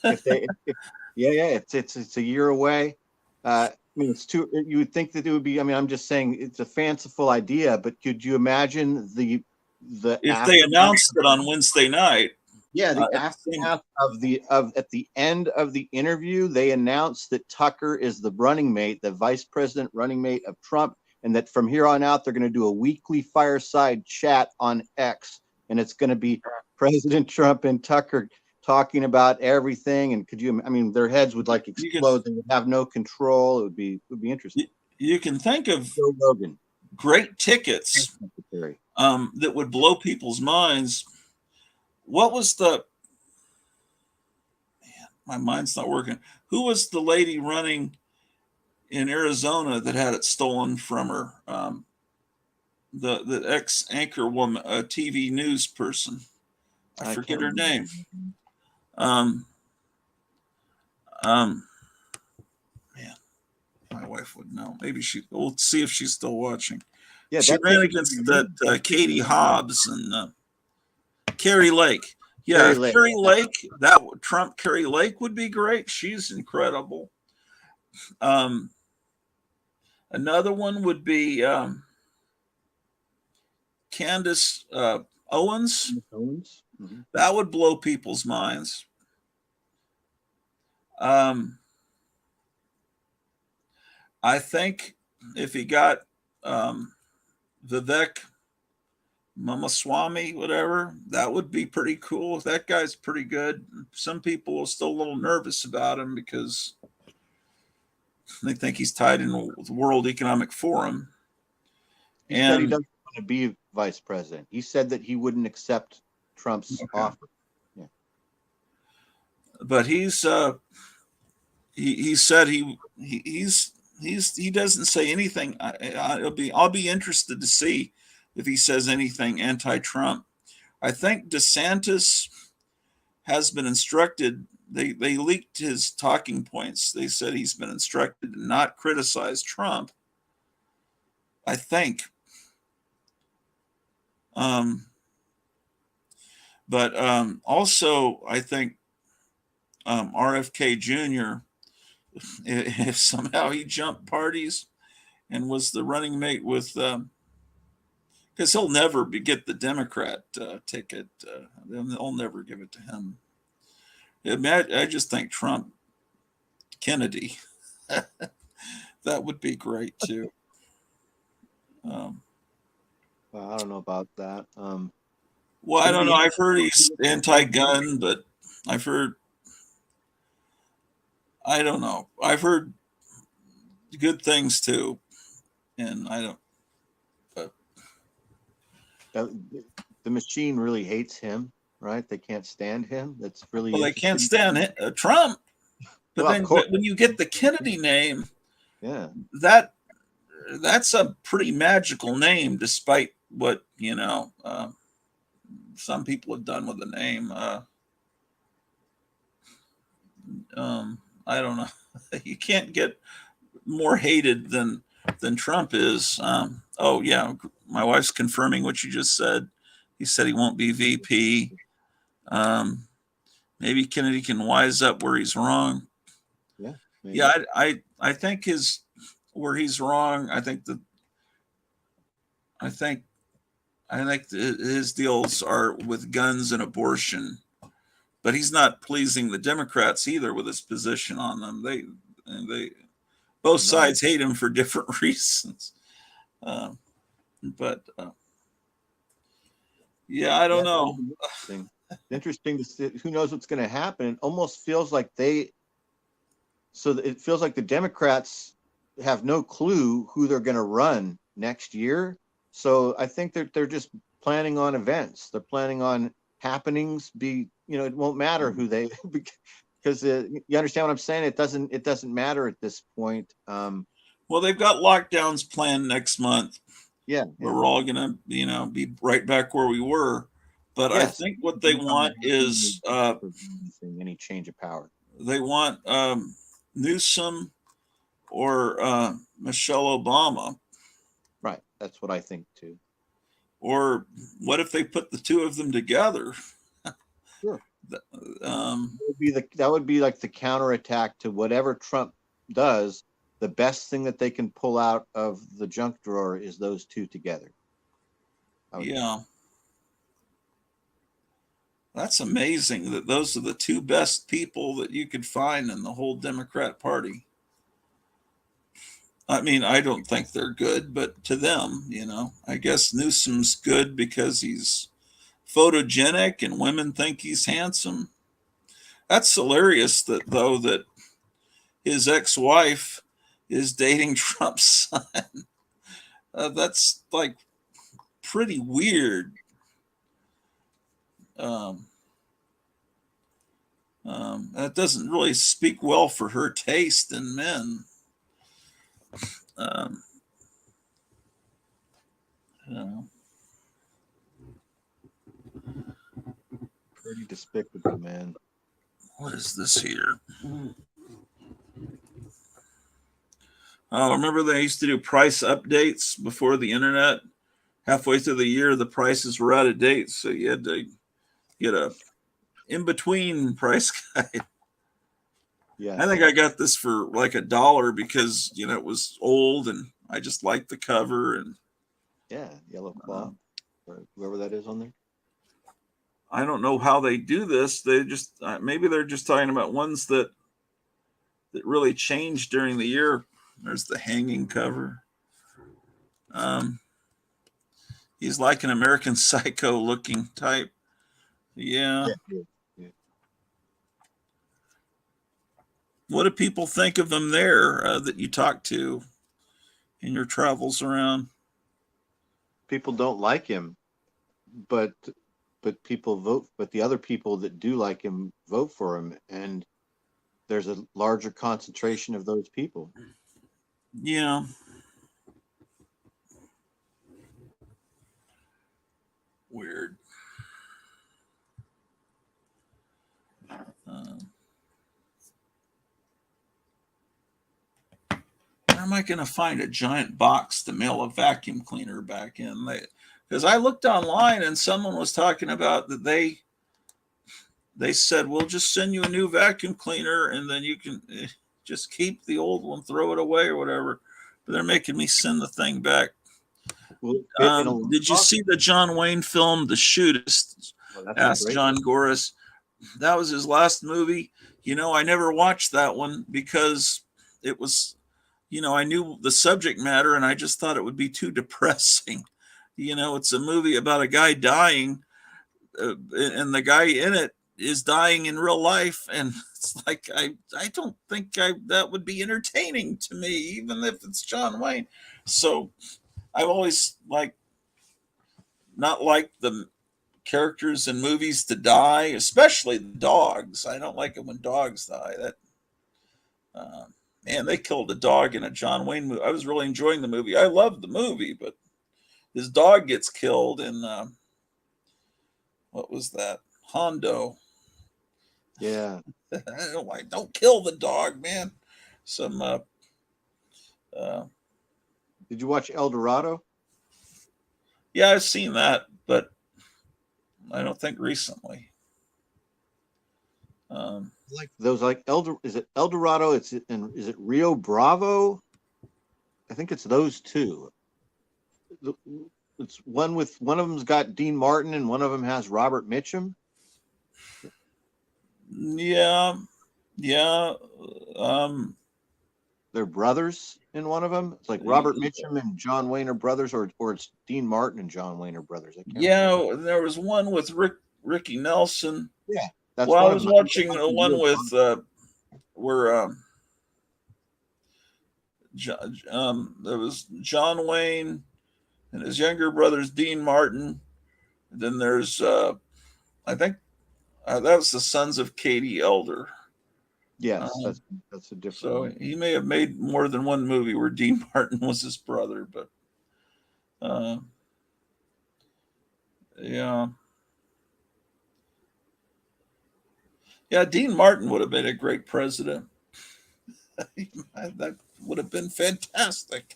it's a year away. I mean, it's too. You would think that it would be. I mean, I'm just saying it's a fanciful idea, but could you imagine the if they announced it on Wednesday night, yeah, the aftermath of at the end of the interview, they announced that Tucker is the running mate, the vice president running mate of Trump, and that from here on out they're going to do a weekly fireside chat on X, and it's going to be President Trump and Tucker talking about everything. And could you? I mean, their heads would like explode. They would have no control. It would be interesting. You can think of Joe Rogan. Great tickets that would blow people's minds. What was the? Man, my mind's not working. Who was the lady running in Arizona that had it stolen from her? The ex anchor woman, a TV news person. I forget her name. Man, my wife would know. Maybe we'll see if she's still watching. Yeah, she ran against that Katie Hobbs and Carrie Lake. Yeah, Carrie Lake. That Trump Carrie Lake would be great. She's incredible. Another one would be Candace Owens. Mm-hmm. That would blow people's minds. I think if he got Vivek Ramaswamy, whatever, that would be pretty cool. That guy's pretty good. Some people are still a little nervous about him because they think he's tied in the World Economic Forum. He said he doesn't want to be vice president. He said that he wouldn't accept Trump's offer. Yeah. But he said he doesn't say anything. I'll be interested to see if he says anything anti-Trump. I think DeSantis has been instructed. They leaked his talking points. They said he's been instructed to not criticize Trump. I think. But also, I think RFK Jr., if somehow he jumped parties and was the running mate with, because he'll never get the Democrat ticket. They'll never give it to him. I just think Trump Kennedy. That would be great too. Well, I don't know about that. Well, I don't know. Kennedy I've heard he's anti-gun, but I've heard, I don't know. I've heard good things too, and I don't. But the machine really hates him, right? They can't stand him. That's really well, they can't interesting. stand Trump. But Well, of then, course. but when you get the Kennedy name, Yeah. that's a pretty magical name, despite what some people have done with the name. I don't know. You can't get more hated than Trump is. Oh yeah, my wife's confirming what you just said. He said he won't be VP. Maybe Kennedy can wise up where he's wrong. Yeah. Maybe. Yeah, I think where he's wrong. I think his deals are with guns and abortion, but he's not pleasing the Democrats either with his position on them. They both sides hate him for different reasons. But yeah, I don't know. Interesting to see. Who knows what's going to happen? It almost feels like it feels like the Democrats have no clue who they're going to run next year. So I think they're just planning on events. They're planning on happenings. It won't matter who they, because you understand what I'm saying. It doesn't matter at this point. Well, they've got lockdowns planned next month. Yeah, we're all gonna, be right back where we were. But yes. I think what they want is any change of power. They want Newsom or Michelle Obama. Right. That's what I think too. Or what if they put the two of them together? Sure. That would be like the counterattack to whatever Trump does. The best thing that they can pull out of the junk drawer is those two together. Yeah. That's amazing that those are the two best people that you could find in the whole Democrat Party. I mean, I don't think they're good, but to them, I guess Newsom's good because he's photogenic and women think he's handsome. That's hilarious that his ex-wife is dating Trump's son. That's like pretty weird. That doesn't really speak well for her taste in men. Pretty despicable, man. What is this here? Oh, remember they used to do price updates before the internet? Halfway through the year, the prices were out of date, so you had to get a in-between price guide. Yeah, I think I got this for like $1 because it was old and I just liked the cover and Yellow Claw, or whoever that is on there. I don't know how they do this. They just maybe they're just talking about ones that really changed during the year. There's the hanging cover. He's like an American Psycho looking type. Yeah. What do people think of him there that you talk to in your travels around? People don't like him, but people vote. But the other people that do like him vote for him, and there's a larger concentration of those people. Yeah. Weird. Where am I going to find a giant box to mail a vacuum cleaner back in? Because I looked online and someone was talking about that they said, we'll just send you a new vacuum cleaner and then you can just keep the old one, throw it away or whatever. But they're making me send the thing back. Did you see the John Wayne film, The Shootist? Asked John Goris. That was his last movie. I never watched that one because it was, I knew the subject matter and I just thought it would be too depressing. It's a movie about a guy dying, and the guy in it is dying in real life, and it's like I don't think that would be entertaining to me, even if it's John Wayne. So I've always not liked the characters in movies to die, especially the dogs. I don't like it when dogs die. That uh, Man, they killed a dog in a John Wayne movie. I was really enjoying the movie. I loved the movie, but his dog gets killed in what was that? Hondo. Yeah. Don't kill the dog, man. Some uh, Did you watch El Dorado? yeah, I've seen that, but I don't think recently. Like those, like is it El Dorado? Is it Rio Bravo? I think it's those two. It's one of them's got Dean Martin and one of them has Robert Mitchum. Yeah, yeah. They're brothers in one of them. It's like Robert Mitchum and John Wayne are brothers, or it's Dean Martin and John Wayne are brothers. I can't remember. There was one with Ricky Nelson. Yeah, that's well, one I of was them. watching the one with where there was John Wayne and his younger brothers Dean Martin. And then there's I think that was the Sons of Katie Elder. Yes, that's a different. So one. he may have made more than one movie where Dean Martin was his brother, but yeah. Yeah, Dean Martin would have been a great president. That would have been fantastic.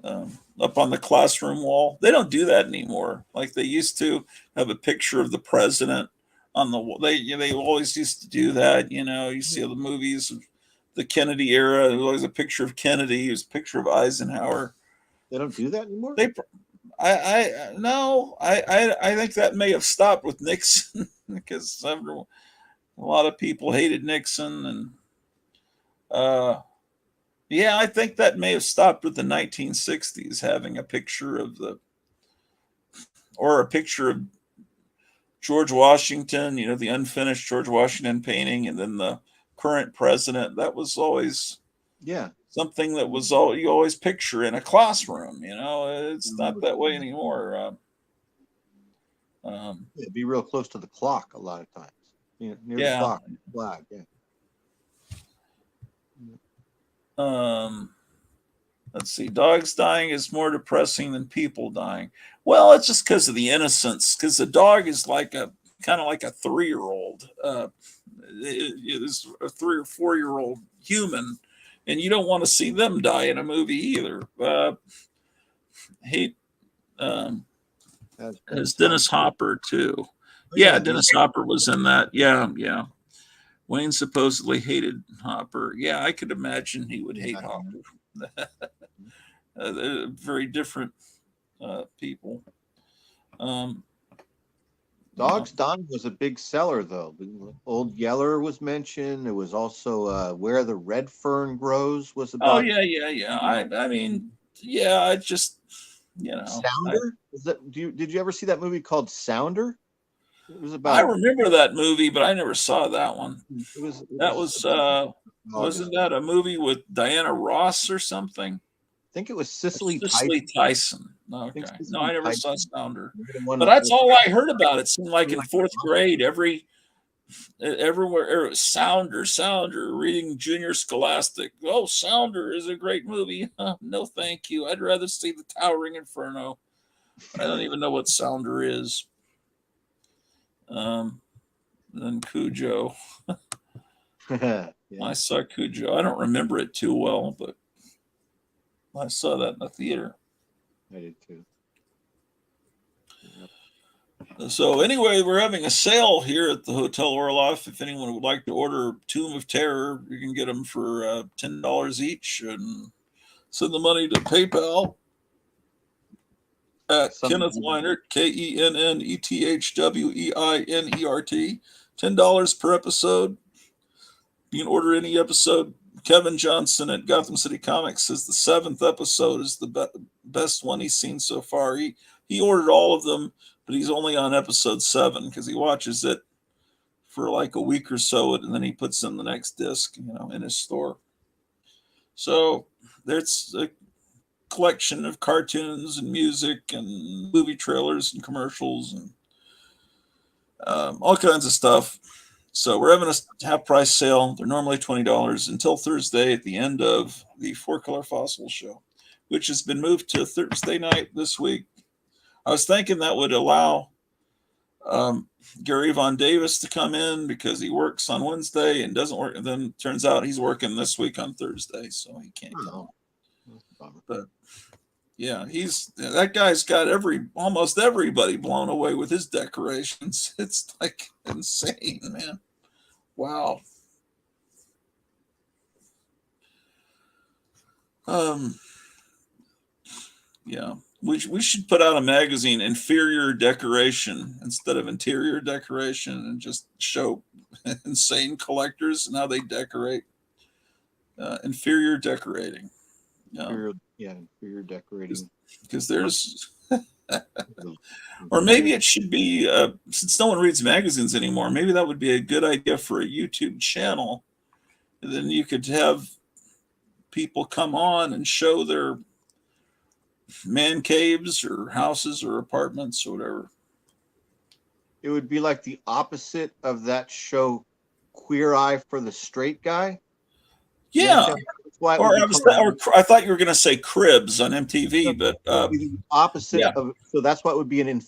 Up on the classroom wall. They don't do that anymore. Like they used to have a picture of the president on the wall. They always used to do that. You see the movies of the Kennedy era. There's always a picture of Kennedy. There's a picture of Eisenhower. They don't do that anymore. I think that may have stopped with Nixon because a lot of people hated Nixon, and yeah, I think that may have stopped with the 1960s, having a picture of a picture of George Washington, the unfinished George Washington painting, and then the current president. That was always something that was you always picture in a classroom. It's not that way anymore. It'd be real close to the clock a lot of times. Near the clock, flag. Yeah. Let's see. Dogs dying is more depressing than people dying. Well, it's just because of the innocence. Because the dog is kind of like a 3-year-old. It's a 3 or 4-year-old human, and you don't want to see them die in a movie either. As Dennis Hopper too. Yeah, Dennis Hopper was in that. Yeah. Wayne supposedly hated Hopper. Yeah, I could imagine he would hate Hopper. They're very different people. Dogs Dying was a big seller, though. Old Yeller was mentioned. There was also Where the Red Fern Grows was about. Oh yeah. I mean, yeah. I just Sounder. Did you ever see that movie called Sounder? It was about. I remember that movie, but I never saw that one. Wasn't that a movie with Diana Ross or something? I think it was Cicely Tyson. Okay. No, I never saw Sounder. But that's all I heard about. It seemed like in 4th grade, everywhere Sounder, reading Junior Scholastic. Oh, Sounder is a great movie. No, thank you. I'd rather see The Towering Inferno. I don't even know what Sounder is. Than Cujo. Yeah. I saw Cujo. I don't remember it too well, but I saw that in the theater. I did too. So anyway, we're having a sale here at the Hotel Orloff. If anyone would like to order Tomb of Terror, you can get them for $10 each, and send the money to PayPal at Kenneth Weinert, KENNETHWEINERT, $10 per episode. You can order any episode. Kevin Johnson at Gotham City Comics says the 7th episode is the best one he's seen so far. He ordered all of them, but he's only on episode 7 because he watches it for like a week or so, and then he puts in the next disc, in his store. So there's a collection of cartoons and music and movie trailers and commercials and all kinds of stuff. So we're having a half price sale. They're normally $20 until Thursday at the end of the Four Color Fossil show, which has been moved to Thursday night this week. I was thinking that would allow Gary Von Davis to come in because he works on Wednesday and doesn't work. And then turns out he's working this week on Thursday, so he can't come. But yeah, that guy's got almost everybody blown away with his decorations. It's like insane, man. Wow. Yeah, we should put out a magazine, Inferior Decoration, instead of Interior Decoration, and just show insane collectors and how they decorate. Inferior decorating. Inferior decorating. Because there's, or maybe it should be, since no one reads magazines anymore, maybe that would be a good idea for a YouTube channel. And then you could have people come on and show their man caves or houses or apartments or whatever. It would be like the opposite of that show, Queer Eye for the Straight Guy. Yeah. I thought you were going to say Cribs on MTV, but the opposite of. So that's what would be an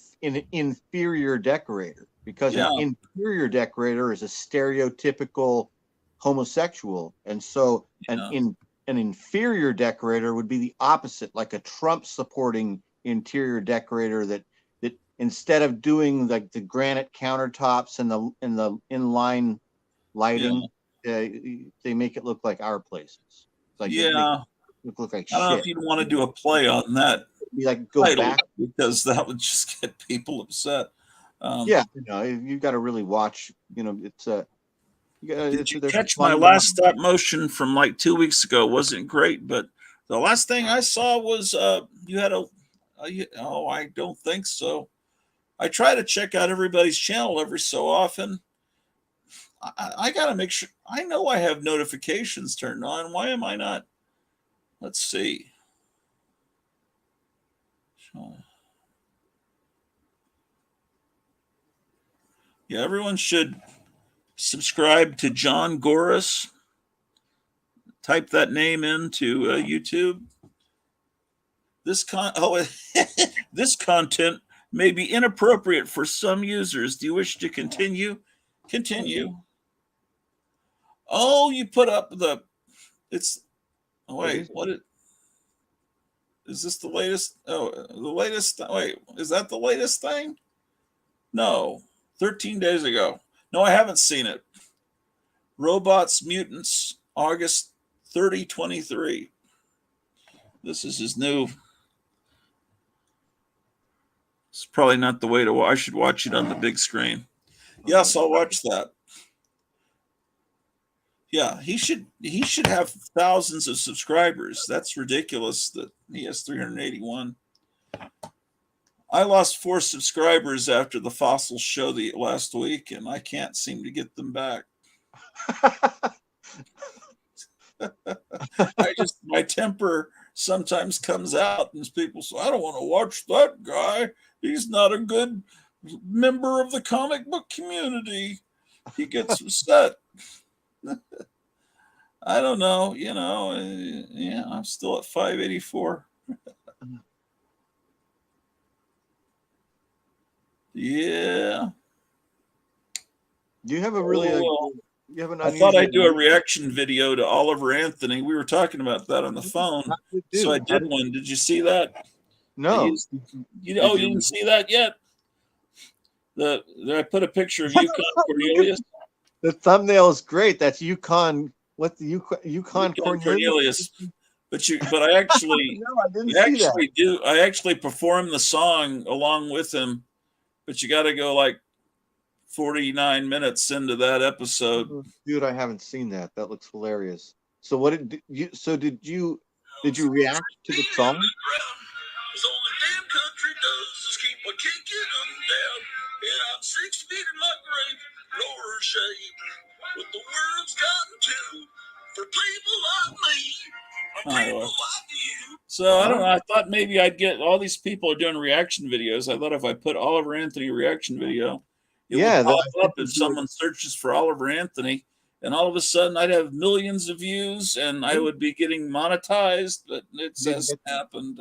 inferior decorator, because an inferior decorator is a stereotypical homosexual, and so an inferior decorator would be the opposite, like a Trump supporting interior decorator that instead of doing like the granite countertops and the inline lighting, they make it look like our places. Like look like shit. I don't know if you'd want to do a play on that. Be like go back, because that would just get people upset. You got to really watch. It's a. Did you catch my last stop motion from like 2 weeks ago? Wasn't great, but the last thing I saw was you had I don't think so. I try to check out everybody's channel every so often. I got to make sure. I know I have notifications turned on. Why am I not? Let's see. Yeah, everyone should subscribe to John Goris. Type that name into YouTube. This content may be inappropriate for some users. Do you wish to continue? Continue. Oh, you put up what is this the latest? Oh, the latest. Wait, is that the latest thing? No, 13 days ago. No, I haven't seen it. Robots, Mutants, August 30, 23. This is his new. It's probably not the way to watch. I should watch it on the big screen. Yes, I'll watch that. Yeah, he should have thousands of subscribers. That's ridiculous that he has 381. I lost 4 subscribers after the Fossil show last week, and I can't seem to get them back. My temper sometimes comes out, and people say, I don't want to watch that guy. He's not a good member of the comic book community. He gets upset. I don't know, I'm still at 584. Yeah. You have a really. I thought I'd do a reaction video to Oliver Anthony. We were talking about that on the phone, so I did one. Did you see that? No. You didn't see that yet? I put a picture of Yukon Cornelius. The thumbnail is great. That's Yukon. What the Yukon Cornelius? But I actually, I actually perform the song along with him. But you got to go like 49 minutes into that episode. Dude, I haven't seen that. That looks hilarious. So what did you? So did you react to the song? So the damn country does is keep a kicking them down. And I'm 6 feet in my grave, lower shape. With the world's gotten to for people like me. People like you. So I don't know. I thought maybe I'd get all these people are doing reaction videos. I thought if I put Oliver Anthony reaction video, it would pop up if someone searches for Oliver Anthony. And all of a sudden, I'd have millions of views, and I would be getting monetized. But it hasn't happened.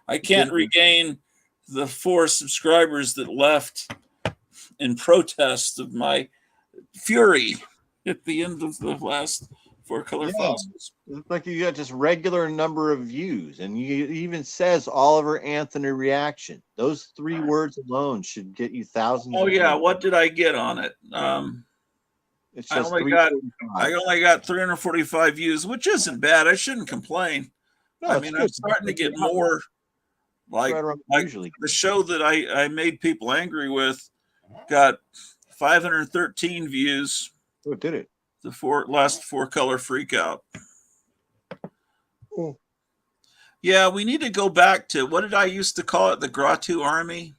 I can't regain the 4 subscribers that left in protest of my fury at the end of the last 4 Color Fossils. It's like you got just regular number of views, and you even says Oliver Anthony reaction. Those 3 words alone should get you thousands. Oh yeah, what did I get on it? It's I just only got 345 views, which isn't bad. I shouldn't complain. No, I mean, I'm starting to get more like usually. The show that I made people angry with got 513 views. Oh, did it? The last 4 Color Freakout. Oh. Yeah, we need to go back to, what did I used to call it? The Gratu Army.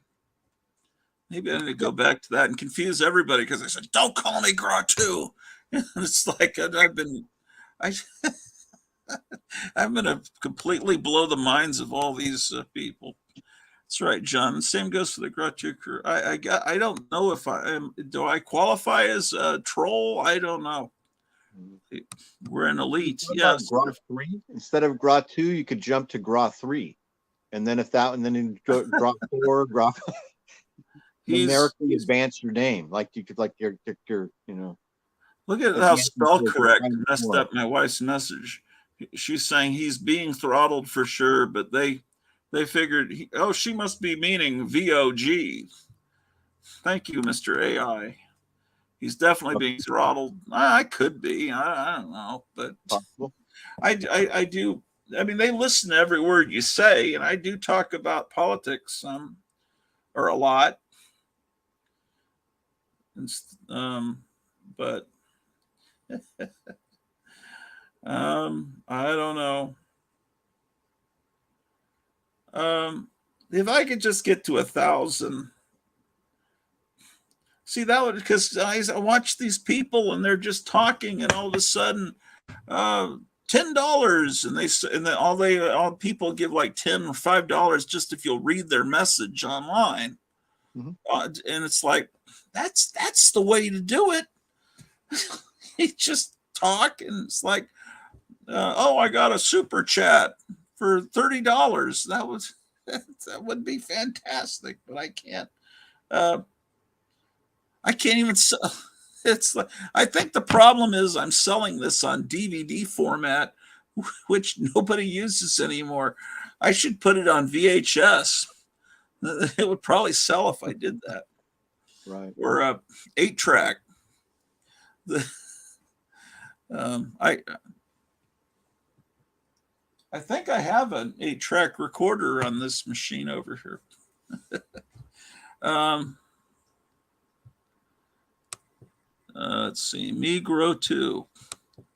Maybe I need to go back to that and confuse everybody because I said, "Don't call me Gratu." It's like I'm going to completely blow the minds of all these people. That's right, John. Same goes for the Gratu crew. I don't know if do I qualify as a troll? I don't know. We're an elite. Yes. Gra 3 instead of Gra 2, you could jump to Gra 3, and then you go Gra 4, Gra. Numerically advance your name, like you could, like your Look at how spell correct messed up my wife's message. She's saying he's being throttled for sure, but they figured, she must be meaning VOG. Thank you, Mr. AI. He's definitely being throttled. I could be. I don't know, but possible. I do. I mean, they listen to every word you say, and I do talk about politics or a lot. But I don't know. If I could just get to 1,000. See, that would, because I watch these people and they're just talking, and all of a sudden, $10, and all people give like $10 or $5 just if you'll read their message online. Mm-hmm. And it's like, that's the way to do it. You just talk, and it's like, I got a super chat for $30. That would be fantastic, but I can't. I can't even sell. It's like, I think the problem is I'm selling this on DVD format, which nobody uses anymore. I should put it on VHS. It would probably sell if I did that. Right. Or a 8-track. I think I have an 8-track recorder on this machine over here. Let's see, me grow 2.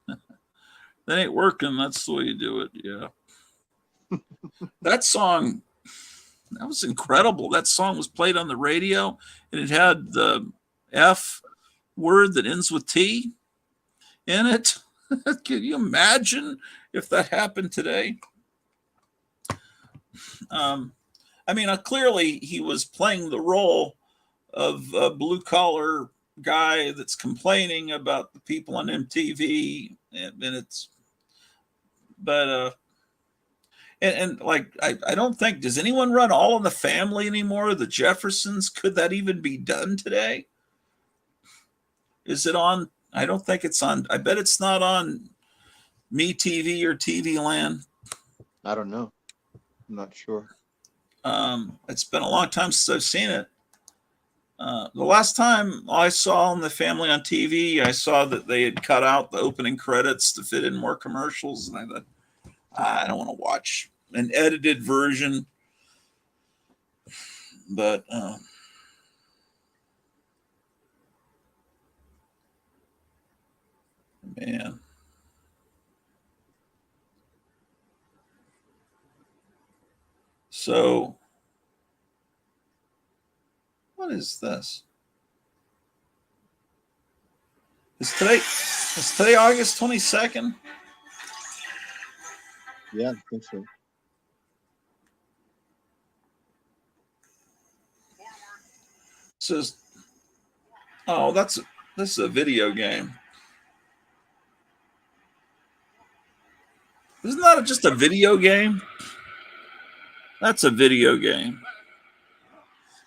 That ain't working. That's the way you do it. Yeah. That song, that was incredible. That song was played on the radio, and it had the F word that ends with T in it. Can you imagine if that happened today? I mean, clearly he was playing the role of a blue collar guy that's complaining about the people on MTV, and like, I don't think, does anyone run All in the Family anymore? The Jeffersons, could that even be done today? Is it on? I don't think it's on. I bet it's not on Me TV or TV Land. I don't know. I'm not sure. It's been a long time since I've seen it. The last time I saw All in the Family on TV, I saw that they had cut out the opening credits to fit in more commercials, and I thought, I don't want to watch an edited version. But Man. So, what is this? Is today August 22nd? Yeah, I think so. Says, oh, this is a video game. Isn't that just a video game? That's a video game.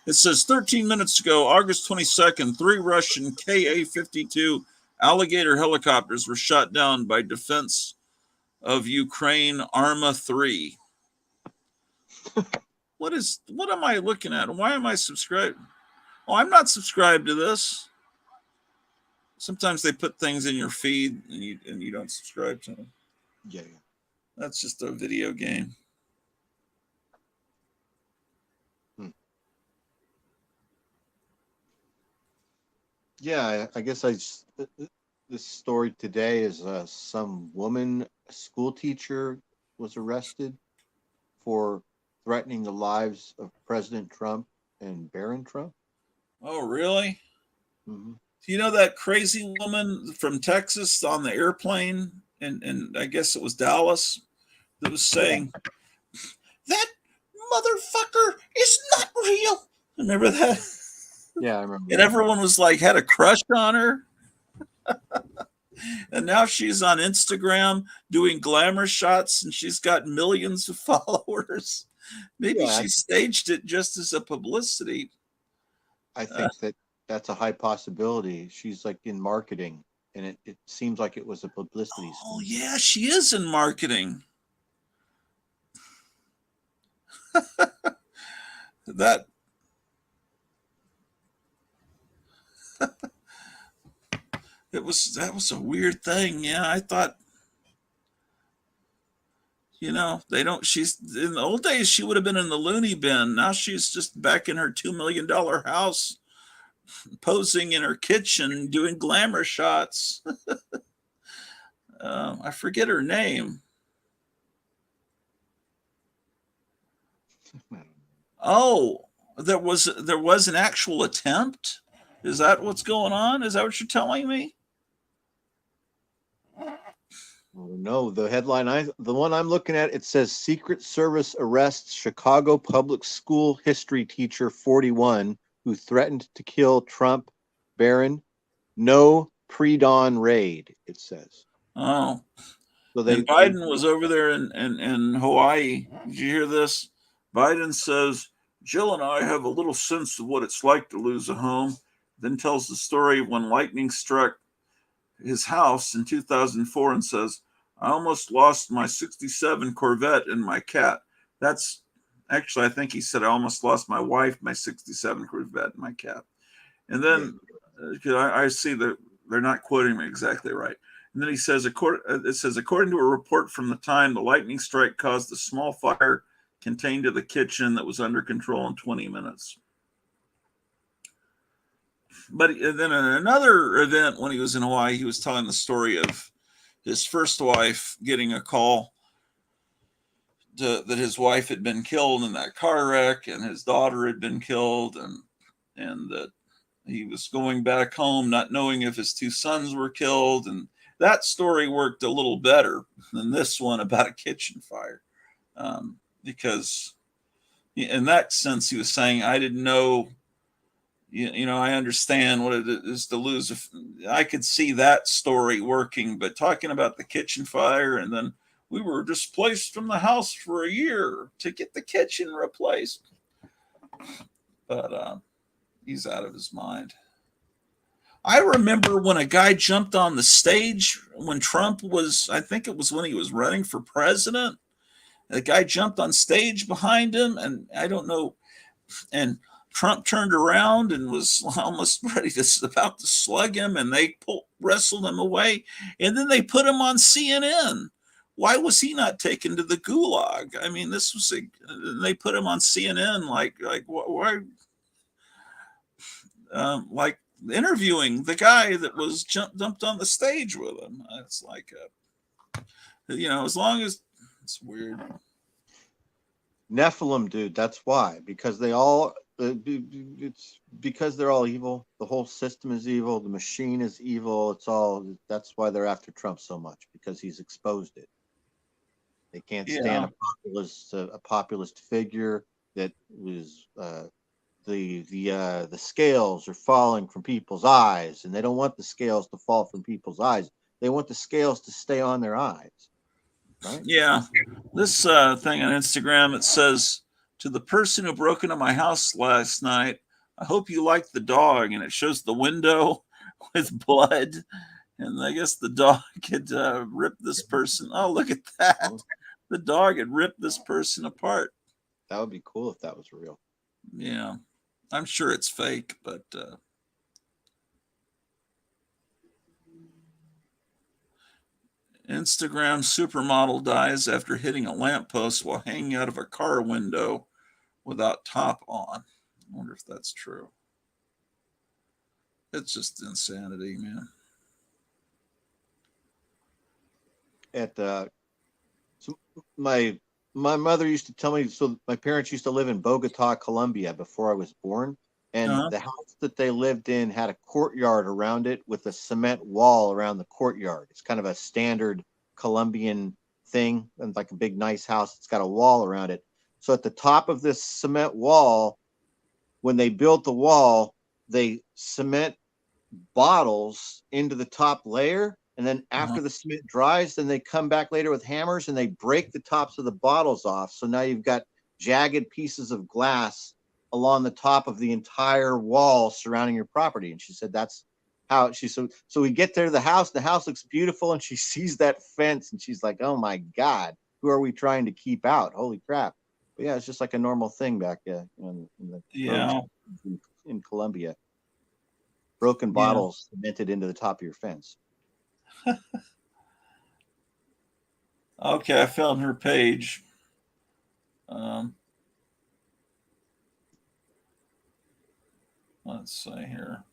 It says 13 minutes ago, August 22nd, 3 Russian Ka-52 Alligator helicopters were shot down by Defense of Ukraine Arma 3. What am I looking at? Why am I subscribed? Oh, I'm not subscribed to this. Sometimes they put things in your feed and you don't subscribe to them. Yeah. That's just a video game. Yeah, I guess this story today is some woman, school teacher, was arrested for threatening the lives of President Trump and Barron Trump. Oh, really? Mm-hmm. Do you know that crazy woman from Texas on the airplane, and I guess it was Dallas, that was saying, that motherfucker is not real? Remember that? Yeah, I remember. And everyone was like, had a crush on her. And now she's on Instagram doing glamour shots and she's got millions of followers. Maybe she staged it just as a publicity. I think that's a high possibility. She's like in marketing, and it seems like it was a publicity. Oh, yeah, she is in marketing. that was a weird thing. Yeah, I thought, they don't, she's in the old days, she would have been in the loony bin. Now she's just back in her $2 million house, posing in her kitchen, doing glamour shots. I forget her name. Oh, there was an actual attempt. Is that what's going on? Is that what you're telling me? No, the headline the one I'm looking at, it says Secret Service arrests Chicago public school history teacher 41 who threatened to kill Trump, Barron. No pre-dawn raid, it says. Oh. So Biden was over there in Hawaii. Did you hear this? Biden says, Jill and I have a little sense of what it's like to lose a home. Then tells the story of when lightning struck his house in 2004 and says, I almost lost my 67 Corvette and my cat. That's actually, I think he said, I almost lost my wife, my 67 Corvette, and my cat. And then I see that they're not quoting me exactly right. And then he says, according to a report from the time, the lightning strike caused a small fire contained to the kitchen that was under control in 20 minutes. But then in another event when he was in Hawaii, he was telling the story of his first wife getting a call that his wife had been killed in that car wreck and his daughter had been killed, and that he was going back home not knowing if his 2 sons were killed. And that story worked a little better than this one about a kitchen fire, because in that sense he was saying, I didn't know. I understand what it is to lose. I could see that story working, but talking about the kitchen fire, and then we were displaced from the house for a year to get the kitchen replaced. But he's out of his mind. I remember when a guy jumped on the stage when Trump was, I think it was when he was running for president. The guy jumped on stage behind him, and I don't know, and Trump turned around and was almost about to slug him, and they wrestled him away, and then they put him on CNN. Why was he not taken to the gulag? I mean, they put him on CNN, like why? interviewing the guy that was dumped on the stage with him. It's like, as long as it's weird. Nephilim, dude. That's why. Because it's because they're all evil. The whole system is evil. The machine is evil. That's why they're after Trump so much, because he's exposed it. They can't stand a populist figure that was the scales are falling from people's eyes, and they don't want the scales to fall from people's eyes. They want the scales to stay on their eyes. Right? Yeah. This thing on Instagram, it says, to the person who broke into my house last night, I hope you liked the dog. And it shows the window with blood. And I guess the dog had ripped this person. Oh, look at that. The dog had ripped this person apart. That would be cool if that was real. Yeah. I'm sure it's fake, but Instagram supermodel dies after hitting a lamppost while hanging out of a car window without top on. I wonder if that's true. It's just insanity, man. So my mother used to tell me, so my parents used to live in Bogota, Colombia before I was born. And the house that they lived in had a courtyard around it with a cement wall around the courtyard. It's kind of a standard Colombian thing, and like a big nice house. It's got a wall around it. So at the top of this cement wall, when they built the wall, they cement bottles into the top layer. And then after the cement dries, then they come back later with hammers and they break the tops of the bottles off. So now you've got jagged pieces of glass along the top of the entire wall surrounding your property. And she said that's how so we get there to the house looks beautiful, and she sees that fence and she's like, oh my God, who are we trying to keep out? Holy crap. But yeah, it's just like a normal thing back in Colombia. Broken bottles cemented into the top of your fence. Okay, I found her page. Let's see here.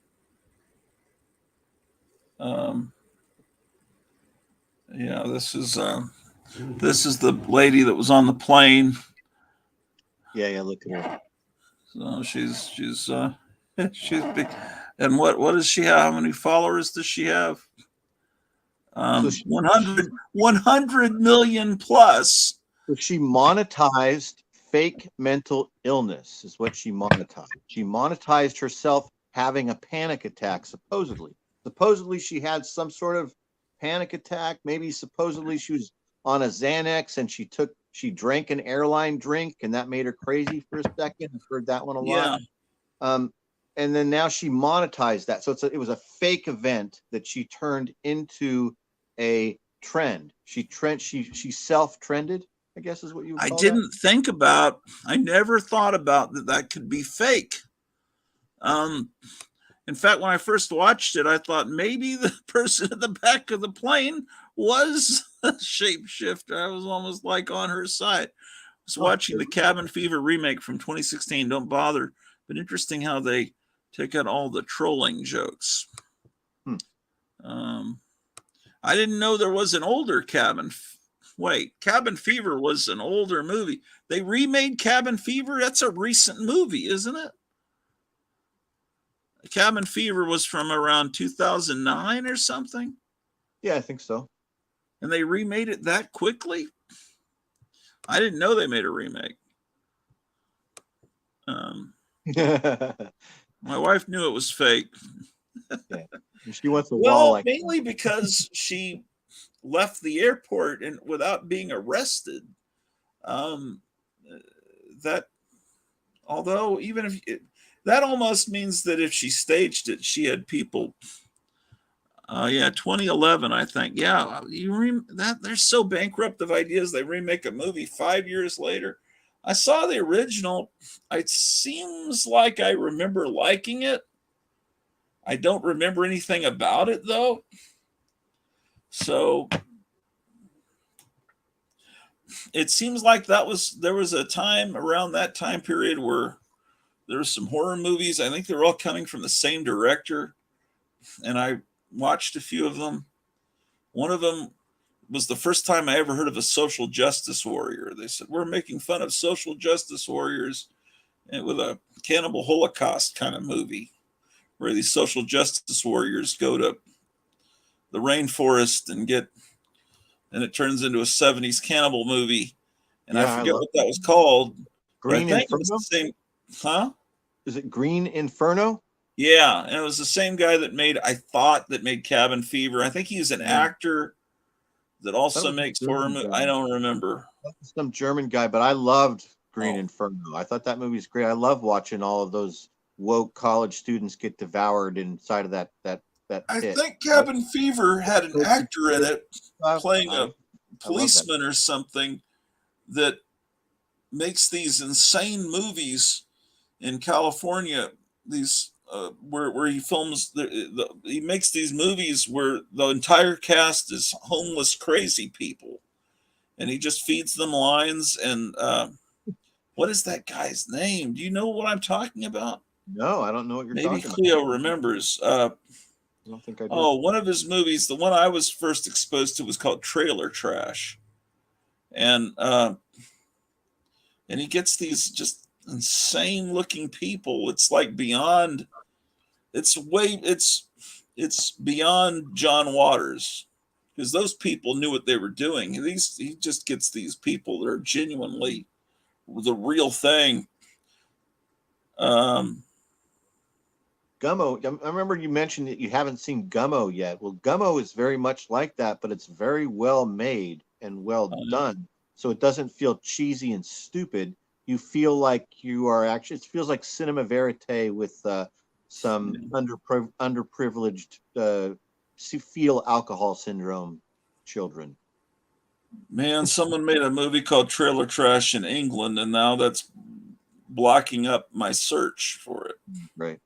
Yeah, this is the lady that was on the plane. Yeah, look at her. So she's she's big. And what does she have? How many followers does she have? 100 million plus. So she monetized fake mental illness is what she monetized. She monetized herself having a panic attack, supposedly. Supposedly she had some sort of panic attack. Maybe supposedly she was on a Xanax and she drank an airline drink and that made her crazy for a second. I've heard that one a lot. And then now she monetized that. So it was a fake event that she turned into a trend. She self-trended, I guess is what you would call that. I never thought about that could be fake. In fact, when I first watched it, I thought maybe the person at the back of the plane was a shapeshifter. I was almost like on her side. I was watching the Cabin Fever remake from 2016. Don't bother. But interesting how they take out all the trolling jokes. I didn't know there was an older Cabin Fever was an older movie. They remade Cabin Fever. That's a recent movie, isn't it? Cabin Fever was from around 2009 or something. Yeah, I think so. And they remade it that quickly? I didn't know they made a remake. My wife knew it was fake. Yeah. She wants a wall like mainly because she left the airport and without being arrested. That almost means that if she staged it, she had people. 2011, I think. Yeah, they're so bankrupt of ideas. They remake a movie 5 years later. I saw the original. It seems like I remember liking it. I don't remember anything about it though. So it seems like there was a time around that time period where There's some horror movies. I think they're all coming from the same director, and I watched a few of them. One of them was the first time I ever heard of a social justice warrior. They said, we're making fun of social justice warriors, and with a cannibal Holocaust kind of movie where these social justice warriors go to the rainforest and it turns into a 70s cannibal movie. And I Yeah, I forget love what that was called, but I Green think it was Inferno. the same, huh? Is it Green Inferno? Yeah, and it was the same guy that made Cabin Fever. I think he's an actor that That also was a makes horror German movies. guy. I don't remember. That was some German guy, but I loved Green Oh. Inferno. I thought that movie's great. I love watching all of those woke college students get devoured inside of that I pit. think Cabin Fever had an actor in it playing I a love that. policeman or something that makes these insane movies in California. These where he films he makes these movies where the entire cast is homeless crazy people, and he just feeds them lines. And what is that guy's name? Do you know what I'm talking about? No, I don't know what you're Maybe talking about. Cleo remembers. I don't think I do. Oh, one of his movies, the one I was first exposed to, was called Trailer Trash, and he gets these just insane looking people. It's like beyond. It's beyond John Waters, because those people knew what they were doing. He just gets these people that are genuinely the real thing. Gummo. I remember you mentioned that you haven't seen Gummo yet. Well, Gummo is very much like that, but it's very well made and well done. So it doesn't feel cheesy and stupid. You feel like you are actually, it feels like cinema verite with some underprivileged feel alcohol syndrome children. Man, someone made a movie called Trailer Trash in England, and now that's blocking up my search for it. Right.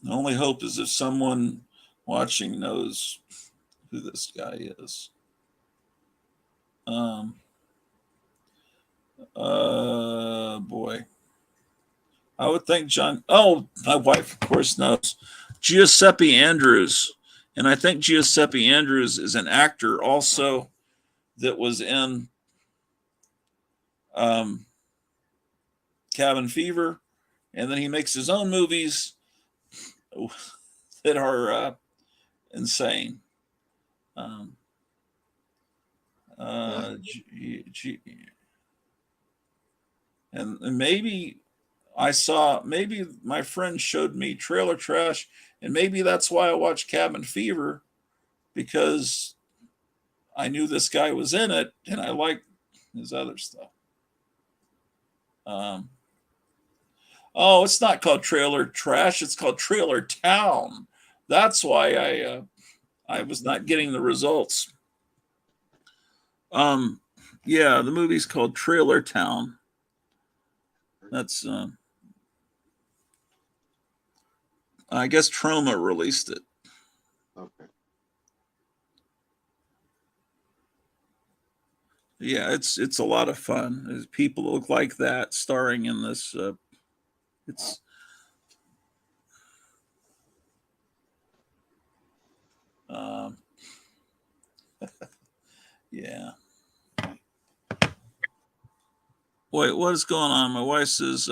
The only hope is if someone watching knows who this guy is. Boy. I would think John. Oh, my wife, of course, knows. Giuseppe Andrews. And I think Giuseppe Andrews is an actor also that was in Cabin Fever. And then he makes his own movies that are insane. And maybe maybe my friend showed me Trailer Trash, and maybe that's why I watched Cabin Fever, because I knew this guy was in it and I liked his other stuff. Oh, it's not called Trailer Trash, it's called Trailer Town. That's why I was not getting the results. Yeah, the movie's called Trailer Town. That's I guess Troma released it. Okay. Yeah, it's a lot of fun. There's people that look like that starring in this. It's yeah. Wait, what is going on? My wife says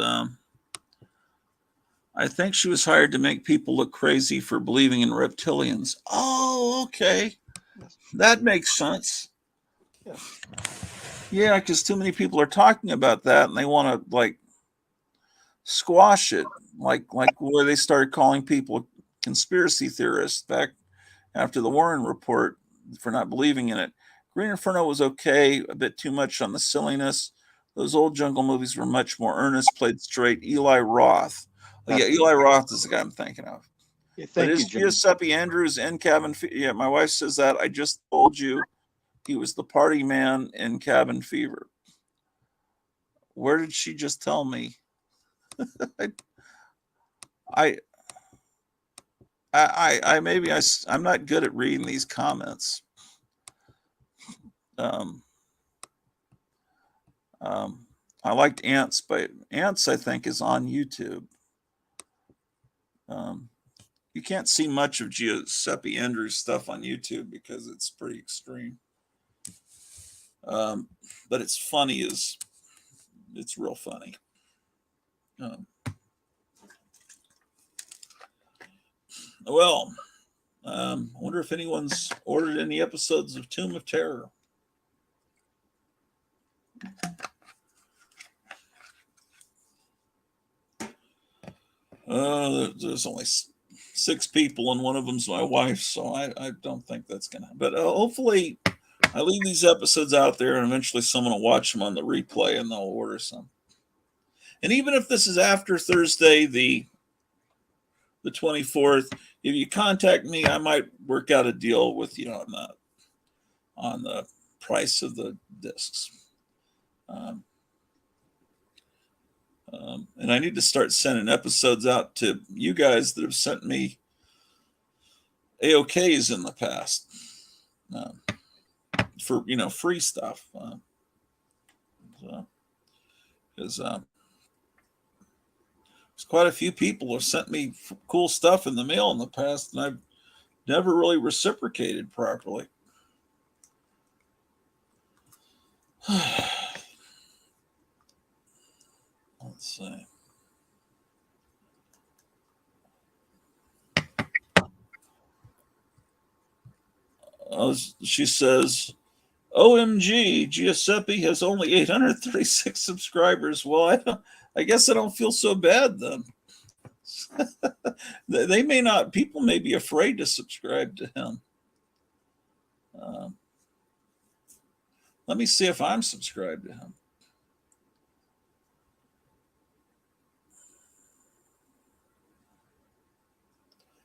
I think she was hired to make people look crazy for believing in reptilians. Oh, okay. That makes sense. Yeah, because too many people are talking about that and they want to like squash it. Like where they started calling people conspiracy theorists back after the Warren report for not believing in it. Green Inferno was okay, a bit too much on the silliness. Those old jungle movies were much more earnest, played straight. Eli Roth. Oh, yeah, Eli Roth is the guy I'm thinking of. Yeah, But is Giuseppe Andrews in Cabin Fever? Yeah, my wife says that. I just told you he was the party man in Cabin Fever. Where did she just tell me? I'm not good at reading these comments. I liked Ants, but Ants, I think, is on YouTube. You can't see much of Giuseppe Andrews' stuff on YouTube because it's pretty extreme. But it's funny it's real funny. Well, I wonder if anyone's ordered any episodes of Tomb of Terror. There's only 6 people, and one of them's my wife, so I don't think that's gonna. But hopefully, I leave these episodes out there, and eventually someone will watch them on the replay, and they'll order some. And even if this is after Thursday, the 24th, if you contact me, I might work out a deal with you on the price of the discs. And I need to start sending episodes out to you guys that have sent me AOKs in the past for free stuff. Because there's quite a few people have sent me cool stuff in the mail in the past, and I've never really reciprocated properly. Let's see. She says, OMG, Giuseppe has only 836 subscribers. Well, I guess I don't feel so bad then. They may not, people may be afraid to subscribe to him. Let me see if I'm subscribed to him.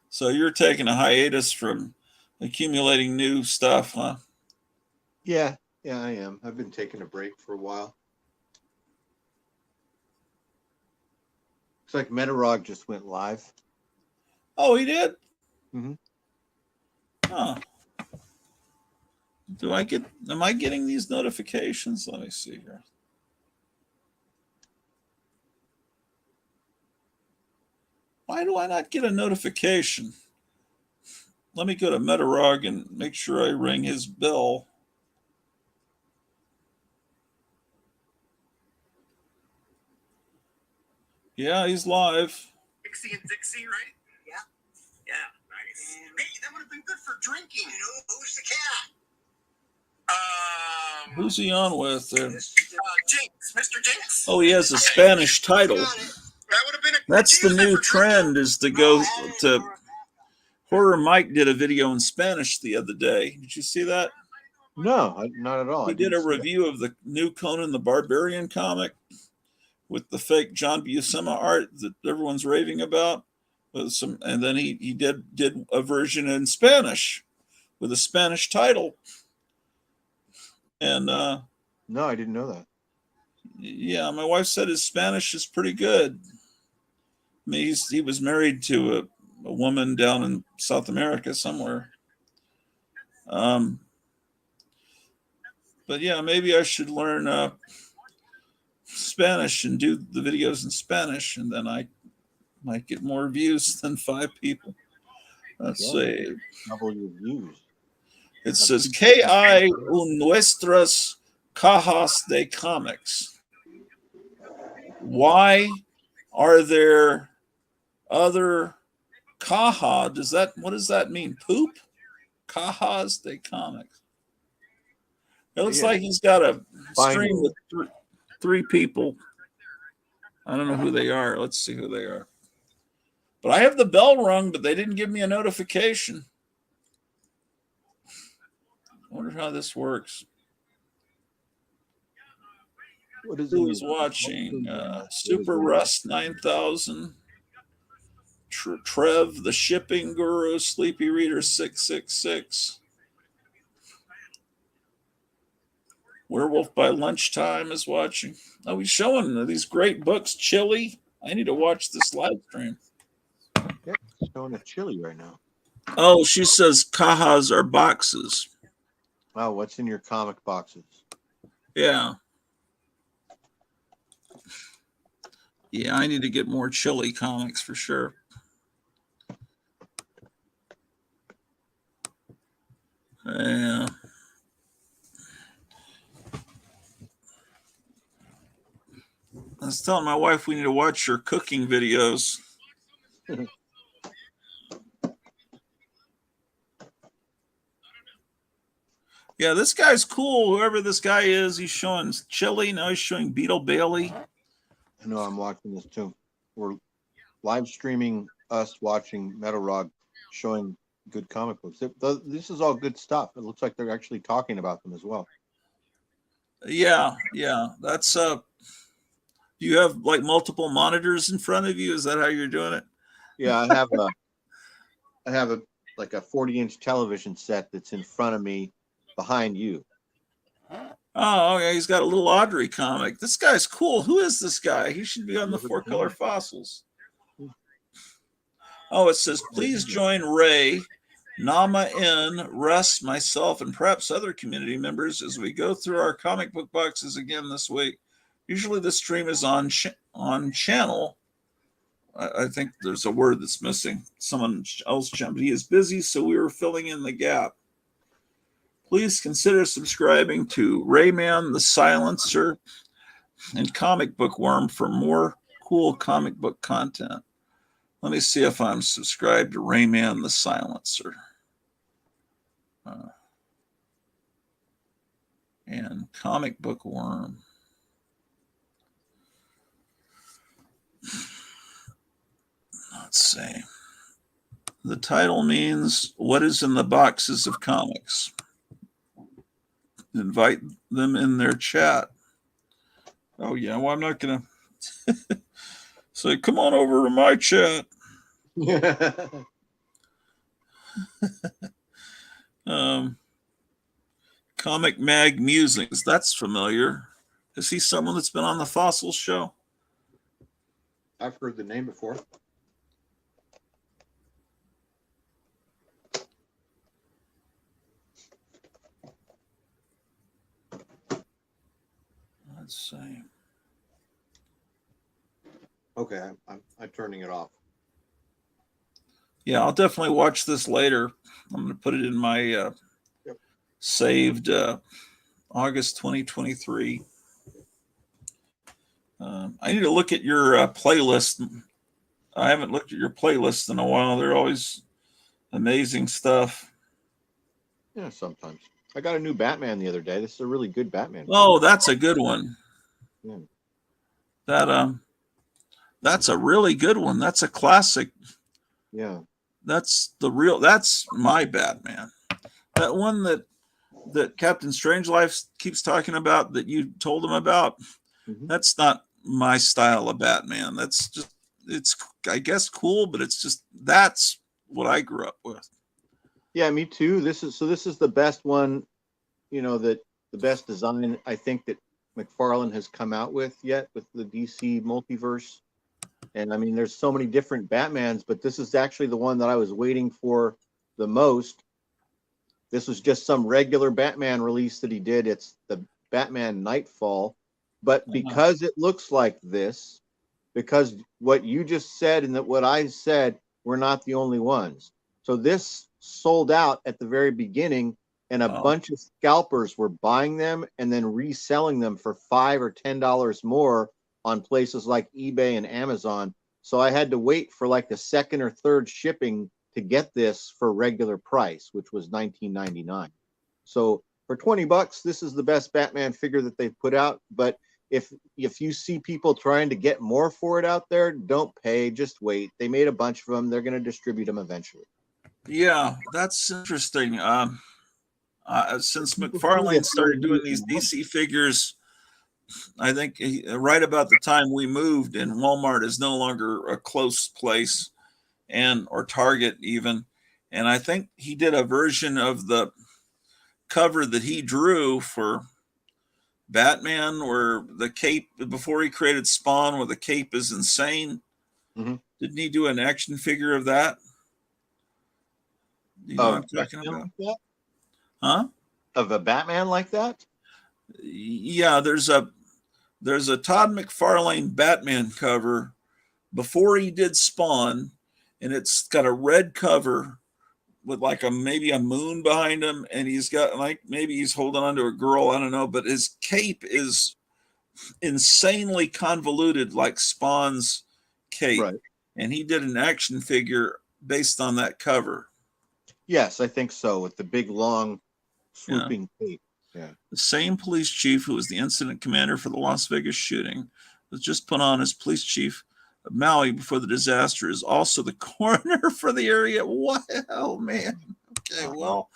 So you're taking a hiatus from accumulating new stuff, huh? Yeah, I am. I've been taking a break for a while. Looks like Metarog just went live. Oh, he did? Mm-hmm. Huh. Am I getting these notifications? Let me see here. Why do I not get a notification? Let me go to Metarog and make sure I ring his bell. Yeah, he's live. Dixie and Dixie, right? Yeah, nice. Hey, that would have been good for drinking. Who's the cat? Who's he on with there? Jinx, Mr. Jinx. Oh, he has a Spanish title. That would have been That's the new trend, is to go to. Horror Mike did a video in Spanish the other day. Did you see that? No, not at all. He did a review of the new Conan the Barbarian comic with the fake John Buscema art that everyone's raving about. And then he did a version in Spanish with a Spanish title. And no, I didn't know that. Yeah, my wife said his Spanish is pretty good. I mean, he was married to a woman down in South America somewhere. But yeah, maybe I should learn Spanish and do the videos in Spanish, and then I might get more views than 5 people. Let's see. Double your views. It says "Que hay un nuestras cajas de comics." Why are there other caja? What does that mean? Poop? Cajas de comics. It looks like he's got a stream with 3 people. I don't know who they are. Let's see who they are. But I have the bell rung, but they didn't give me a notification. I wonder how this works. Who is watching? Super Rust 9000. Trev, the Shipping Guru, Sleepy Reader 666. Werewolf by Lunchtime is watching. Oh, he's showing these great books. Chili. I need to watch this live stream. Yeah, it's showing a chili right now. Oh, she says cajas are boxes. Wow, what's in your comic boxes? Yeah. Yeah, I need to get more Chili comics for sure. Yeah. I was telling my wife we need to watch her cooking videos. Yeah, this guy's cool. Whoever this guy is, he's showing Chili. Now he's showing Beetle Bailey. I know I'm watching this too. We're live streaming us watching Metal Rod showing good comic books. This is all good stuff. It looks like they're actually talking about them as well. Yeah, yeah. That's do you have like multiple monitors in front of you? Is that how you're doing it? Yeah, I have a like a 40-inch television set that's in front of me behind you. Oh, okay. He's got a little Audrey comic. This guy's cool. Who is this guy? He should be on the Four Color Fossils. Oh, it says, please join Ray, Nama N, Russ, myself, and perhaps other community members as we go through our comic book boxes again this week. Usually the stream is on channel. I think there's a word that's missing. Someone else jumped. He is busy, so we were filling in the gap. Please consider subscribing to Rayman the Silencer and Comic Book Worm for more cool comic book content. Let me see if I'm subscribed to Rayman the Silencer. And Comic Book Worm. Let's see. The title means what is in the boxes of comics. Invite them in their chat. Oh, yeah. Well, I'm not going to say, come on over to my chat. Comic Mag Musings. That's familiar. Is he someone that's been on the Fossil Show? I've heard the name before. Let's see. Okay, I'm turning it off. Yeah, I'll definitely watch this later. I'm going to put it in my saved August 2023. I need to look at your playlist. I haven't looked at your playlist in a while. They're always amazing stuff. Yeah, sometimes. I got a new Batman the other day. This is a really good Batman. Oh, that's a good one. Yeah. That's a really good one. That's a classic. Yeah. That's my Batman. That one that Captain Strangelove keeps talking about that you told him about. Mm-hmm. That's not my style of Batman. It's I guess cool, but that's what I grew up with. Yeah, me too. This is the best one, the best design I think that McFarlane has come out with yet with the DC multiverse. And I mean, there's so many different Batmans, but this is actually the one that I was waiting for the most. This was just some regular Batman release that he did. It's the Batman Nightfall. But because it looks like this, because what you just said and that what I said, we're not the only ones. So this sold out at the very beginning, and a bunch of scalpers were buying them and then reselling them for $5 or $10 more on places like eBay and Amazon. So I had to wait for like the second or third shipping to get this for regular price, which was $19.99. So for $20, this is the best Batman figure that they've put out. But if you see people trying to get more for it out there, don't pay, just wait. They made a bunch of them. They're going to distribute them eventually. Yeah, that's interesting. Since McFarlane started doing these DC figures, I think right about the time we moved, and Walmart is no longer a close place, or Target even. And I think he did a version of the cover that he drew for Batman, where the cape, before he created Spawn, where the cape is insane. Mm-hmm. Didn't he do an action figure of that? Do you know what I'm talking about? Like huh? Of a Batman like that? Yeah, there's a there's a Todd McFarlane Batman cover before he did Spawn, and it's got a red cover with like maybe a moon behind him, and he's got like maybe he's holding onto a girl, I don't know, but his cape is insanely convoluted like Spawn's cape. Right. And he did an action figure based on that cover. Yes, I think so, with the big long swooping cape. Yeah. The same police chief who was the incident commander for the Las Vegas shooting was just put on as police chief of Maui before the disaster, is also the coroner for the area. Wow, man. Okay, well,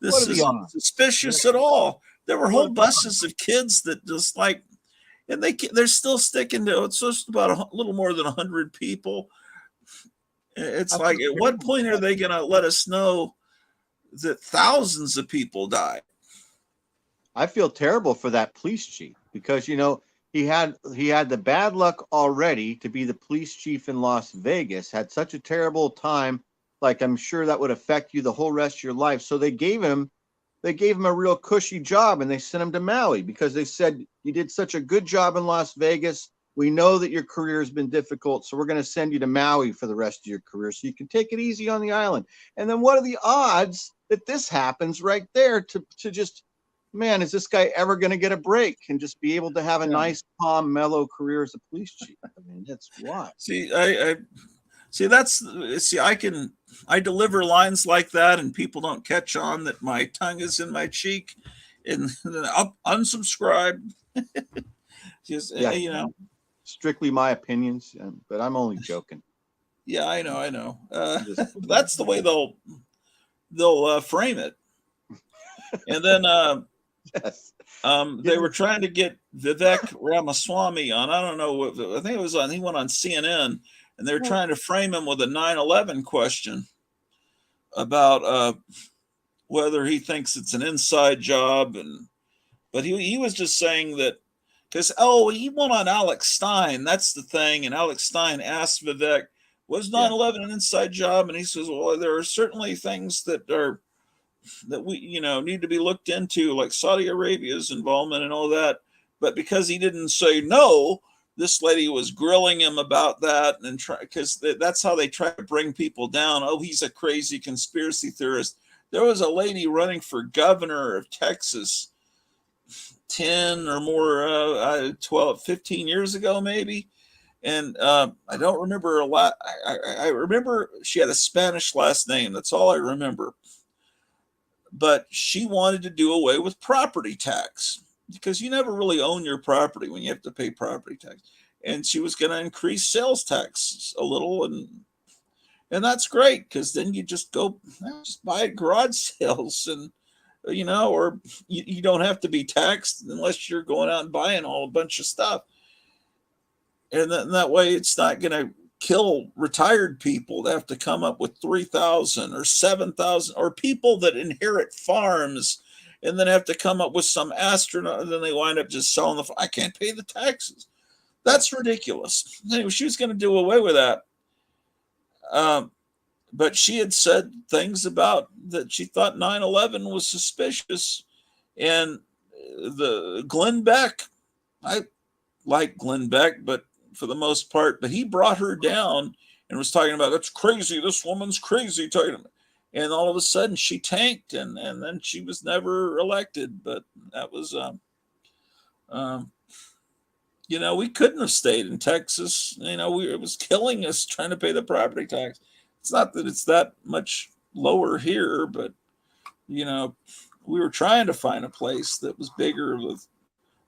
this isn't suspicious at all. There were whole buses of kids that just like, and they're still sticking to it. It's just about a little more than 100 people. It's like, at what point are they going to let us know that thousands of people died? I feel terrible for that police chief because, you know, he had the bad luck already to be the police chief in Las Vegas, had such a terrible time. Like, I'm sure that would affect you the whole rest of your life. So they gave him a real cushy job, and they sent him to Maui because they said, you did such a good job in Las Vegas. We know that your career has been difficult, so we're going to send you to Maui for the rest of your career so you can take it easy on the island. And then what are the odds that this happens right there to just, man, is this guy ever going to get a break and just be able to have a nice, calm, mellow career as a police chief? I mean, that's why. I deliver lines like that, and people don't catch on that my tongue is in my cheek, and then I'll unsubscribe. You know, strictly my opinions, but I'm only joking. Yeah, I know. That's the way they'll frame it. And then they were trying to get Vivek Ramaswamy on. I don't know. I think it was on. He went on CNN, and they're trying to frame him with a 9/11 question about whether he thinks it's an inside job, but he was just saying that because he went on Alex Stein. That's the thing. And Alex Stein asked Vivek, "Was 9/11 an inside job?" And he says, "Well, there are certainly things that we need to be looked into, like Saudi Arabia's involvement and all that." But because he didn't say no, this lady was grilling him about that, and because that's how they try to bring people down. Oh, he's a crazy conspiracy theorist. There was a lady running for governor of Texas 10 or more, 12, 15 years ago, maybe. And I don't remember a lot. I remember she had a Spanish last name. That's all I remember. But she wanted to do away with property tax because you never really own your property when you have to pay property tax. And she was going to increase sales tax a little. And that's great because then you just buy at garage sales and, or you don't have to be taxed unless you're going out and buying a bunch of stuff. And that way it's not going to kill retired people that have to come up with $3,000 or $7,000, or people that inherit farms and then have to come up with some astronaut, and then they wind up just selling I can't pay the taxes. That's ridiculous. Anyway, she was going to do away with that. But she had said things about that she thought 9/11 was suspicious. And the Glenn Beck, I like Glenn Beck, but for the most part, but he brought her down and was talking about, that's crazy. This woman's crazy. And all of a sudden she tanked and then she was never elected. But that was, we couldn't have stayed in Texas. It was killing us trying to pay the property tax. It's not that it's that much lower here, but, we were trying to find a place that was bigger with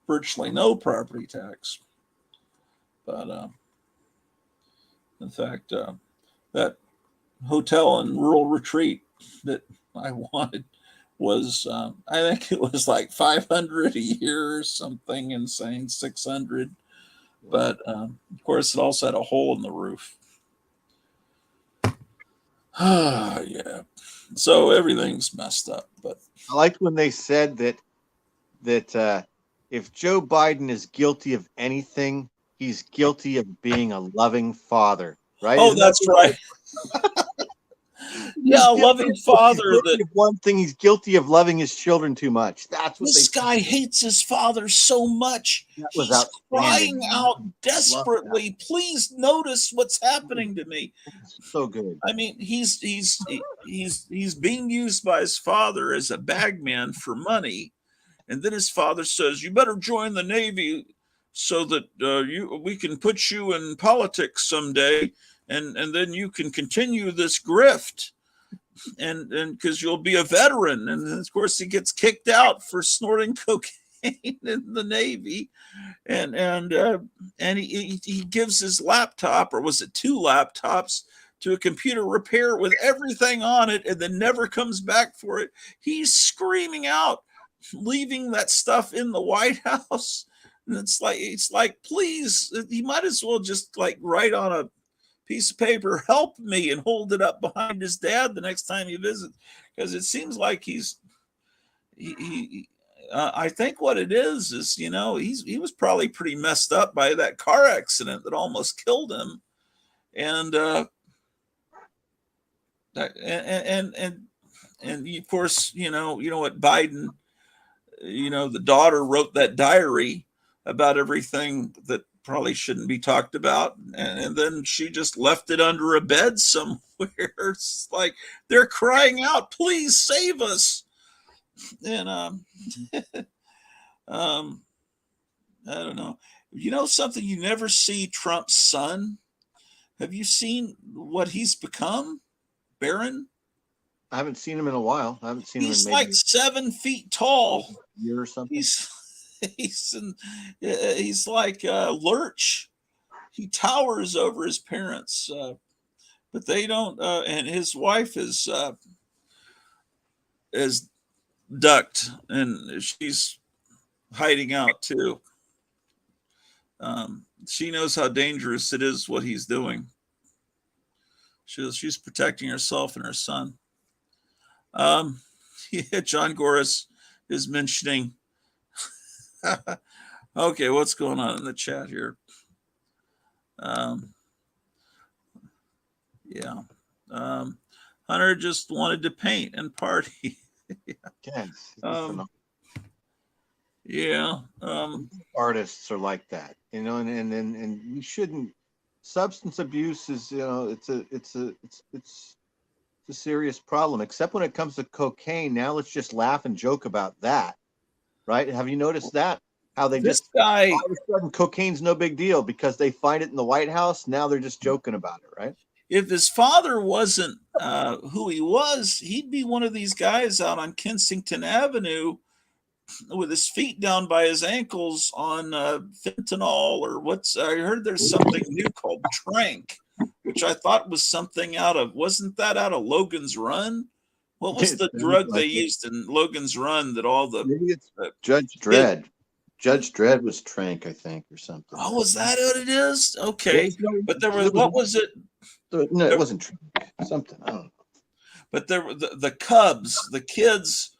virtually no property tax. But in fact, that hotel in Rural Retreat that I wanted was, I think it was like $500 a year or something insane, $600. But of course, it also had a hole in the roof. Yeah. So everything's messed up. But I liked when they said that if Joe Biden is guilty of anything, he's guilty of being a loving father, right? Oh, that's right. Yeah, a guilty, loving he's father guilty that of one thing. He's guilty of loving his children too much. That's what this guy hates his father so much. That was He's crying outstanding. out Love that. desperately, please notice what's happening to me. So good. I mean, he's being used by his father as a bagman for money, and then his father says, "You better join the Navy so that we can put you in politics someday, and then you can continue this grift, and because you'll be a veteran." And of course, he gets kicked out for snorting cocaine in the Navy, and he gives his laptop, or was it two laptops, to a computer repair with everything on it, and then never comes back for it. He's screaming out, leaving that stuff in the White House. And it's like, please, he might as well just like write on a piece of paper, "Help me," and hold it up behind his dad the next time he visits, because it seems like he I think what it is he was probably pretty messed up by that car accident that almost killed him, and and of course what Biden, the daughter wrote that diary about everything that probably shouldn't be talked about, and then she just left it under a bed somewhere. It's like they're crying out, "Please save us!" And um, I don't know. Something, you never see Trump's son. Have you seen what he's become, Barron? I haven't seen him in a while. I haven't seen him in He's maybe like 7 feet tall. a year or something. He's like Lurch. He towers over his parents, but they don't. And his wife is ducked, and she's hiding out too. She knows how dangerous it is what he's doing. She's protecting herself and her son. Yeah, John Goris is mentioning. Okay, what's going on in the chat here? Yeah. Hunter just wanted to paint and party. Yes. Yeah. Artists are like that, and we shouldn't. Substance abuse is, it's a serious problem, except when it comes to cocaine. Now let's just laugh and joke about that, right? Have you noticed that? How they This just guy, all of a sudden cocaine's no big deal because they find it in the White House. Now they're just joking about it, right? if his father wasn't who he was, he'd be one of these guys out on Kensington Avenue with his feet down by his ankles on fentanyl, or I heard there's something new called Trank, which I thought was something wasn't that out of Logan's Run? What was It the sounds drug like they it. used in Logan's Run that all the Maybe it's uh, Judge Dredd. Judge Dredd was Trank, I think, or something. oh, was that what it is? Okay. But what was it? No, it wasn't Trank. Something, I don't know. But there were the cubs, the kids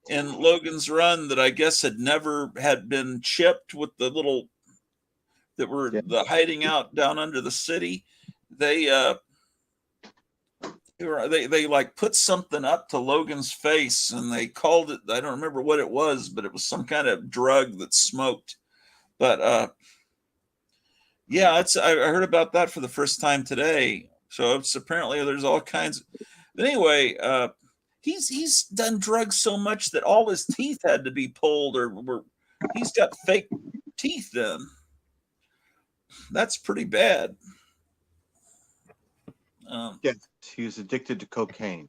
in Logan's Run that I guess had been chipped with the little that were the hiding out down under the city. They like put something up to Logan's face, and they called it, I don't remember what it was, but it was some kind of drug that smoked. But yeah, I heard about that for the first time today. So it's apparently there's all kinds. But anyway, he's done drugs so much that all his teeth had to be pulled, or he's got fake teeth then. That's pretty bad. Yes, he was addicted to cocaine.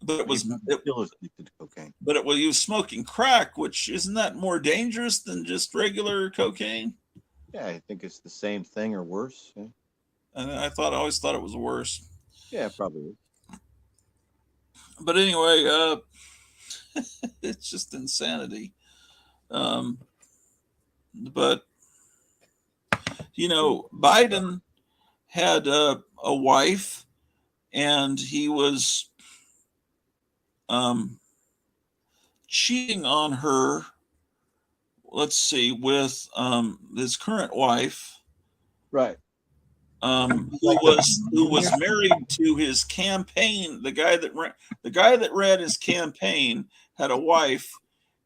But it was still is addicted to cocaine. But he was smoking crack, which isn't that more dangerous than just regular cocaine? Yeah, I think it's the same thing or worse. Yeah. And I always thought it was worse. Yeah, probably. But anyway, it's just insanity. But Biden had a wife, and he was cheating on her. Let's see, with his current wife, right? who was married to his campaign. The guy that ran his campaign had a wife,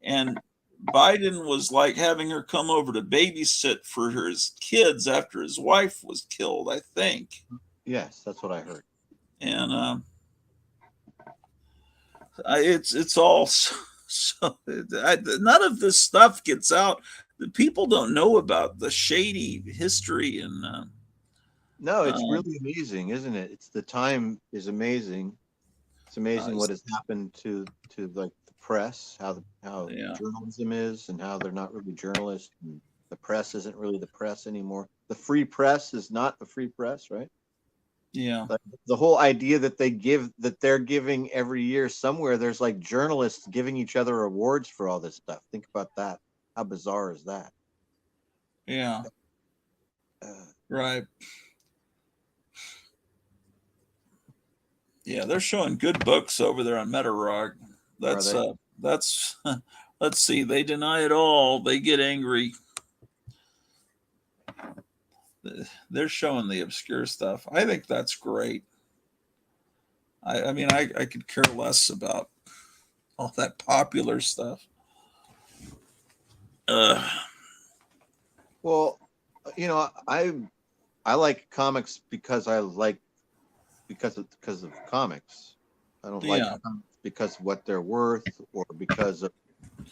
and Biden was like having her come over to babysit for his kids after his wife was killed, I think. Yes, that's what I heard. And it's all none of this stuff gets out. The people don't know about the shady history and No, it's really amazing, isn't it? It's the time is amazing. It's amazing what has happened to like the press, how yeah. journalism is, and how they're not really journalists, and the press isn't really the press anymore. The free press is not the free press, right? Yeah. Like the whole idea that they're giving every year somewhere, there's like journalists giving each other awards for all this stuff. Think about that. How bizarre is that? Yeah. Right. Yeah, they're showing good books over there on Metarog. That's let's see, they deny it all. They get angry. They're showing the obscure stuff. I think that's great. I mean, I could care less about all that popular stuff. Well, I like comics because because of comics. I don't like comics because of what they're worth or because of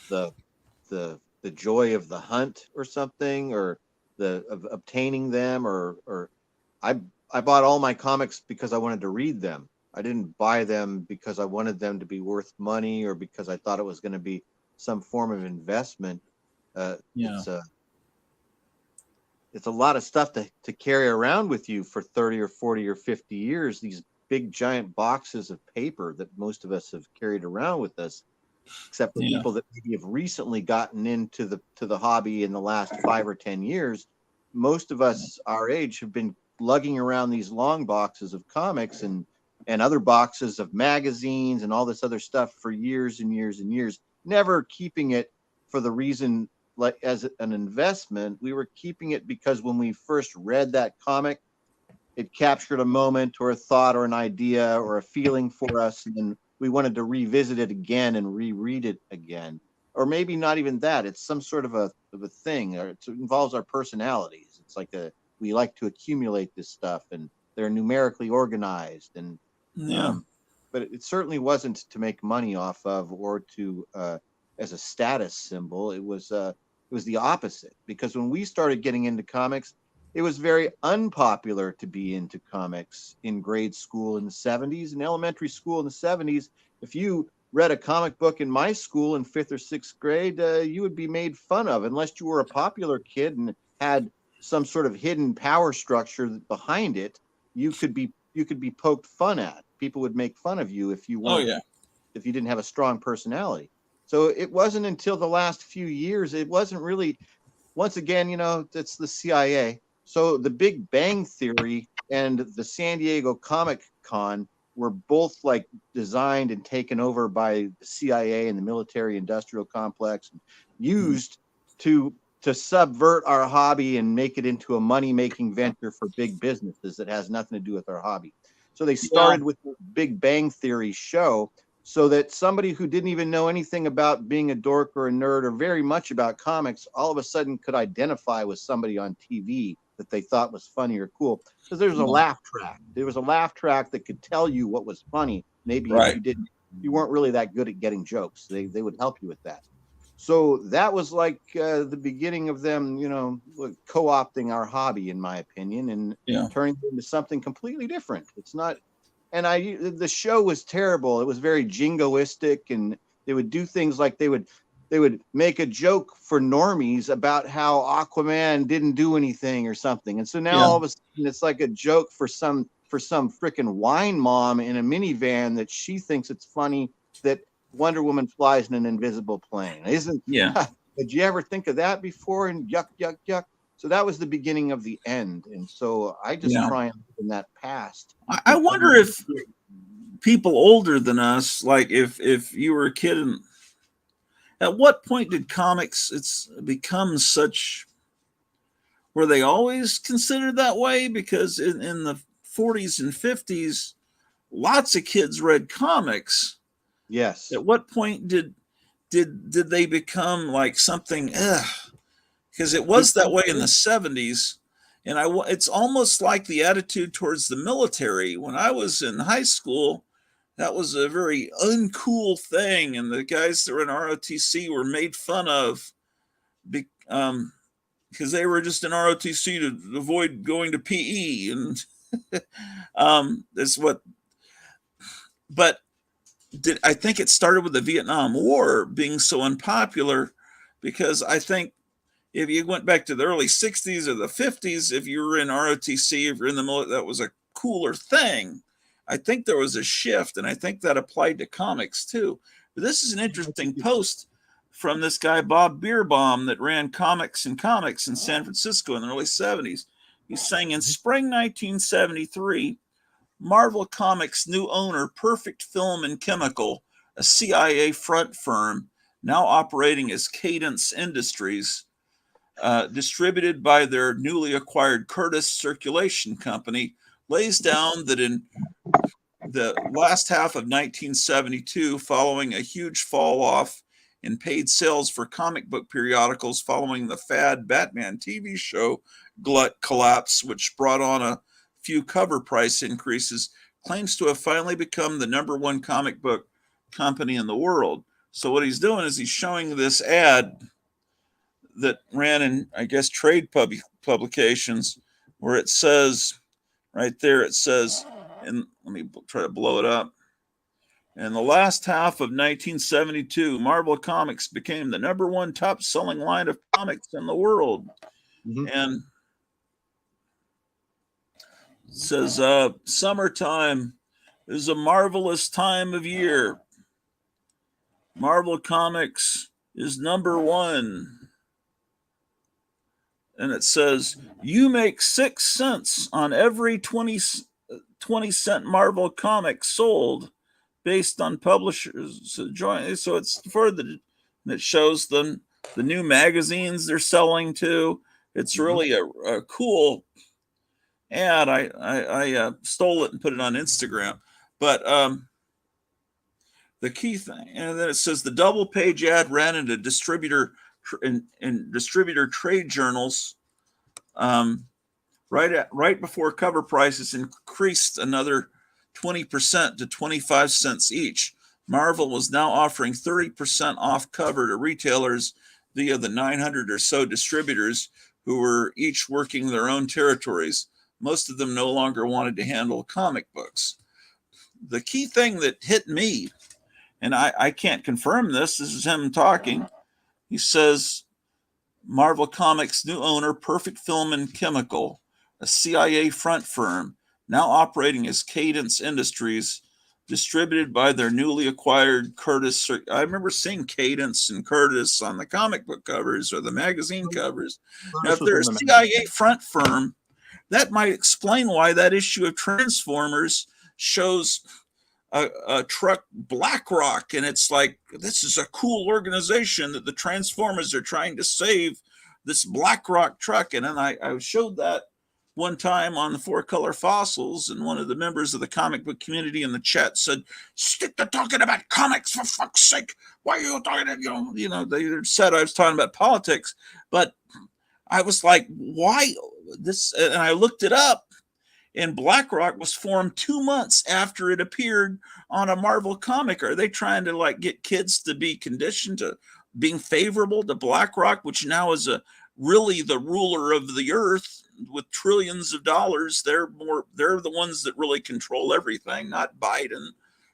the joy of the hunt or something, or of obtaining them, or I bought all my comics because I wanted to read them. I didn't buy them because I wanted them to be worth money or because I thought it was going to be some form of investment. It's a lot of stuff to carry around with you for 30 or 40 or 50 years. These big giant boxes of paper that most of us have carried around with us, except for people that maybe have recently gotten into the hobby in the last 5 or 10 years. Most of us our age have been lugging around these long boxes of comics and other boxes of magazines and all this other stuff for years and years and years, never keeping it for the reason like as an investment. We were keeping it because when we first read that comic, it captured a moment or a thought or an idea or a feeling for us, and then we wanted to revisit it again and reread it again. Or maybe not even that. It's some sort of a thing, or it involves our personalities. It's like we like to accumulate this stuff, and they're numerically organized, and but it certainly wasn't to make money off of or to as a status symbol. It was the opposite, because when we started getting into comics, it was very unpopular to be into comics in grade school in the 70s and elementary school in the 70s. If you read a comic book in my school in 5th or 6th grade, you would be made fun of unless you were a popular kid and had some sort of hidden power structure behind it. You could be poked fun at. People would make fun of you if you weren't, if you didn't have a strong personality. So it wasn't until the last few years, it wasn't really, once again, it's the CIA. So the Big Bang Theory and the San Diego Comic Con were both like designed and taken over by the CIA and the military industrial complex, used to subvert our hobby and make it into a money-making venture for big businesses that has nothing to do with our hobby. So they started with the Big Bang Theory show, so that somebody who didn't even know anything about being a dork or a nerd or very much about comics all of a sudden could identify with somebody on TV that they thought was funny or cool, because there was a laugh track. There was a laugh track that could tell you what was funny. Maybe if you weren't really that good at getting jokes, they would help you with that. So that was like the beginning of them, co-opting our hobby, in my opinion, and turning it into something completely different. It's not. And the show was terrible. It was very jingoistic, and they would do things like they would make a joke for normies about how Aquaman didn't do anything or something. And so now all of a sudden it's like a joke for some freaking wine mom in a minivan that she thinks it's funny that Wonder Woman flies in an invisible plane. Did you ever think of that before? And yuck, yuck, yuck. So that was the beginning of the end. And so I just try and live in that past. I wonder if people older than us, like if you were a kid, and at what point did comics become such were they always considered that way? Because in the 40s and 50s, lots of kids read comics. Yes. At what point did they become like something? Because it was that way in the 70s, and it's almost like the attitude towards the military. When I was in high school, that was a very uncool thing, and the guys that were in ROTC were made fun of because they were just in ROTC to avoid going to PE, and that's what. But I think it started with the Vietnam War being so unpopular, because I think if you went back to the early 60s or the 50s, if you were in ROTC, if you're in the military, that was a cooler thing. I think there was a shift, and I think that applied to comics too. But this is an interesting post from this guy, Bob Bierbaum, that ran Comics in San Francisco in the early 70s. He's saying in spring 1973, Marvel Comics' new owner, Perfect Film and Chemical, a CIA front firm now operating as Cadence Industries, distributed by their newly acquired Curtis Circulation Company, lays down that in the last half of 1972, following a huge fall off in paid sales for comic book periodicals following the fad Batman TV show glut collapse, which brought on a few cover price increases, claims to have finally become the #1 comic book company in the world. So what he's doing is he's showing this ad that ran in, I guess, trade publications, where it says right there, it says, and let me try to blow it up. In the last half of 1972, Marvel Comics became the #1 top selling line of comics in the world. Mm-hmm. And it says, summertime is a marvelous time of year. Marvel Comics is #1. And it says, you make 6 cents on every 20-cent Marvel comic sold based on publishers. So it's it shows them the new magazines they're selling to. It's really a cool ad. I stole it and put it on Instagram. But the key thing, and then it says the double page ad ran into distributor trade journals right before cover prices increased another 20% to 25 cents each. Marvel was now offering 30% off cover to retailers via the 900 or so distributors who were each working their own territories. Most of them no longer wanted to handle comic books. The key thing that hit me, and I can't confirm this is him talking. He says, Marvel Comics' new owner, Perfect Film and Chemical, a CIA front firm, now operating as Cadence Industries, distributed by their newly acquired Curtis. I remember seeing Cadence and Curtis on the comic book covers or the magazine covers. Now, if they're a CIA front firm, that might explain why that issue of Transformers shows a truck, BlackRock, and it's like, this is a cool organization that the Transformers are trying to save, this BlackRock truck. And then I showed that one time on the 4-Color Fossils, and one of the members of the comic book community in the chat said, stick to talking about comics, for fuck's sake. Why are you talking, they said I was talking about politics. But I was like, why this? And I looked it up. And BlackRock was formed 2 months after it appeared on a Marvel comic. Are they trying to get kids to be conditioned to being favorable to BlackRock, which now is really the ruler of the earth with trillions of dollars? They're the ones that really control everything, not Biden.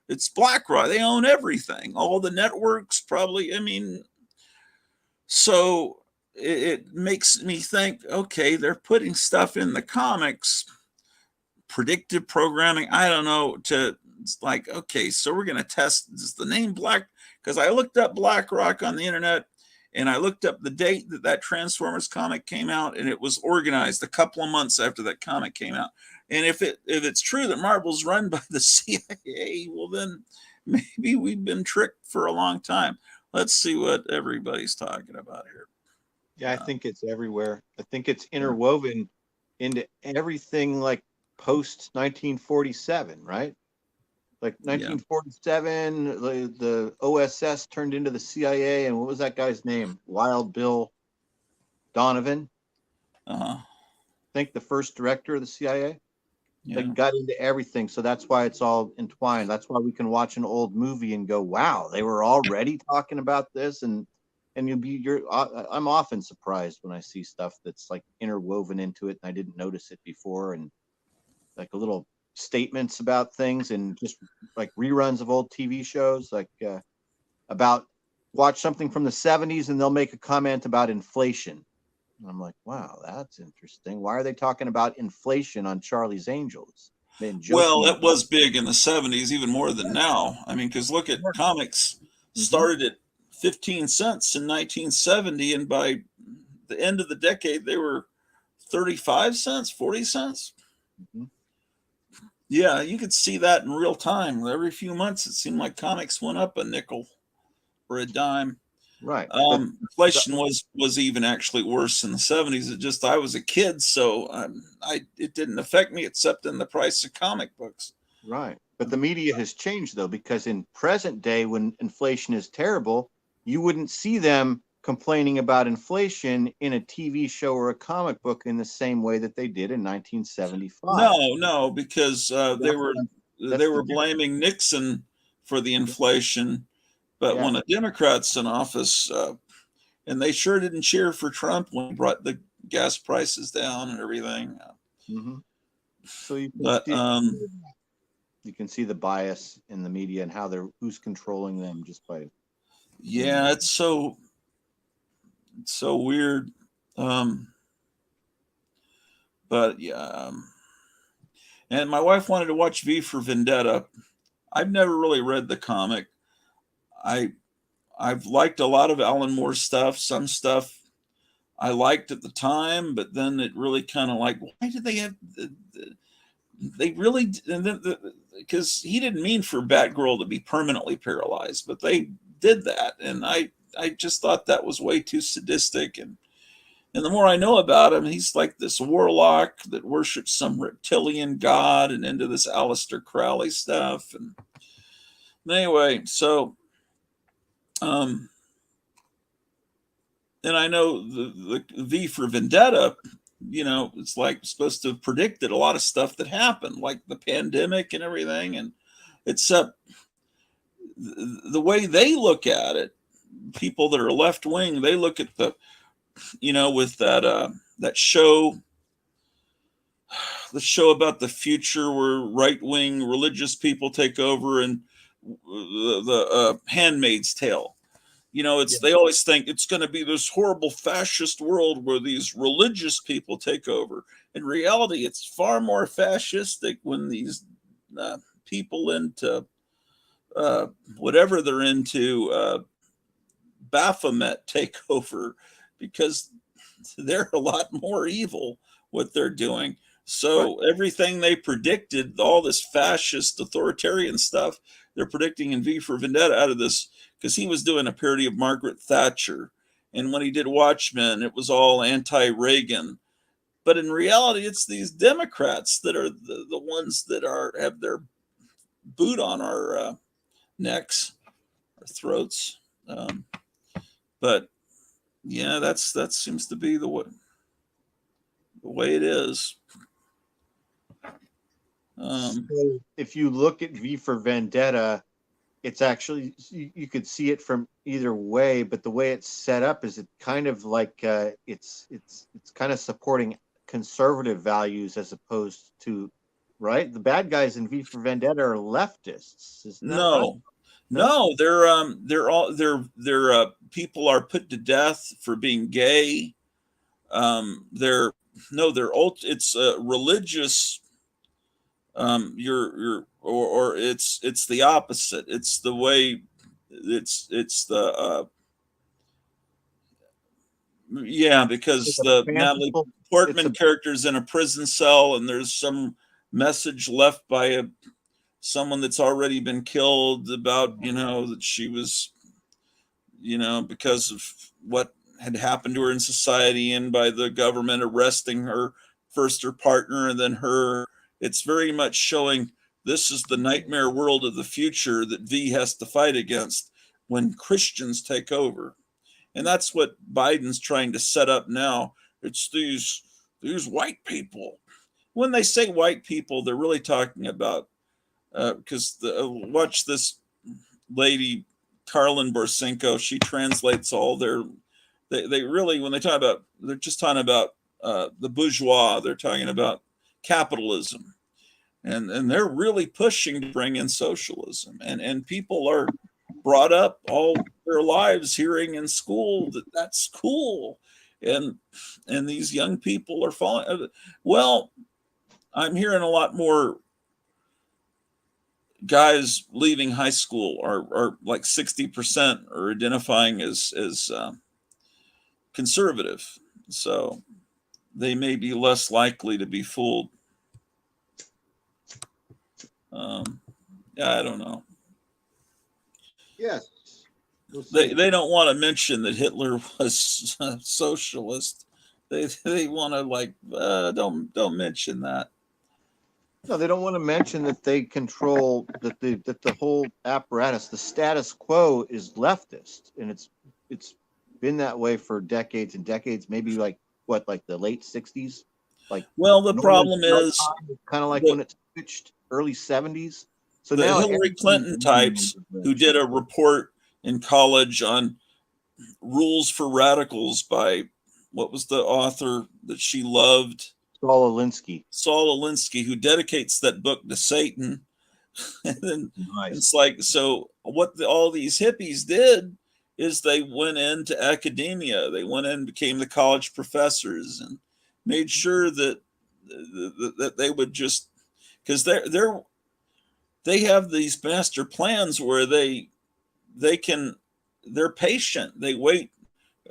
It's BlackRock. They own everything. All the networks probably. So it makes me think, okay, they're putting stuff in the comics, predictive programming, I don't know, it's like, okay, so we're going to test, is the name Black, because I looked up BlackRock on the internet, and I looked up the date that Transformers comic came out, and it was organized a couple of months after that comic came out. And if it's true that Marvel's run by the CIA, well, then maybe we've been tricked for a long time. Let's see what everybody's talking about here. Yeah, I think it's everywhere. I think it's interwoven into everything like post 1947, right? Like Yeah. 1947, the OSS turned into the CIA, and what was that guy's name? Wild Bill Donovan, Uh-huh. I think the first director of the CIA. Yeah. Like got into everything, so that's why it's all entwined. That's why we can watch an old movie and go, "Wow, they were already talking about this," and I'm often surprised when I see stuff that's like interwoven into it, and I didn't notice it before, and like a little statements about things, and just like reruns of old TV shows, like about watch something from the 70s, and they'll make a comment about inflation. And I'm like, wow, that's interesting. Why are they talking about inflation on Charlie's Angels? Been Well, joking that about was big in the 70s, even more than now. I mean, because look at comics hmm started at 15 cents in 1970, and by the end of the decade, they were 35 cents, 40 cents. hmm Yeah, you could see that in real time. Every few months, it seemed like comics went up a nickel or a dime. right. But Inflation was even actually worse in the 70s. It just I was a kid, so it didn't affect me except in the price of comic books. right. But the media has changed though, because in present day, when inflation is terrible, you wouldn't see them complaining about inflation in a TV show or a comic book in the same way that they did in 1975. No, because That's they that's the were difference. blaming Nixon for the inflation, but Yeah. when a Democrat's in office, and they sure didn't cheer for Trump when he brought the gas prices down and everything. hmm So But you can see the bias in the media and how who's controlling them just by seeing yeah, that. it's so weird. Um, but yeah, and my wife wanted to watch V for Vendetta. I've never really read the comic. I I've liked a lot of Alan Moore stuff. Some stuff I liked at the time, but then it really kind of like, why did they have they really because he didn't mean for Batgirl to be permanently paralyzed, but they did that, and I just thought that was way too sadistic. And the more I know about him, he's like this warlock that worships some reptilian god and into this Aleister Crowley stuff. And anyway, so um, and I know the V for Vendetta, it's like supposed to have predicted a lot of stuff that happened, like the pandemic and everything. And it's the way they look at it, people that are left wing, they look at with that show, the show about the future where right wing religious people take over, and the Handmaid's Tale. Yeah. They always think it's going to be this horrible fascist world where these religious people take over. In reality, it's far more fascistic when these people into whatever they're into, Baphomet take over, because they're a lot more evil what they're doing. Right. So everything they predicted, all this fascist authoritarian stuff, they're predicting in V for Vendetta out of this, because he was doing a parody of Margaret Thatcher. And when he did Watchmen, it was all anti-Reagan. But in reality, it's these Democrats that are the ones that have their boot on our necks, our throats. But yeah, that seems to be the way it is. So if you look at V for Vendetta, it's actually you could see it from either way, but the way it's set up is it kind of like it's kind of supporting conservative values as opposed to right. The bad guys in V for Vendetta are leftists, isn't that right? No, No. no, they're all people are put to death for being gay. They're no, they're it's religious. Or it's the opposite. It's the way. It's the yeah, It's because a the Natalie fanciful. It's Portman a character's in a prison cell, and there's some message left by someone that's already been killed about that she was because of what had happened to her in society and by the government arresting her, first her partner and then her. It's very much showing this is the nightmare world of the future that V has to fight against when Christians take over. And that's what Biden's trying to set up now. It's these white people. When they say white people, they're really talking about because watch this lady Carlin Borsenko. She translates all their. They really when they talk about they're just talking about the bourgeois. They're talking about capitalism, and they're really pushing to bring in socialism. And people are brought up all their lives hearing in school that that's cool, and these young people are falling. Well, I'm hearing a lot more guys leaving high school are like 60% are identifying as conservative, so they may be less likely to be fooled. Yeah, I don't know. Yes. We'll see. They don't want to mention that Hitler was a socialist. They want to like don't mention that. No, they don't want to mention that they control that the whole apparatus, the status quo is leftist, and it's been that way for decades and decades. Maybe like the late 60s. Like, well, the problem is kind of like when it switched early 70s. So the now Hillary Clinton types who did a report in college on rules for radicals by what was the author that she loved? Saul Alinsky, who dedicates that book to Satan. And then nice. It's like, so what all these hippies did is they went into academia. They went in and became the college professors and made sure that they would just, because they have these master plans where they're patient. They wait.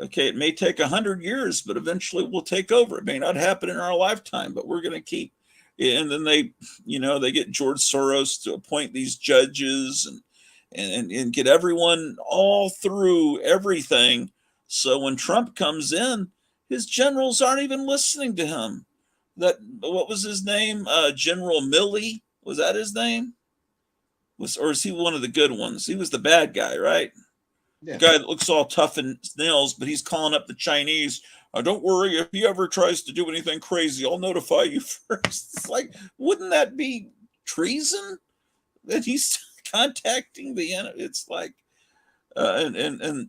Okay, it may take 100 years, but eventually we'll take over. It may not happen in our lifetime, but we're going to keep. And then they get George Soros to appoint these judges and get everyone all through everything. So when Trump comes in, his generals aren't even listening to him. What was his name? General Milley, was that his name? Or is he one of the good ones? He was the bad guy, right? Yeah. The guy that looks all tough and nails, but he's calling up the Chinese. Don't worry, if he ever tries to do anything crazy, I'll notify you first. It's like, wouldn't that be treason? That he's contacting the enemy. It's like, and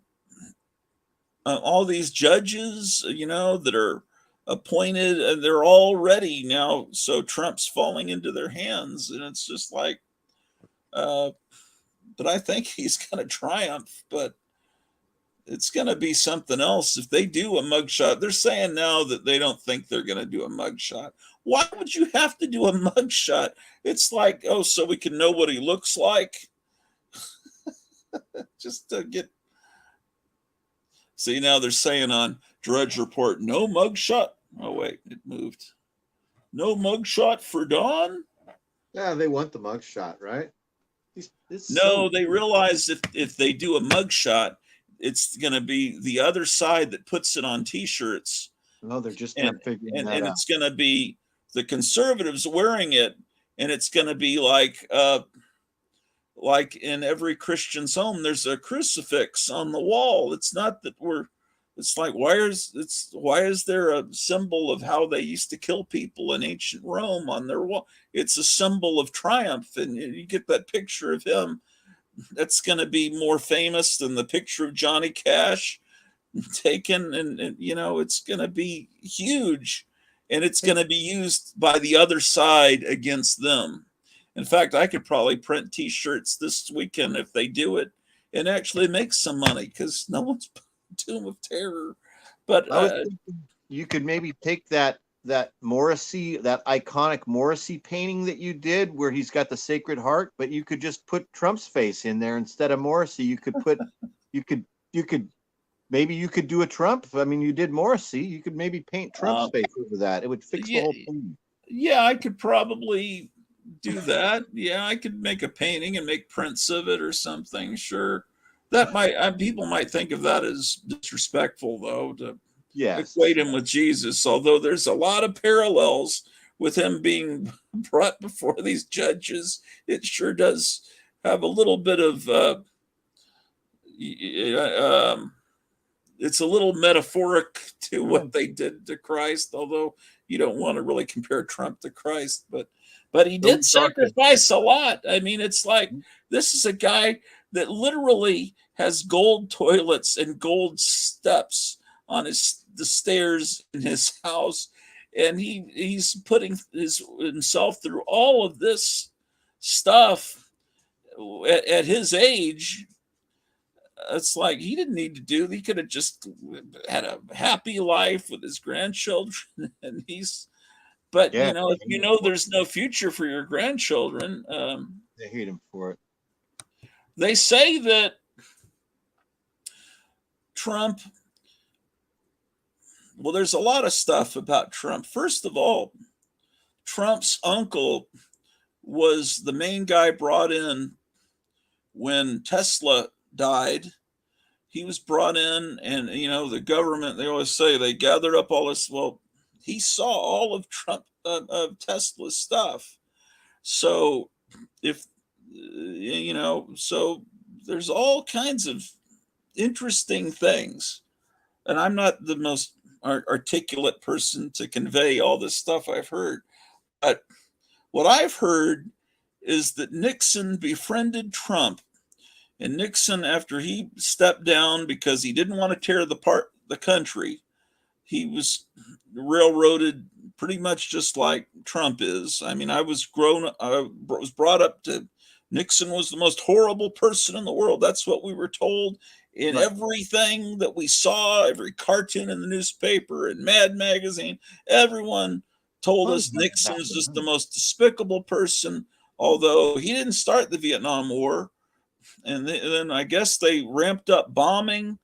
all these judges, that are appointed, and they're all ready now. So Trump's falling into their hands, and it's just like, but I think he's going to triumph. But it's going to be something else if they do a mugshot. They're saying now that they don't think they're going to do a mugshot. Why would you have to do a mugshot? It's like, oh, so we can know what he looks like. Just to get. See, now they're saying on Drudge Report, no mugshot. Oh, wait, it moved. No mugshot for Don? Yeah, they want the mugshot, right? No, they realize if they do a mugshot, it's going to be the other side that puts it on T-shirts. No, they're just not figuring that out. And it's going to be the conservatives wearing it, and it's going to be like in every Christian's home, there's a crucifix on the wall. It's not that it's like, why is there a symbol of how they used to kill people in ancient Rome on their wall? It's a symbol of triumph, and you get that picture of him. That's going to be more famous than the picture of Johnny Cash taken, and it's going to be huge, and it's going to be used by the other side against them. In fact, I could probably print T-shirts this weekend if they do it and actually make some money, because no one's Tomb of Terror. But you could maybe take that Morrissey, that iconic Morrissey painting that you did where he's got the Sacred Heart, but you could just put Trump's face in there instead of Morrissey. You could put maybe you could do a Trump. I mean, you did Morrissey, you could maybe paint Trump's face over that. It would fix the whole thing. Yeah, I could probably do that. Yeah, I could make a painting and make prints of it or something. Sure. That might people might think of that as disrespectful, though, to Yes. equate him with Jesus. Although there's a lot of parallels with him being brought before these judges, it sure does have a little bit of. It's a little metaphoric to what they did to Christ, although you don't want to really compare Trump to Christ, but he did Don't darken. sacrifice a lot. I mean, it's like this is a guy that literally has gold toilets and gold steps on the stairs in his house, and he's putting himself through all of this stuff at his age. It's like he didn't need to do. He could have just had a happy life with his grandchildren, and But Yeah, if you know there's no future for your grandchildren, they hate him for it. they say that Trump. Well, there's a lot of stuff about Trump. First of all, Trump's uncle was the main guy brought in when Tesla died. He was brought in, and the government. They always say they gathered up all this. Well, he saw all of of Tesla's stuff. So if so there's all kinds of interesting things, and I'm not the most articulate person to convey all this stuff I've heard, but what I've heard is that Nixon befriended Trump. And Nixon, after he stepped down because he didn't want to tear the country, he was railroaded pretty much just like Trump is. I mean, I was brought up to Nixon was the most horrible person in the world. That's what we were told in everything that we saw, every cartoon in the newspaper and Mad Magazine. Everyone told us Nixon was just the most despicable person, although he didn't start the Vietnam War. And then I guess they ramped up bombing,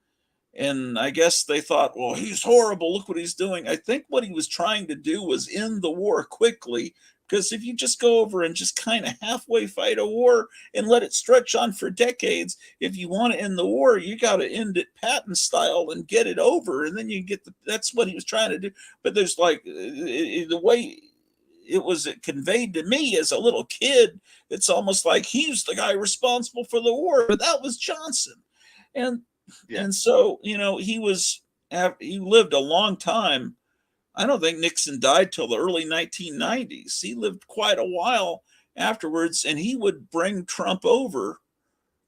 and I guess they thought, well, he's horrible. Look what he's doing. I think what he was trying to do was end the war quickly, because if you just go over and just kind of halfway fight a war and let it stretch on for decades, if you want to end the war, you got to end it Patton style and get it over. And then you get that's what he was trying to do. But there's the way it was conveyed to me as a little kid, it's almost like he's the guy responsible for the war, but that was Johnson. And so he lived a long time. I don't think Nixon died till the early 1990s. He lived quite a while afterwards, and he would bring Trump over,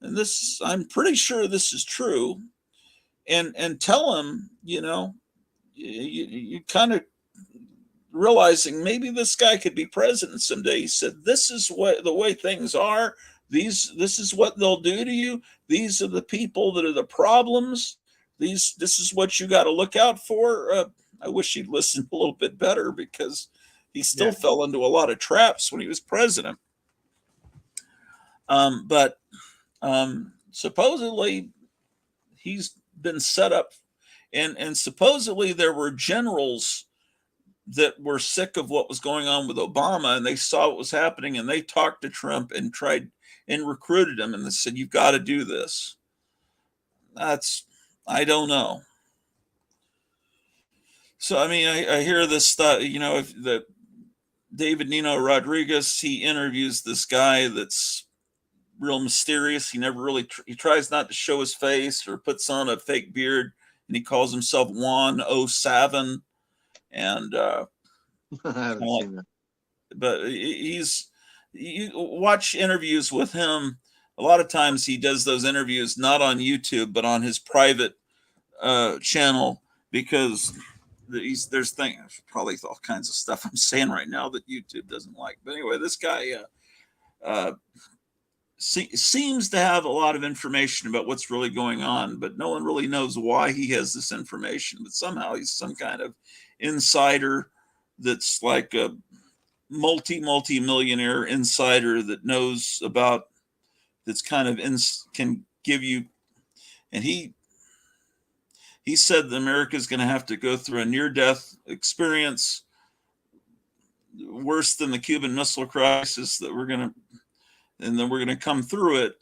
and I'm pretty sure this is true, and tell him, you kind of realizing maybe this guy could be president someday. He said, this is what the way things are. This is what they'll do to you. These are the people that are the problems. This is what you got to look out for. I wish he'd listened a little bit better, because he still fell into a lot of traps when he was president. But supposedly he's been set up, and supposedly there were generals that were sick of what was going on with Obama, and they saw what was happening, and they talked to Trump and tried and recruited him, and they said, you've got to do this. I don't know. So, I mean, I hear this stuff, if the David Nino Rodriguez, he interviews this guy that's real mysterious. He never really, he tries not to show his face or puts on a fake beard, and he calls himself Juan O. Savin. And I haven't seen that. But you watch interviews with him. A lot of times he does those interviews not on YouTube, but on his private channel, because there's things, probably all kinds of stuff I'm saying right now that YouTube doesn't like. But anyway, this guy seems to have a lot of information about what's really going on, but no one really knows why he has this information. But somehow he's some kind of insider that's like a multi-millionaire insider that knows about, that's kind of can give you. And he said that America is going to have to go through a near-death experience worse than the Cuban Missile Crisis, and then we're going to come through it.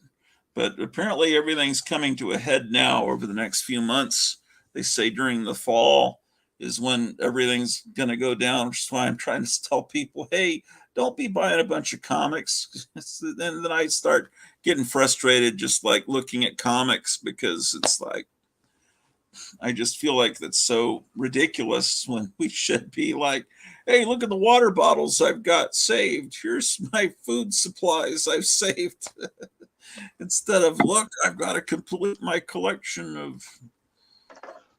But apparently everything's coming to a head now over the next few months. They say during the fall is when everything's going to go down, which is why I'm trying to tell people, hey, don't be buying a bunch of comics. And then I start getting frustrated just like looking at comics, because it's like, I just feel like that's so ridiculous when we should be like, hey, look at the water bottles I've got saved. Here's my food supplies I've saved. Instead of, look, I've got to complete my collection of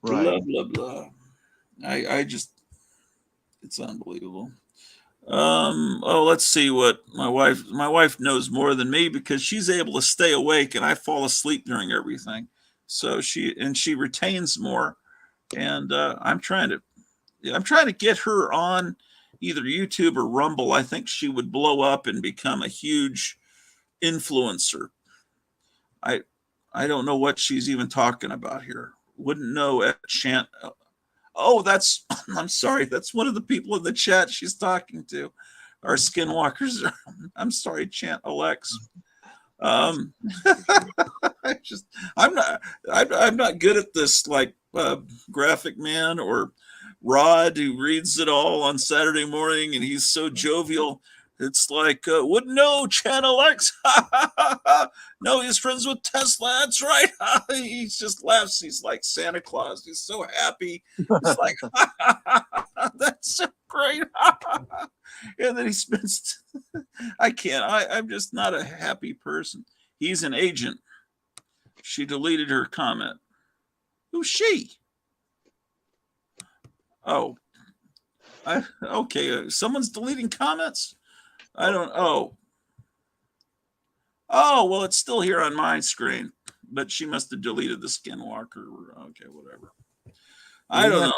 blah, Right. blah, blah. I just, it's unbelievable. Oh, let's see what my wife knows more than me, because she's able to stay awake and I fall asleep during everything. So she retains more. And I'm trying to get her on either YouTube or Rumble. I think she would blow up and become a huge influencer. I I don't know what she's even talking about here. Wouldn't know at chant. Oh, that's I'm sorry. That's one of the people in the chat she's talking to. Our skinwalkers. I'm sorry, Chant Alex. Um, I just I'm not good at this, like graphic man or Rod, who reads it all on Saturday morning and he's so jovial. It's like, wouldn't know Channel X. No, he's friends with Tesla. That's right. He just laughs. He's like Santa Claus. He's so happy. He's like, that's so great. And then he spends, I can't, I'm just not a happy person. He's an agent. She deleted her comment. Who's she? Oh, okay. Someone's deleting comments. I don't. Oh, well, it's still here on my screen, but she must have deleted the Skinwalker. Okay, whatever. I don't know.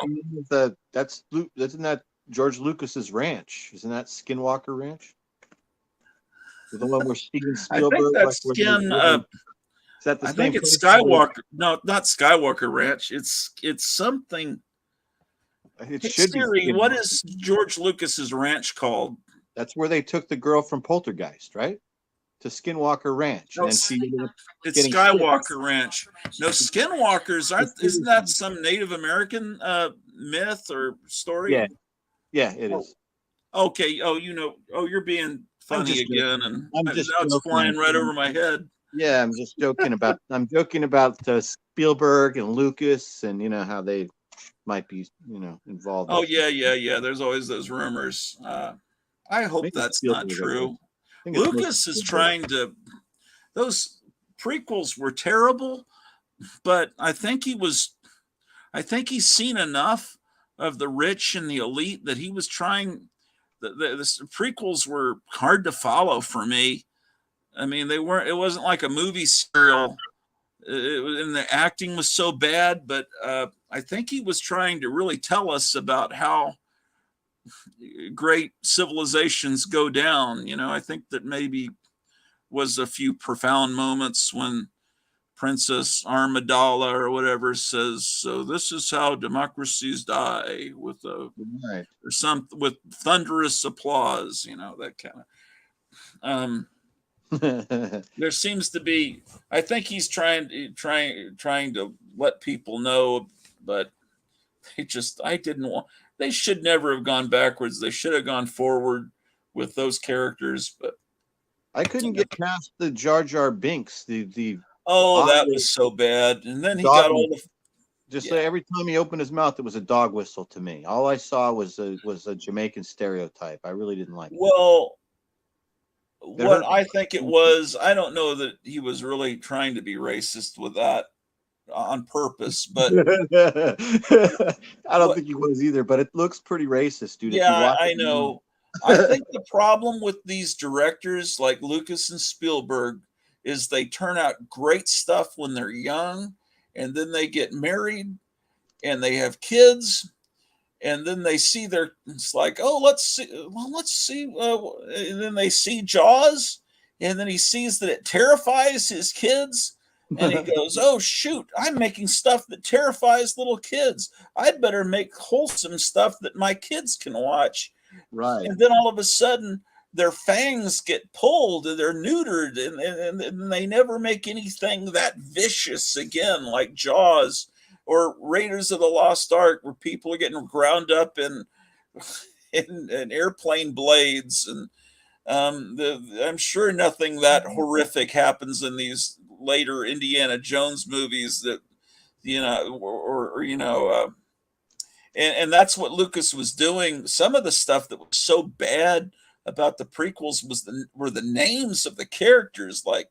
Isn't that George Lucas's ranch? Isn't that Skinwalker Ranch? The one where Steven Spielberg. I think that's Skin. Is that the I same think it's place? Skywalker. No, not Skywalker Ranch. It's something. It Hey, should Siri, be. what is George Lucas's ranch called? That's where they took the girl from Poltergeist, right? To Skinwalker Ranch. No, And then she it's getting Skywalker Ranch. No, Skinwalkers aren't. Isn't that some Native American myth or story? Yeah, it is. Okay. Oh, you know. Oh, you're being funny again, and I'm now just it's flying right over my head. Yeah, I'm just joking about. I'm joking about Spielberg and Lucas, and you know how they might be, involved. Oh yeah. There's always those rumors. I hope that's not true. Lucas is trying to. Those prequels were terrible, but I think he's seen enough of the rich and the elite that he was trying. The prequels were hard to follow for me. I mean, they weren't. It wasn't like a movie serial, and the acting was so bad. But I think he was trying to really tell us about how great civilizations go down. I think that maybe was a few profound moments when Princess Armadala or whatever says, "So this is how democracies die," with with thunderous applause. That kind of. There seems to be. I think he's trying to let people know, but I didn't want. They should never have gone backwards. They should have gone forward with those characters. But I couldn't get past the Jar Jar Binks. That was so bad. And then he got all the. Every time he opened his mouth, it was a dog whistle to me. All I saw was a Jamaican stereotype. I really didn't like it. Well, what I think it was, I don't know that he was really trying to be racist with that on purpose, but I don't think he was either. But it looks pretty racist, dude. Yeah, I know. I think the problem with these directors like Lucas and Spielberg is they turn out great stuff when they're young, and then they get married and they have kids, and then they see it's like, oh, let's see. And then they see Jaws, and then he sees that it terrifies his kids, and he goes, oh shoot, I'm making stuff that terrifies little kids. I'd better make wholesome stuff that my kids can watch. Right. And then all of a sudden their fangs get pulled and they're neutered, and they never make anything that vicious again, like Jaws or Raiders of the Lost Ark, where people are getting ground up in in airplane blades. And I'm sure nothing that horrific happens in these later Indiana Jones movies, that and that's what Lucas was doing. Some of the stuff that was so bad about the prequels were the names of the characters, like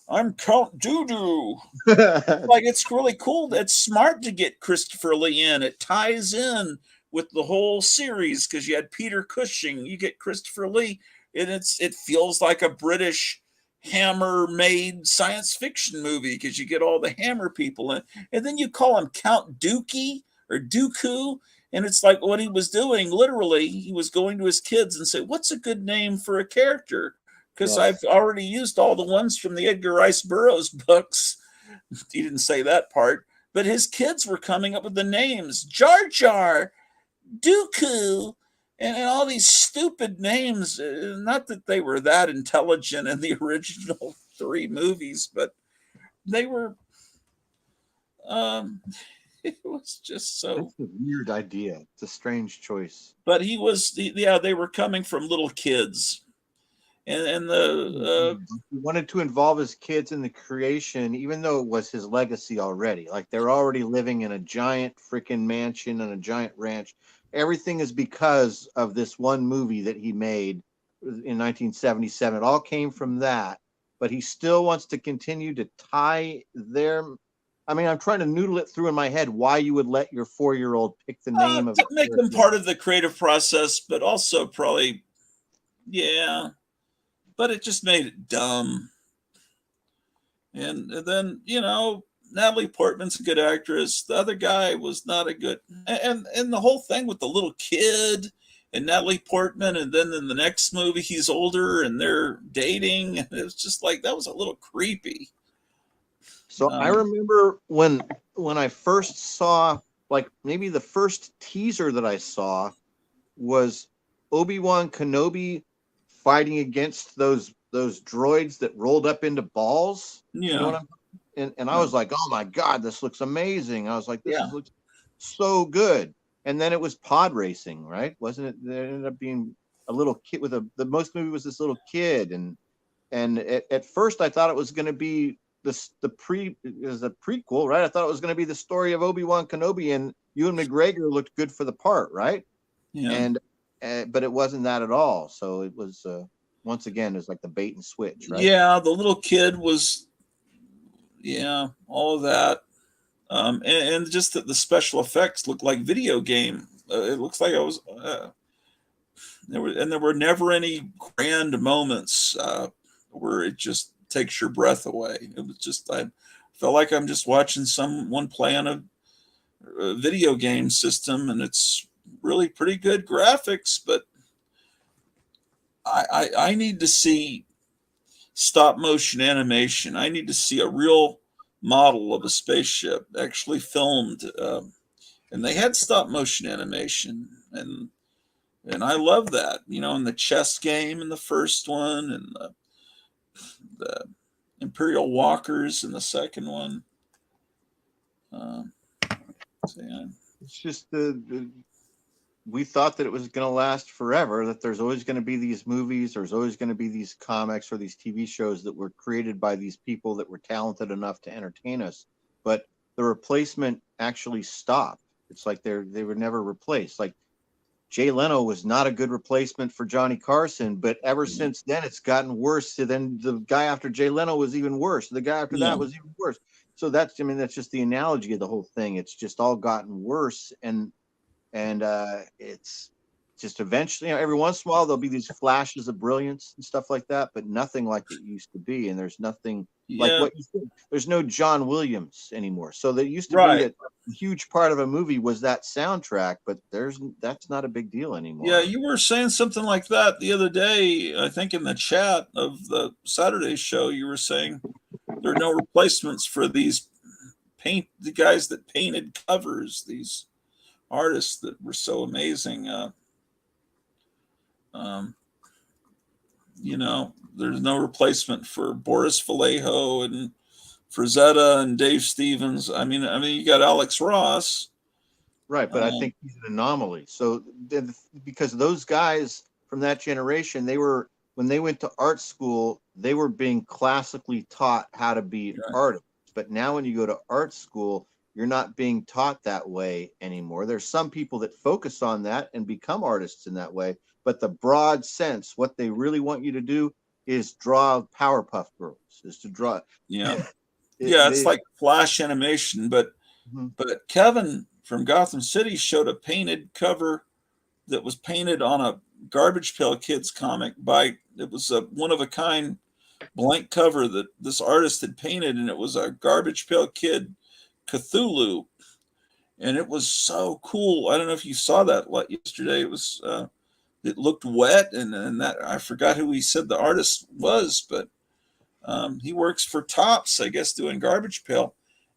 I'm Count Doo. Like, it's really cool. It's smart to get Christopher Lee in. It ties in with the whole series, because you had Peter Cushing, you get Christopher Lee, and it feels like a British Hammer made science fiction movie, because you get all the Hammer people in, and then you call him Count Dookie or Dooku, and it's like what he was doing. Literally, he was going to his kids and say, "What's a good name for a character?" Because I've already used all the ones from the Edgar Rice Burroughs books. He didn't say that part, but his kids were coming up with the names: Jar Jar, Dooku, and all these stupid names. Not that they were that intelligent in the original 3 movies, but they were. It was just so. That's a weird idea. It's a strange choice. But they were coming from little kids, and he wanted to involve his kids in the creation, even though it was his legacy already. Like, they're already living in a giant freaking mansion and a giant ranch. Everything is because of this one movie that he made in 1977. It all came from that, but he still wants to continue to tie their. I mean, I'm trying to noodle it through in my head why you would let your 4-year-old pick the name of to make them part of the creative process, but also probably, yeah. But it just made it dumb. And then, Natalie Portman's a good actress. The other guy was not a good, and the whole thing with the little kid and Natalie Portman, and then in the next movie he's older and they're dating, and it was just like, that was a little creepy. So I remember when I first saw, like, maybe the first teaser that I saw was Obi-Wan Kenobi fighting against those droids that rolled up into balls. Yeah. You know what and I was like, oh my God, this looks amazing. I was like, this looks so good. And then it was pod racing, right? Wasn't it? There ended up being a little kid with the most movie was this little kid. And at first I thought it was going to be the prequel, right? I thought it was going to be the story of Obi-Wan Kenobi, and Ewan McGregor looked good for the part, right? Yeah. But it wasn't that at all. So it was once again, it was like the bait and switch, right? Yeah, the little kid was, all of that, and just that the special effects looked like video game. It looks like I was. There were never any grand moments where it just takes your breath away. It was just, I felt like I'm just watching someone play on a video game system, and it's really pretty good graphics, but I need to see stop motion animation. I need to see a real model of a spaceship actually filmed, and they had stop motion animation, and I love that. In the chess game in the first one, and the Imperial Walkers in the second one. It's just we thought that it was going to last forever, that there's always going to be these movies, there's always going to be these comics or these TV shows that were created by these people that were talented enough to entertain us. But the replacement actually stopped. It's like they were never replaced. Like, Jay Leno was not a good replacement for Johnny Carson, but ever since then it's gotten worse. So then the guy after Jay Leno was even worse. The guy after that was even worse. So that's just the analogy of the whole thing. It's just all gotten worse, and it's just eventually, every once in a while there'll be these flashes of brilliance and stuff like that, but nothing like it used to be. And there's nothing like what you said. There's no John Williams anymore. So there used to be a huge part of a movie was that soundtrack, but that's not a big deal anymore. Yeah, you were saying something like that the other day, I think in the chat of the Saturday show. You were saying there are no replacements for the guys that painted covers, these artists that were so amazing. You know, there's no replacement for Boris Vallejo and Frazetta and Dave Stevens. I mean, you got Alex Ross. Right, but I think he's an anomaly. So because those guys from that generation, when they went to art school, they were being classically taught how to be Right. artists. But now when you go to art school, you're not being taught that way anymore. There's some people that focus on that and become artists in that way. But the broad sense, what they really want you to do is draw Powerpuff Girls, is to draw. Yeah. Yeah, it's like flash animation, but Kevin from Gotham City showed a painted cover that was painted on a Garbage Pail Kids comic it was a one of a kind blank cover that this artist had painted, and it was a Garbage Pail Kid Cthulhu, and it was so cool. I don't know if you saw that yesterday. It looked wet, and that I forgot who he said the artist was, but he works for Tops, I guess, doing Garbage Pail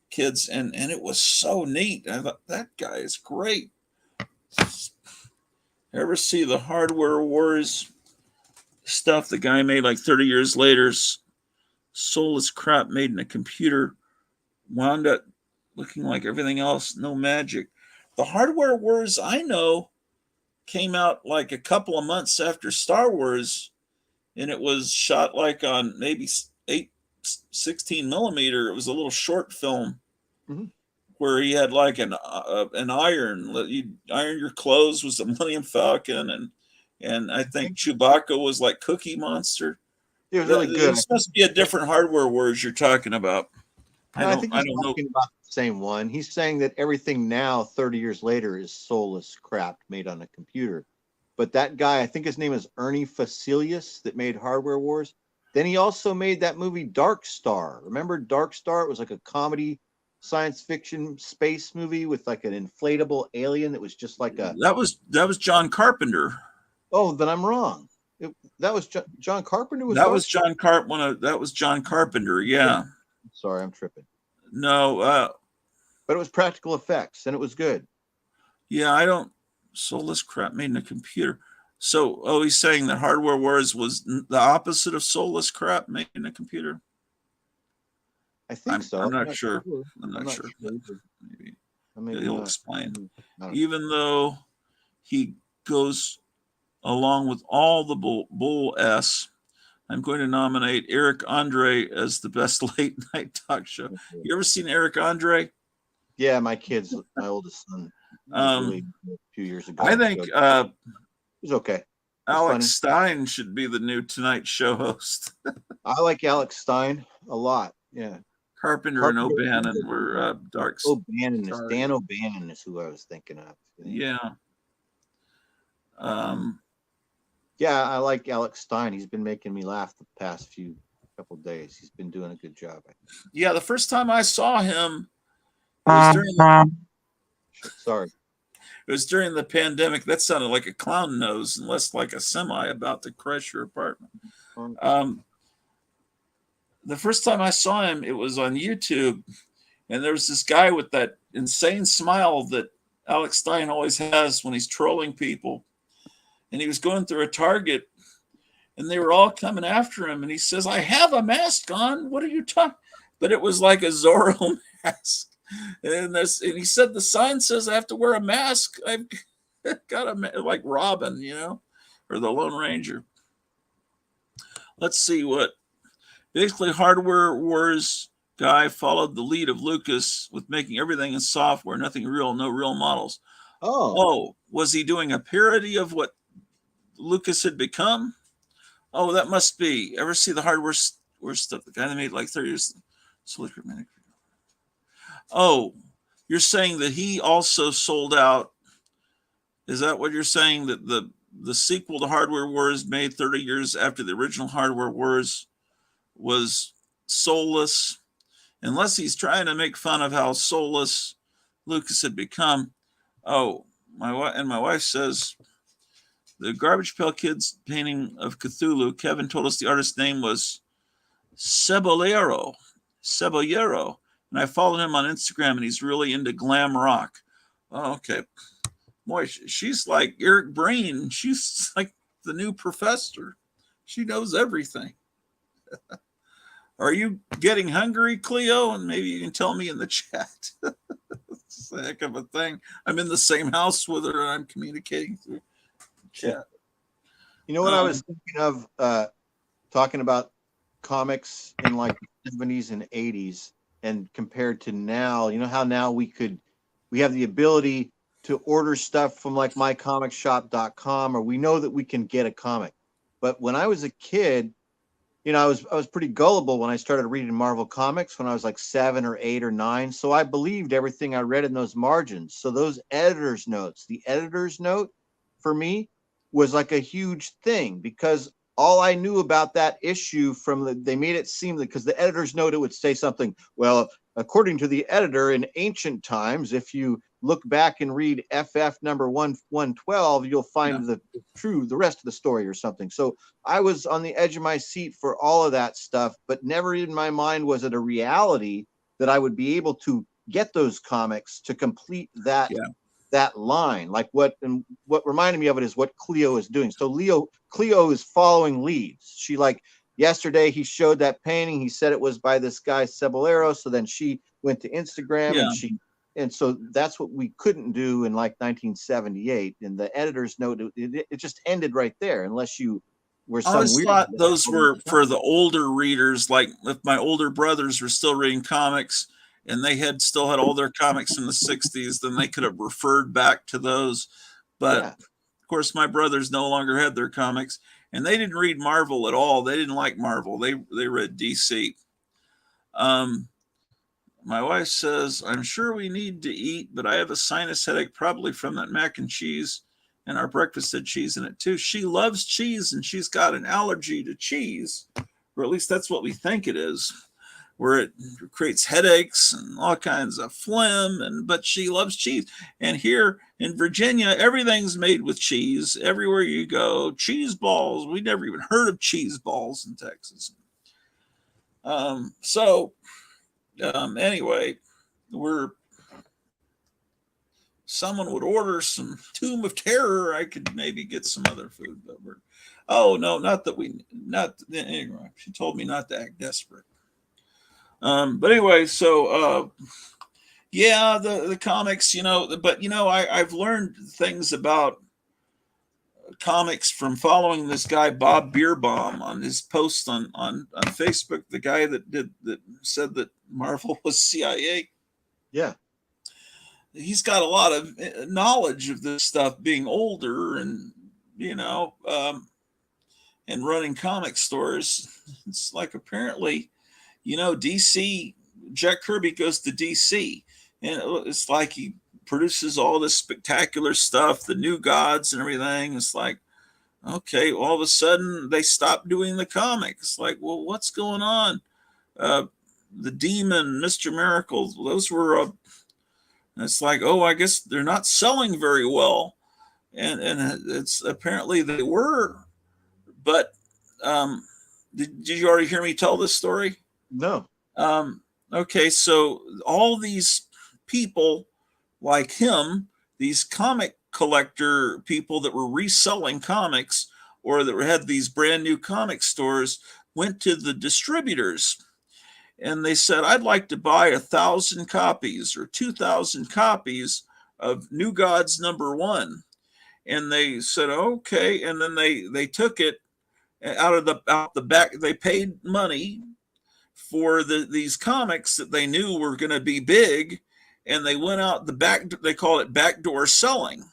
Kids, and it was so neat. I thought that guy is great. Ever see the Hardware Wars stuff the guy made like 30 years later? Soulless crap made in a computer, wound up looking like everything else, no magic. The Hardware Wars I know came out like a couple of months after Star Wars, and it was shot like on maybe 16 millimeter. It was a little short film where he had like an iron. You iron your clothes was the Millennium Falcon, and I think Chewbacca was like Cookie Monster. It was really good. This must be a different Hardware Wars you're talking about. I think he's don't know. talking about the same one. He's saying that everything now, 30 years later, is soulless crap made on a computer. But that guy, I think his name is Ernie Facilius, that made Hardware Wars. Then he also made that movie Dark Star. Remember Dark Star? It was like a comedy science fiction space movie with like an inflatable alien that was just like a. That was John Carpenter. Oh, then I'm wrong. That was John Carpenter. That was John Carpenter. Yeah. Sorry, I'm tripping. No, but it was practical effects and it was good. Yeah, soulless crap made in a computer. So, he's saying that Hardware Wars was the opposite of soulless crap made in a computer. I think so. I'm not sure. I'm not sure. Maybe he'll explain. Even though he goes along with all the bull S, I'm going to nominate Eric Andre as the best late night talk show. You ever seen Eric Andre? Yeah, my oldest son. Really a few years ago. I think he's okay. Alex Stein should be the new Tonight Show host. I like Alex Stein a lot. Yeah. Carpenter and O'Bannon were dark. Dan O'Bannon is who I was thinking of. Yeah. Yeah, I like Alex Stein. He's been making me laugh the past couple days. He's been doing a good job. Yeah, the first time I saw him was during the pandemic. That sounded like a clown nose, and less like a semi about to crash your apartment. The first time I saw him, it was on YouTube, and there was this guy with that insane smile that Alex Stein always has when he's trolling people. And he was going through a Target, and they were all coming after him. And he says, "I have a mask on. What are you talking?" But it was like a Zorro mask. And he said, "The sign says I have to wear a mask. I've got like Robin, or the Lone Ranger." Let's see what. Basically, Hardware Wars guy followed the lead of Lucas with making everything in software, nothing real, no real models. Oh, was he doing a parody of what Lucas had become? Oh, that must be. Ever see the Hardware stuff? The guy that made like 30 years. Oh, you're saying that he also sold out. Is that what you're saying? That the sequel to Hardware Wars made 30 years after the original Hardware Wars was soulless? Unless he's trying to make fun of how soulless Lucas had become. Oh, my wife says the Garbage Pail Kids painting of Cthulhu. Kevin told us the artist's name was Cebollero, and I followed him on Instagram, and he's really into glam rock. Oh, okay. Boy, she's like Eric Brain. She's like the new professor. She knows everything. Are you getting hungry, Cleo? And maybe you can tell me in the chat. It's a heck of a thing. I'm in the same house with her and I'm communicating through chat. You know what I was thinking of, talking about comics in like the 70s and 80s and compared to now, you know how now we have the ability to order stuff from like mycomicshop.com, or we know that we can get a comic. But when I was a kid, you know, I was pretty gullible when I started reading Marvel comics when I was like 7 or 8 or 9. So I believed everything I read in those margins. So those editor's notes, the editor's note for me was like a huge thing, because all I knew about that issue they made it seem that, because the editor's note, it would say something, well, according to the editor, in ancient times, if you look back and read FF number 112, you'll find the rest of the story or something. So I was on the edge of my seat for all of that stuff, but never in my mind was it a reality that I would be able to get those comics to complete that line. Like what reminded me of it is what Cleo is doing. So Cleo is following leads. She, like, yesterday he showed that painting. He said it was by this guy Cebollero. So then she went to Instagram and so that's what we couldn't do in like 1978. In the editor's note, it just ended right there, unless you were some I always weird. thought those were for the older readers. Like if my older brothers were still reading comics and they had still had all their comics in the 60s, then they could have referred back to those. But of course, my brothers no longer had their comics, and they didn't read Marvel at all. They didn't like Marvel. They read DC. My wife says, I'm sure we need to eat, but I have a sinus headache, probably from that mac and cheese, and our breakfast had cheese in it too. She loves cheese, and she's got an allergy to cheese, or at least that's what we think it is, where it creates headaches and all kinds of phlegm, but she loves cheese. And here in Virginia, everything's made with cheese. Everywhere you go, cheese balls. We never even heard of cheese balls in Texas. Anyway, someone would order some Tomb of Terror, I could maybe get some other food, but anyway, she told me not to act desperate. But anyway, so the comics, I've learned things about comics from following this guy Bob Bierbaum on his post on Facebook, the guy that said that Marvel was CIA. Yeah, he's got a lot of knowledge of this stuff, being older and and running comic stores. It's like apparently, DC, Jack Kirby goes to DC, and it's like he produces all this spectacular stuff, the New Gods and everything. It's like, okay, all of a sudden they stopped doing the comics. Like, well, what's going on? The Demon, Mr. Miracle, those were, it's like, oh, I guess they're not selling very well. And it's apparently they were, but did you already hear me tell this story? No. Okay, so all these people like him, these comic collector people that were reselling comics or that had these brand new comic stores, went to the distributors and they said, I'd like to buy 1,000 copies or 2,000 copies of New Gods #1. And they said, okay. And then they took it out the back. They paid money for these comics that they knew were going to be big, and they went out the back. They call it backdoor selling.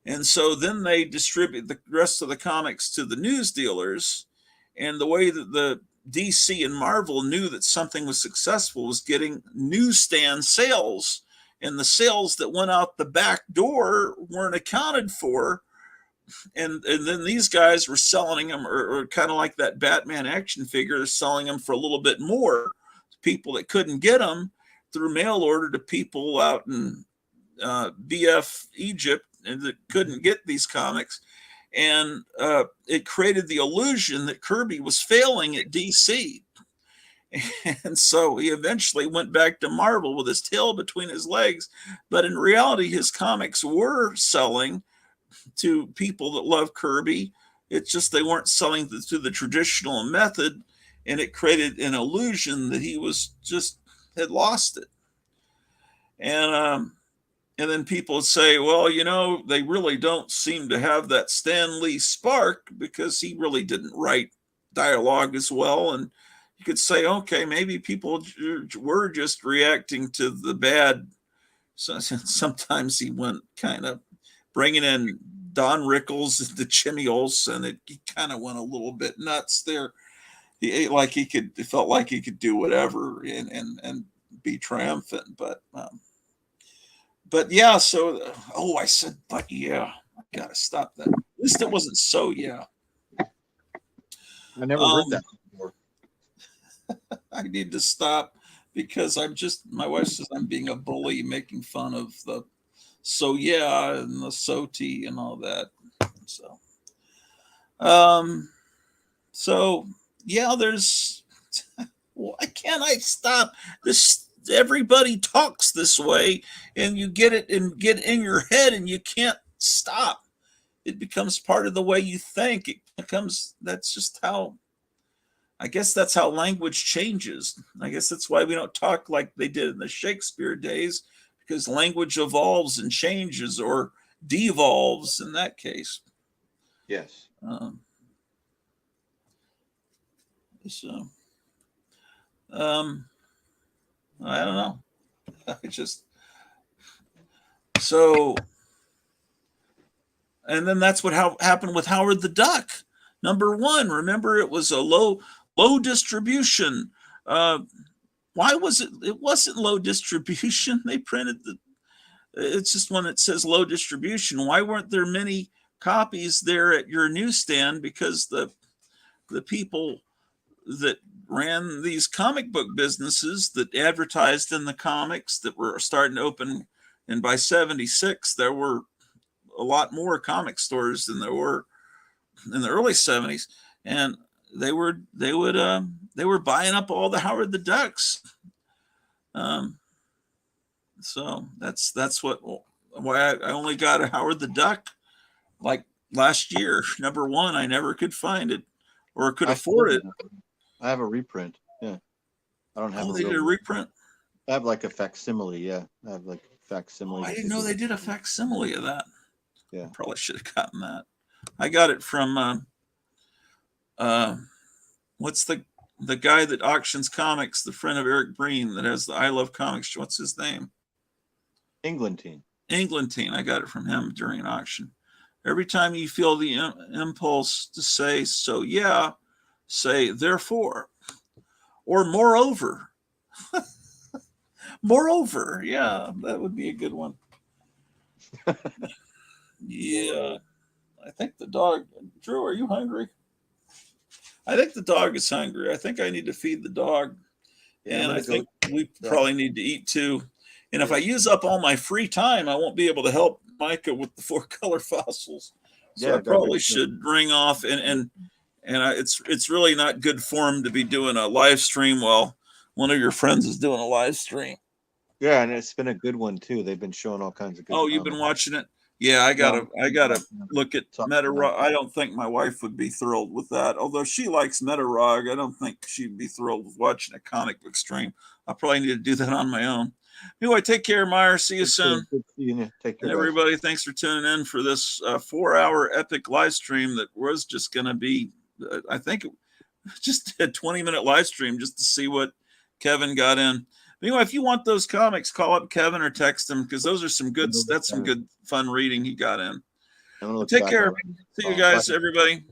And so then they distribute the rest of the comics to the news dealers. And the way that the DC and Marvel knew that something was successful was getting newsstand sales, and the sales that went out the back door weren't accounted for. And then these guys were selling them, or kind of like that Batman action figure, selling them for a little bit more to people that couldn't get them through mail order to people out in BF Egypt and that couldn't get these comics. And it created the illusion that Kirby was failing at DC. And so he eventually went back to Marvel with his tail between his legs. But in reality, his comics were selling to people that love Kirby. It's just they weren't selling through the traditional method, and it created an illusion that he was just had lost it. And then people would say, well, they really don't seem to have that Stan Lee spark because he really didn't write dialogue as well. And you could say, okay, maybe people were just reacting to the bad. So sometimes he went kind of bringing in Don Rickles and the Jimmy Olsen. He kind of went a little bit nuts there. He felt like he could do whatever and be triumphant. But yeah, so I said, but yeah, I gotta stop that. At least it wasn't so yeah. I never heard that before. I need to stop because my wife says I'm being a bully, making fun of the so yeah and the so tea and all that. So yeah, there's why can't I stop this? Everybody talks this way, and you get it and get in your head, and you can't stop. It becomes part of the way you think. That's just how, I guess that's how language changes. I guess that's why we don't talk like they did in the Shakespeare days, because language evolves and changes or devolves in that case. Yes. I don't know. And then that's what happened with Howard the Duck. Number one, remember it was a low distribution. Why was it? It wasn't low distribution. They printed it's just when it says low distribution. Why weren't there many copies there at your newsstand? Because the people that ran these comic book businesses that advertised in the comics that were starting to open, and by 76 there were a lot more comic stores than there were in the early 70s, and they were buying up all the Howard the Ducks. So that's why I only got a Howard the Duck like last year. Number one, I never could find it or could afford it. I have a reprint. Yeah. I don't have they did a reprint? I have like a facsimile. Yeah. I have like facsimile. I didn't know they did a facsimile of that. Yeah. Probably should have gotten that. I got it from what's the guy that auctions comics, the friend of Eric Breen that has the I Love Comics. What's his name? Englantine. I got it from him during an auction. Every time you feel the impulse to say, so yeah, say therefore, or moreover. Moreover, yeah, that would be a good one. Yeah, I think the dog, Drew, are you hungry? I think the dog is hungry. I think I need to feed the dog. And I think we probably need to eat too. And if I use up all my free time, I won't be able to help Micah with the 4-color fossils. So I probably should ring off. And it's really not good form to be doing a live stream while one of your friends is doing a live stream. Yeah, and it's been a good one too. They've been showing all kinds of good. Oh, you've been watching it? Yeah, I gotta look at Metarog. I don't think my wife would be thrilled with that. Although she likes Metarog, I don't think she'd be thrilled with watching a comic book stream. I'll probably need to do that on my own. Anyway, take care, Meyer. See you soon. Good seeing you. Take care, everybody. Thanks for tuning in for this 4-hour epic live stream that was just going to be, I think, just a 20-minute live stream just to see what Kevin got in. Anyway, if you want those comics, call up Kevin or text him because those are some good. That's some good fun reading he got in. Take care. See you guys, everybody.